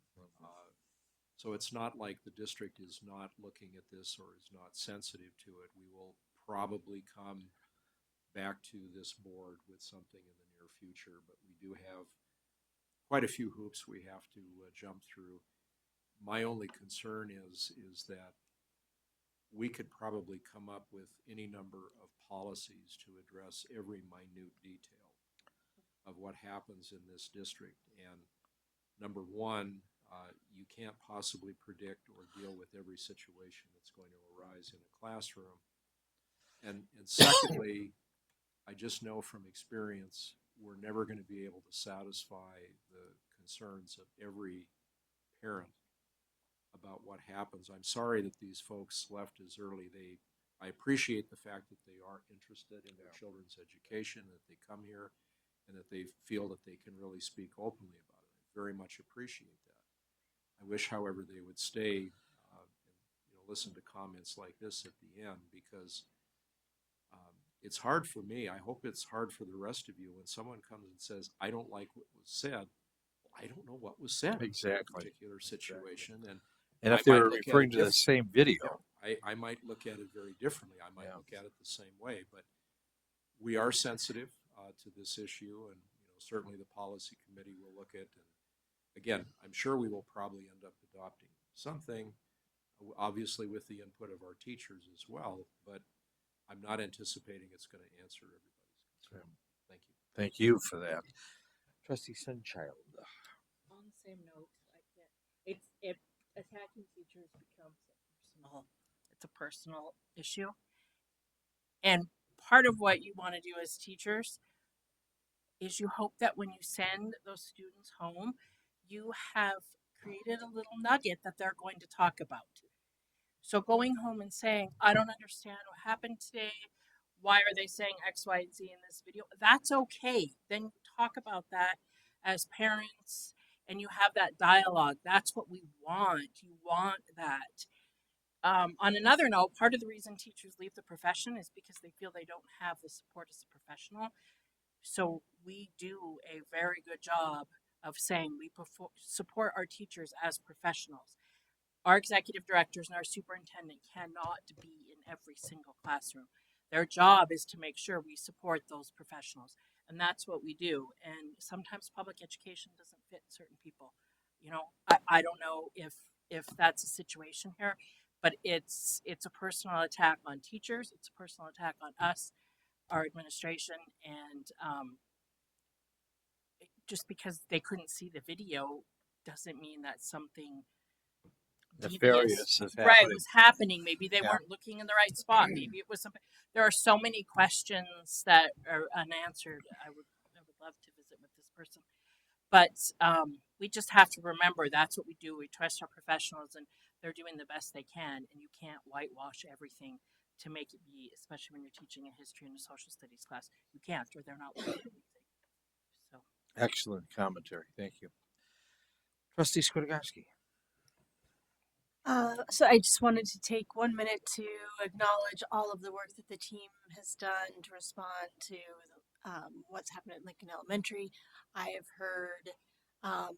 So it's not like the district is not looking at this or is not sensitive to it. We will probably come back to this board with something in the near future, but we do have quite a few hoops we have to jump through. My only concern is that we could probably come up with any number of policies to address every minute detail of what happens in this district. And number one, you can't possibly predict or deal with every situation that's going to arise in a classroom. And secondly, I just know from experience, we're never going to be able to satisfy the concerns of every parent about what happens. I'm sorry that these folks left as early. I appreciate the fact that they are interested in their children's education, that they come here, and that they feel that they can really speak openly about it. I very much appreciate that. I wish, however, they would stay and listen to comments like this at the end, because it's hard for me. I hope it's hard for the rest of you when someone comes and says, I don't like what was said. Well, I don't know what was said in a particular situation. And if they're referring to the same video. I might look at it very differently. I might look at it the same way, but we are sensitive to this issue, and certainly the policy committee will look at. And again, I'm sure we will probably end up adopting something, obviously with the input of our teachers as well. But I'm not anticipating it's going to answer everybody's concern. Thank you. Thank you for that, Trustee Sunchild. On the same note, if attacking teachers becomes it's a personal issue. And part of what you want to do as teachers is you hope that when you send those students home, you have created a little nugget that they're going to talk about. So going home and saying, I don't understand what happened today. Why are they saying X, Y, and Z in this video? That's okay. Then you talk about that as parents and you have that dialogue. That's what we want. You want that. On another note, part of the reason teachers leave the profession is because they feel they don't have the support as a professional. So we do a very good job of saying we support our teachers as professionals. Our executive directors and our superintendent cannot be in every single classroom. Their job is to make sure we support those professionals. And that's what we do. And sometimes public education doesn't fit certain people. I don't know if that's a situation here, but it's a personal attack on teachers. It's a personal attack on us, our administration, and just because they couldn't see the video doesn't mean that something nefarious is was happening. Maybe they weren't looking in the right spot. Maybe it was something. There are so many questions that are unanswered. I would love to visit with this person, but we just have to remember that's what we do. We trust our professionals, and they're doing the best they can. And you can't whitewash everything to make it be, especially when you're teaching a history and a social studies class. You can't, or they're not learning anything. So excellent commentary. Thank you, Trustee Skłodowski. So I just wanted to take 1 minute to acknowledge all of the work that the team has done to respond to what's happened at Lincoln Elementary. I have heard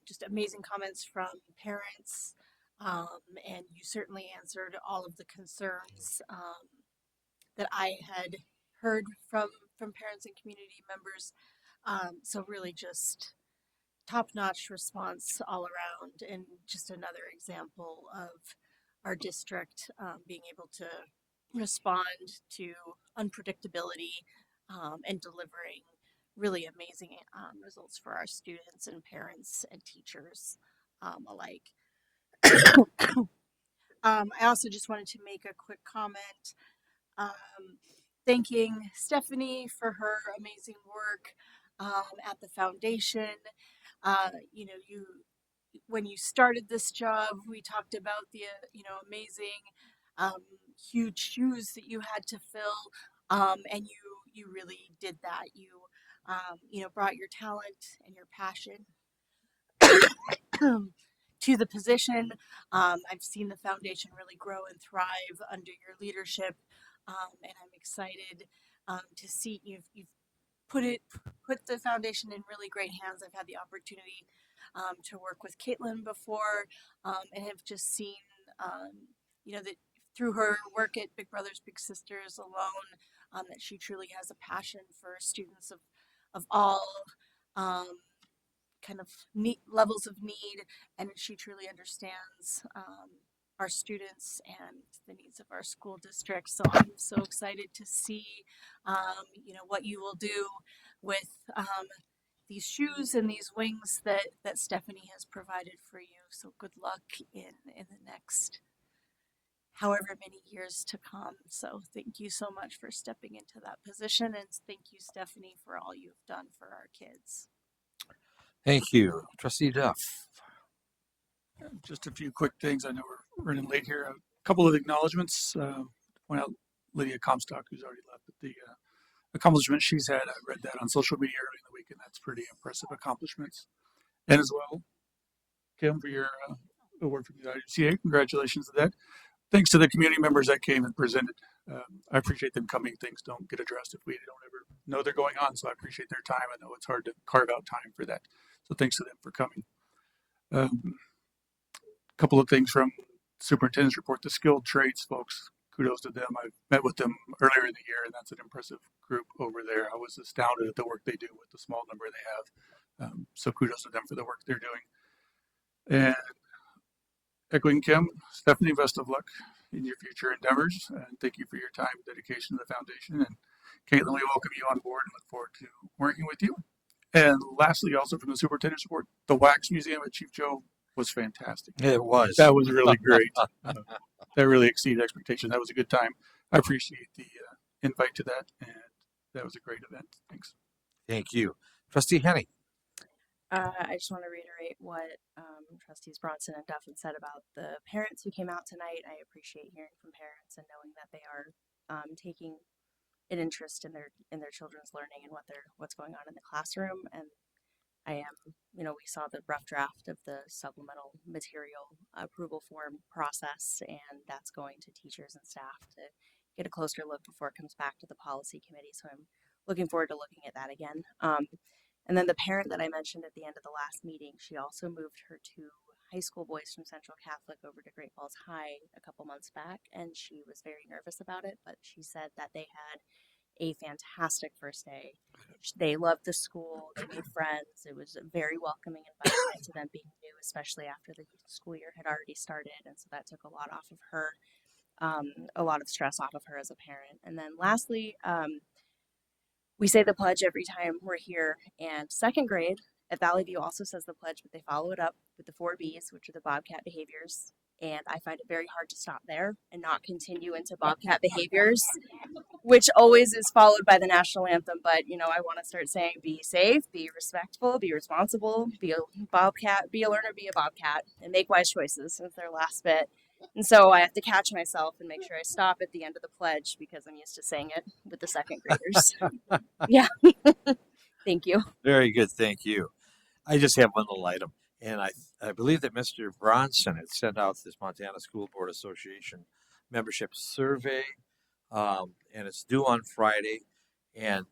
just amazing comments from parents, and you certainly answered all of the concerns that I had heard from parents and community members. So really just top-notch response all around, and just another example of our district being able to respond to unpredictability and delivering really amazing results for our students and parents and teachers alike. I also just wanted to make a quick comment thanking Stephanie for her amazing work at the foundation. When you started this job, we talked about the amazing huge shoes that you had to fill, and you really did that. You brought your talent and your passion to the position. I've seen the foundation really grow and thrive under your leadership, and I'm excited to see you've put it put the foundation in really great hands. I've had the opportunity to work with Caitlin before, and have just seen that through her work at Big Brothers Big Sisters alone, that she truly has a passion for students of all kind of levels of need, and she truly understands our students and the needs of our school district. So I'm so excited to see, what you will do with these shoes and these wings that Stephanie has provided for you. So good luck in the next however many years to come. So thank you so much for stepping into that position, and thank you, Stephanie, for all you've done for our kids. Thank you. Trustee Duff. Just a few quick things. I know we're running late here. A couple of acknowledgments. Point out Lydia Comstock, who's already left, but the accomplishment she's had. I read that on social media early in the week, and that's pretty impressive accomplishments. And as well, Kim, for your award from the IWCA. Congratulations to that. Thanks to the community members that came and presented. I appreciate them coming. Things don't get addressed if we don't ever know they're going on. So I appreciate their time. I know it's hard to carve out time for that. So thanks to them for coming. Couple of things from superintendent's report. The skilled trades folks, kudos to them. I met with them earlier in the year, and that's an impressive group over there. I was astounded at the work they do with the small number they have. So kudos to them for the work they're doing. And echoing Kim, Stephanie, best of luck in your future endeavors, and thank you for your time and dedication to the foundation. And Caitlin, we welcome you on board and look forward to working with you. And lastly, also from the superintendent's report, the Wax Museum at Chief Joe was fantastic. It was. That was really great. That really exceeded expectations. That was a good time. I appreciate the invite to that, and that was a great event. Thanks. Thank you. Trustee Henning. I just want to reiterate what Trustees Bronson and Duffin said about the parents who came out tonight. I appreciate hearing from parents and knowing that they are taking an interest in their children's learning and what's going on in the classroom. And I am, we saw the rough draft of the supplemental material approval form process, and that's going to teachers and staff to get a closer look before it comes back to the policy committee. So I'm looking forward to looking at that again. And then the parent that I mentioned at the end of the last meeting, she also moved her two high school boys from Central Catholic over to Great Falls High a couple months back, and she was very nervous about it, but she said that they had a fantastic first day. They loved the school, they made friends. It was a very welcoming environment to them being new, especially after the school year had already started, and so that took a lot off of her, a lot of stress off of her as a parent. And then lastly, we say the pledge every time we're here, and second grade at Valley View also says the pledge, but they follow it up with the 4 Bs, which are the Bobcat behaviors. And I find it very hard to stop there and not continue into Bobcat behaviors, which always is followed by the national anthem. But, I want to start saying be safe, be respectful, be responsible, be a Bobcat, be a learner, be a Bobcat, and make wise choices since their last bit. And so I have to catch myself and make sure I stop at the end of the pledge because I'm used to saying it with the second graders. Yeah. Thank you. Very good. Thank you. I just have one little item, and I believe that Mr. Bronson had sent out this Montana School Board Association membership survey, and it's due on Friday. And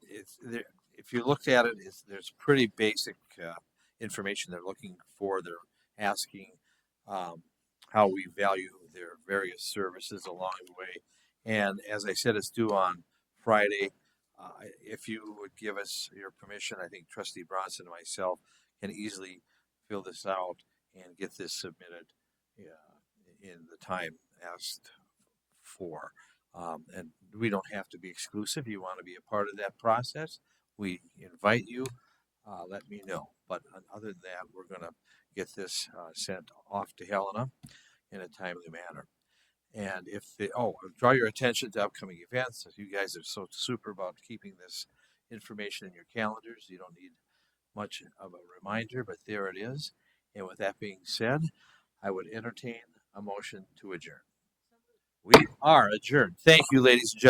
if you looked at it, there's pretty basic information they're looking for. They're asking how we value their various services along the way. And as I said, it's due on Friday. If you would give us your permission, I think Trustee Bronson and myself can easily fill this out and get this submitted in the time asked for. And we don't have to be exclusive. You want to be a part of that process, we invite you. Let me know. But other than that, we're going to get this sent off to Helena in a timely manner. And I'll draw your attention to upcoming events. You guys are so super about keeping this information in your calendars. You don't need much of a reminder, but there it is. And with that being said, I would entertain a motion to adjourn. We are adjourned. Thank you, ladies and gentlemen.